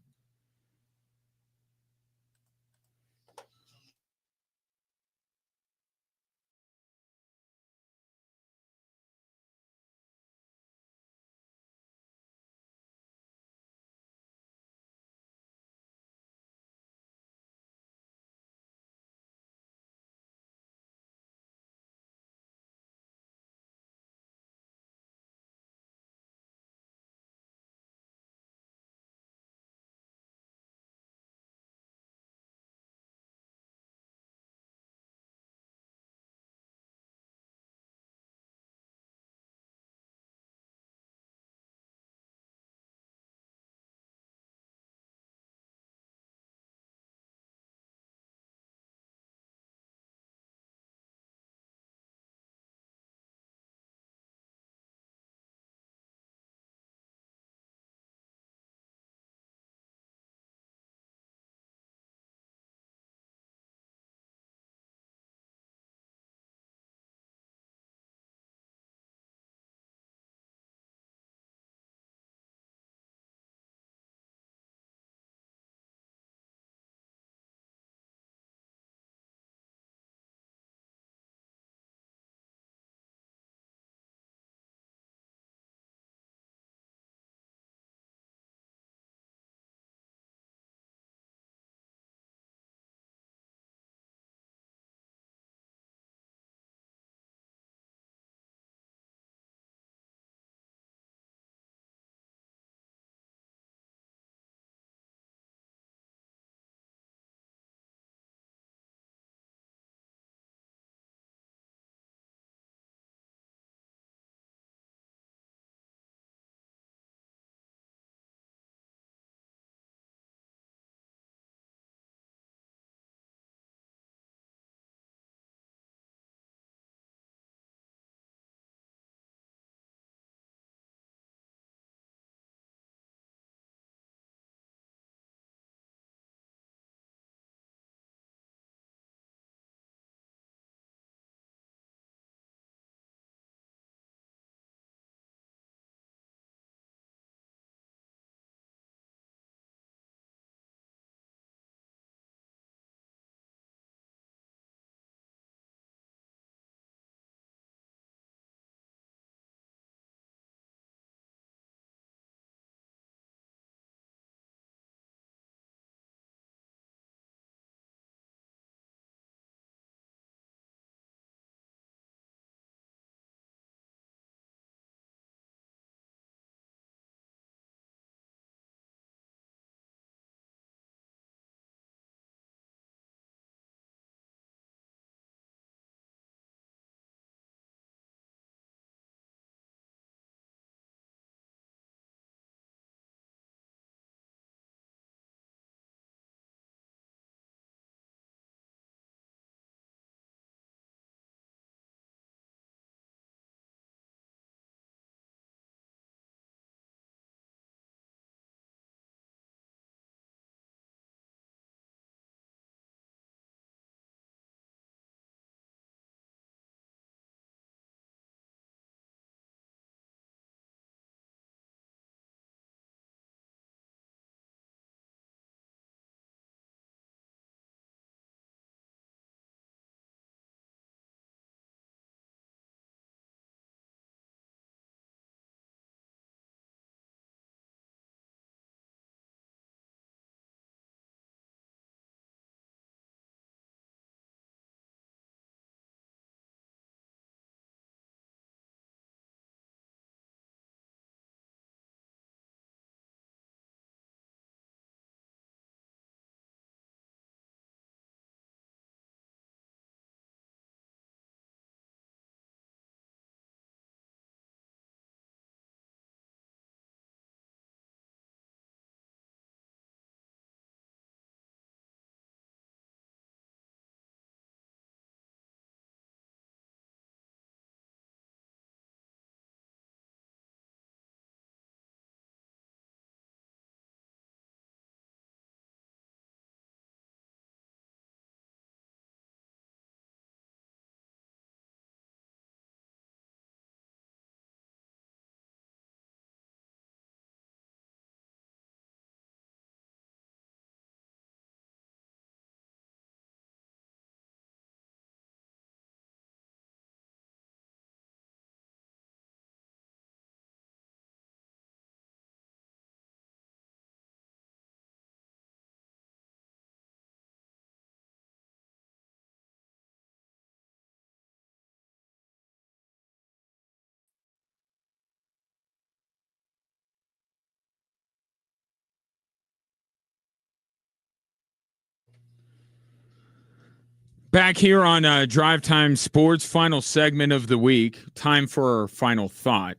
Back here on Drive Time Sports, final segment of the week. Time for our final thought.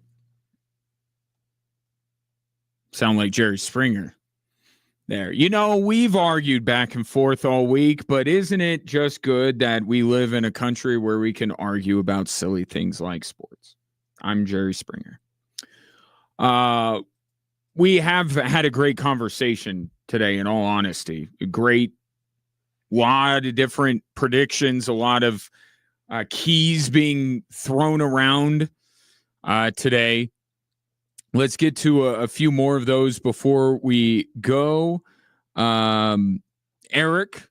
Sound like Jerry Springer there. You know, we've argued back and forth all week, but isn't it just good that we live in a country where we can argue about silly things like sports? I'm Jerry Springer. We have had a great conversation today, in all honesty. A lot of different predictions, a lot of keys being thrown around today. Let's get to a few more of those before we go. Eric,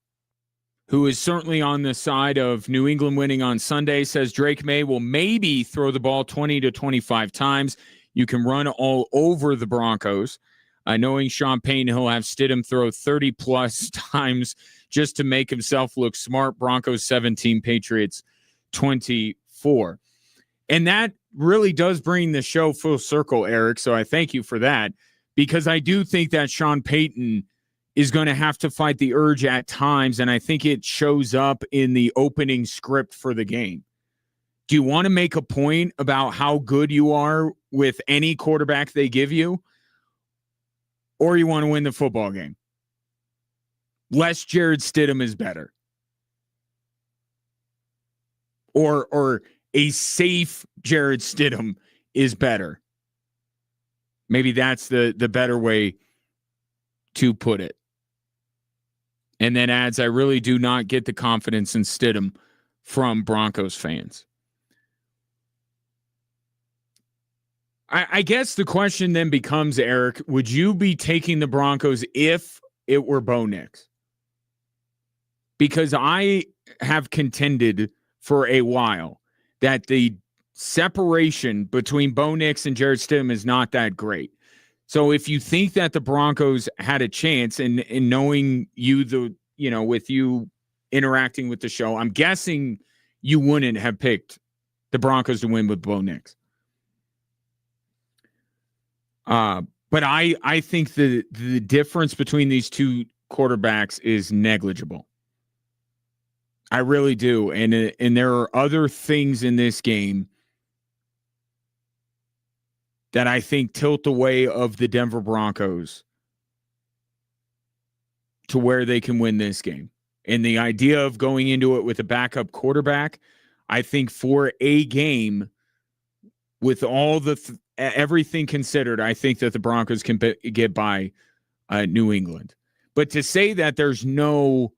who is certainly on the side of New England winning on Sunday, says Drake May will maybe throw the ball 20 to 25 times. You can run all over the Broncos. Knowing Sean Payton, he'll have Stidham throw 30-plus times just to make himself look smart. Broncos 17, Patriots 24. And that really does bring the show full circle, Eric, so I thank you for that, because I do think that Sean Payton is going to have to fight the urge at times, and I think it shows up in the opening script for the game. Do you want to make a point about how good you are with any quarterback they give you? Or you want to win the football game? Less Jared Stidham is better. Or a safe Jared Stidham is better. Maybe that's the better way to put it. And then adds, I really do not get the confidence in Stidham from Broncos fans. I guess the question then becomes, Eric, would you be taking the Broncos if it were Bo Nix? Because I have contended for a while that the separation between Bo Nix and Jared Stidham is not that great. So if you think that the Broncos had a chance, and knowing you, with you interacting with the show, I'm guessing you wouldn't have picked the Broncos to win with Bo Nix. But I think the difference between these two quarterbacks is negligible. I really do. And there are other things in this game that I think tilt the way of the Denver Broncos to where they can win this game. And the idea of going into it with a backup quarterback, I think for a game with all the everything considered, I think that the Broncos can get by New England. But to say that there's no,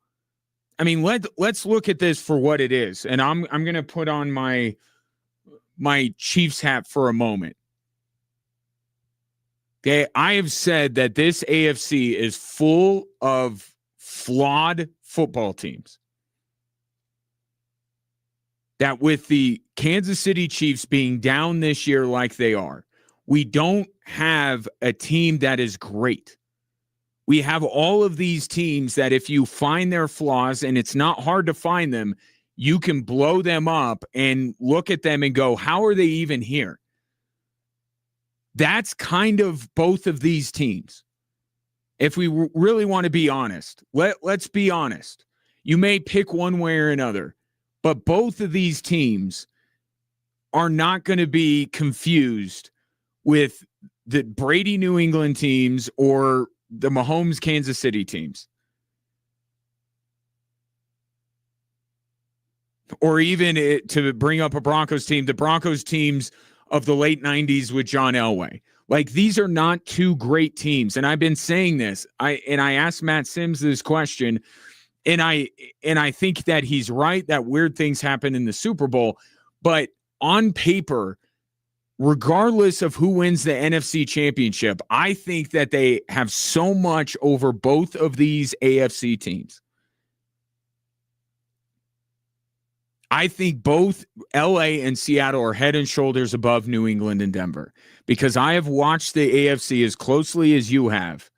I mean, let's look at this for what it is. And I'm going to put on my Chiefs hat for a moment. Okay, I have said that this AFC is full of flawed football teams. That with the Kansas City Chiefs being down this year like they are, we don't have a team that is great. We have all of these teams that if you find their flaws, and it's not hard to find them, you can blow them up and look at them and go, how are they even here? That's kind of both of these teams. If we really want to be honest, let's be honest. You may pick one way or another, but both of these teams are not going to be confused with the Brady New England teams or the Mahomes Kansas City teams. Or even to bring up a Broncos team, the Broncos teams of the late 90s with John Elway. Like, these are not two great teams. And I've been saying this. I asked Matt Sims this question, and I think that he's right, that weird things happen in the Super Bowl. But on paper, regardless of who wins the NFC Championship, I think that they have so much over both of these AFC teams. I think both LA and Seattle are head and shoulders above New England and Denver, because I have watched the AFC as closely as you have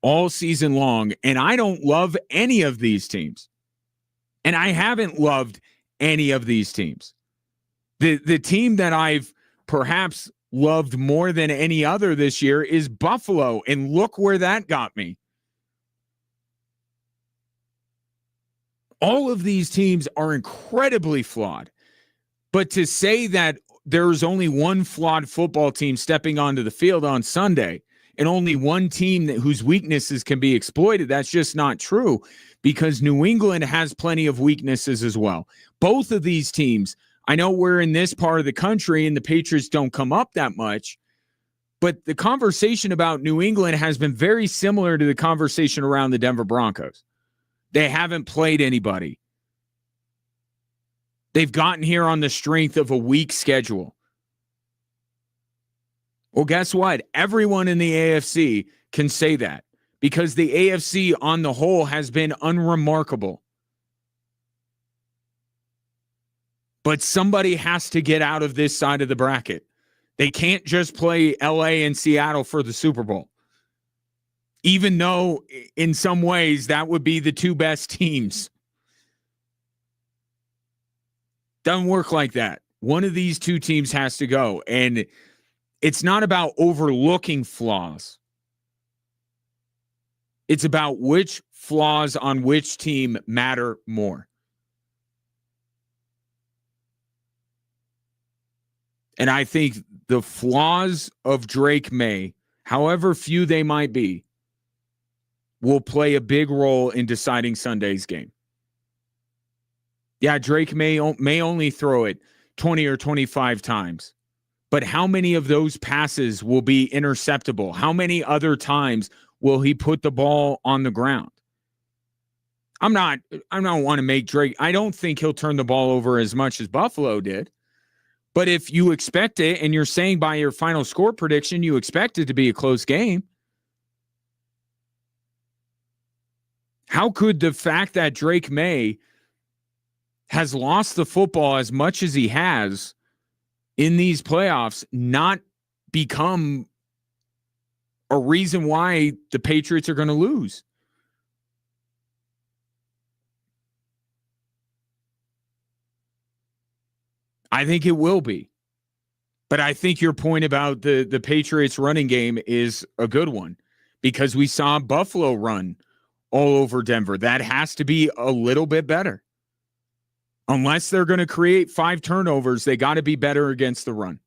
all season long, and I don't love any of these teams. And I haven't loved any of these teams. The team that I've perhaps loved more than any other this year is Buffalo, and look where that got me. All of these teams are incredibly flawed. But to say that there's only one flawed football team stepping onto the field on Sunday and only one team whose weaknesses can be exploited, that's just not true, because New England has plenty of weaknesses as well. Both of these teams, I know we're in this part of the country and the Patriots don't come up that much, but the conversation about New England has been very similar to the conversation around the Denver Broncos. They haven't played anybody. They've gotten here on the strength of a weak schedule. Well, guess what? Everyone in the AFC can say that because the AFC on the whole has been unremarkable. But somebody has to get out of this side of the bracket. They can't just play LA and Seattle for the Super Bowl. Even though in some ways that would be the two best teams. Doesn't work like that. One of these two teams has to go. And it's not about overlooking flaws. It's about which flaws on which team matter more. And I think the flaws of Drake May, however few they might be, will play a big role in deciding Sunday's game. Yeah, Drake may only throw it 20 or 25 times. But how many of those passes will be interceptable? How many other times will he put the ball on the ground? I don't want to make Drake. I don't think he'll turn the ball over as much as Buffalo did. But if you expect it, and you're saying by your final score prediction, you expect it to be a close game, how could the fact that Drake May has lost the football as much as he has in these playoffs not become a reason why the Patriots are going to lose? I think it will be. But I think your point about the Patriots running game is a good one because we saw Buffalo run all over Denver. That has to be a little bit better. Unless they're going to create 5 turnovers, they got to be better against the run.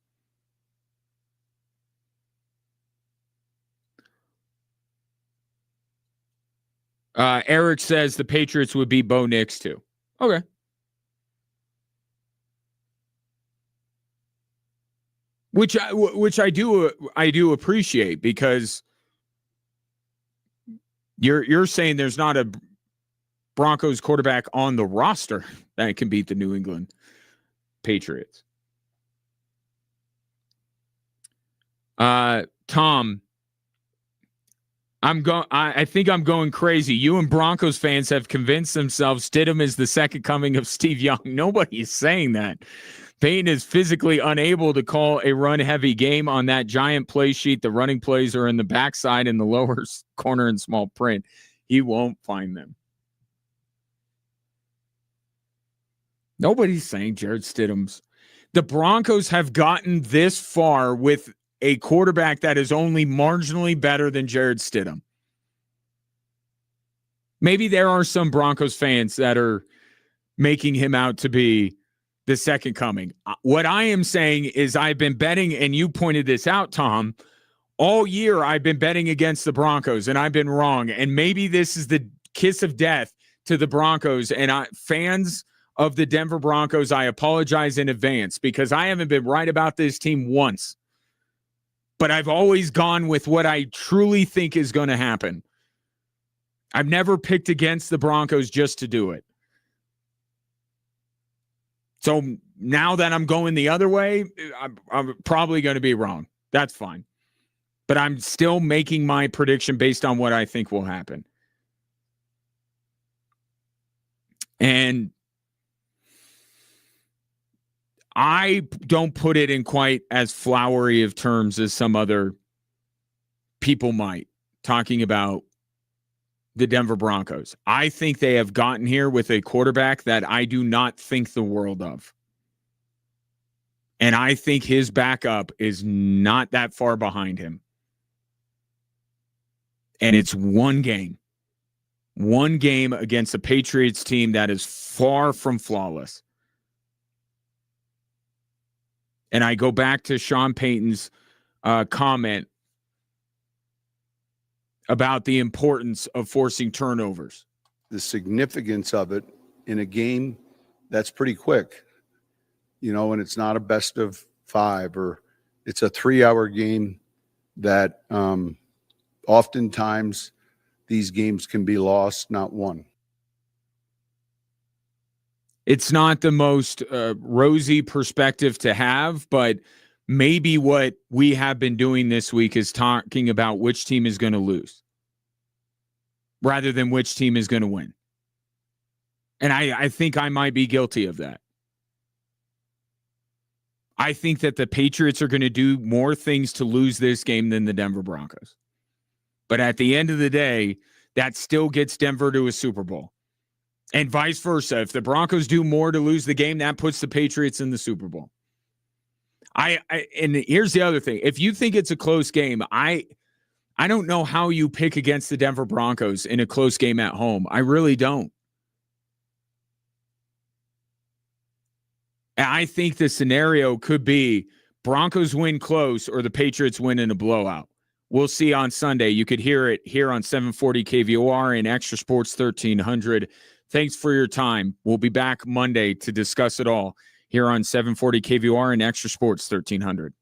Eric says the Patriots would beat Bo Nix too. Okay. Which I do appreciate because you're saying there's not a Broncos quarterback on the roster that can beat the New England Patriots. Tom, I think I'm going crazy. You and Broncos fans have convinced themselves Stidham is the second coming of Steve Young. Nobody is saying that. Payton is physically unable to call a run-heavy game on that giant play sheet. The running plays are in the backside in the lower corner in small print. He won't find them. Nobody's saying Jared Stidham's. The Broncos have gotten this far with a quarterback that is only marginally better than Jared Stidham. Maybe there are some Broncos fans that are making him out to be the second coming. What I am saying is I've been betting, and you pointed this out, Tom, all year I've been betting against the Broncos, and I've been wrong. And maybe this is the kiss of death to the Broncos. And fans of the Denver Broncos, I apologize in advance because I haven't been right about this team once. But I've always gone with what I truly think is going to happen. I've never picked against the Broncos just to do it. So now that I'm going the other way, I'm probably going to be wrong. That's fine. But I'm still making my prediction based on what I think will happen. And I don't put it in quite as flowery of terms as some other people might, talking about the Denver Broncos. I think they have gotten here with a quarterback that I do not think the world of. And I think his backup is not that far behind him. And it's one game. one game against a Patriots team that is far from flawless. And I go back to Sean Payton's comment about the importance of forcing turnovers. The significance of it in a game that's pretty quick, and it's not a best of 5, or it's a 3-hour game that oftentimes these games can be lost, not won. It's not the most rosy perspective to have, but maybe what we have been doing this week is talking about which team is going to lose rather than which team is going to win. And I think I might be guilty of that. I think that the Patriots are going to do more things to lose this game than the Denver Broncos. But at the end of the day, that still gets Denver to a Super Bowl. And vice versa. If the Broncos do more to lose the game, that puts the Patriots in the Super Bowl. And here's the other thing. If you think it's a close game, I don't know how you pick against the Denver Broncos in a close game at home. I really don't. I think the scenario could be Broncos win close or the Patriots win in a blowout. We'll see on Sunday. You could hear it here on 740 KVOR and Extra Sports 1300. Thanks for your time. We'll be back Monday to discuss it all here on 740 KVOR and Extra Sports 1300.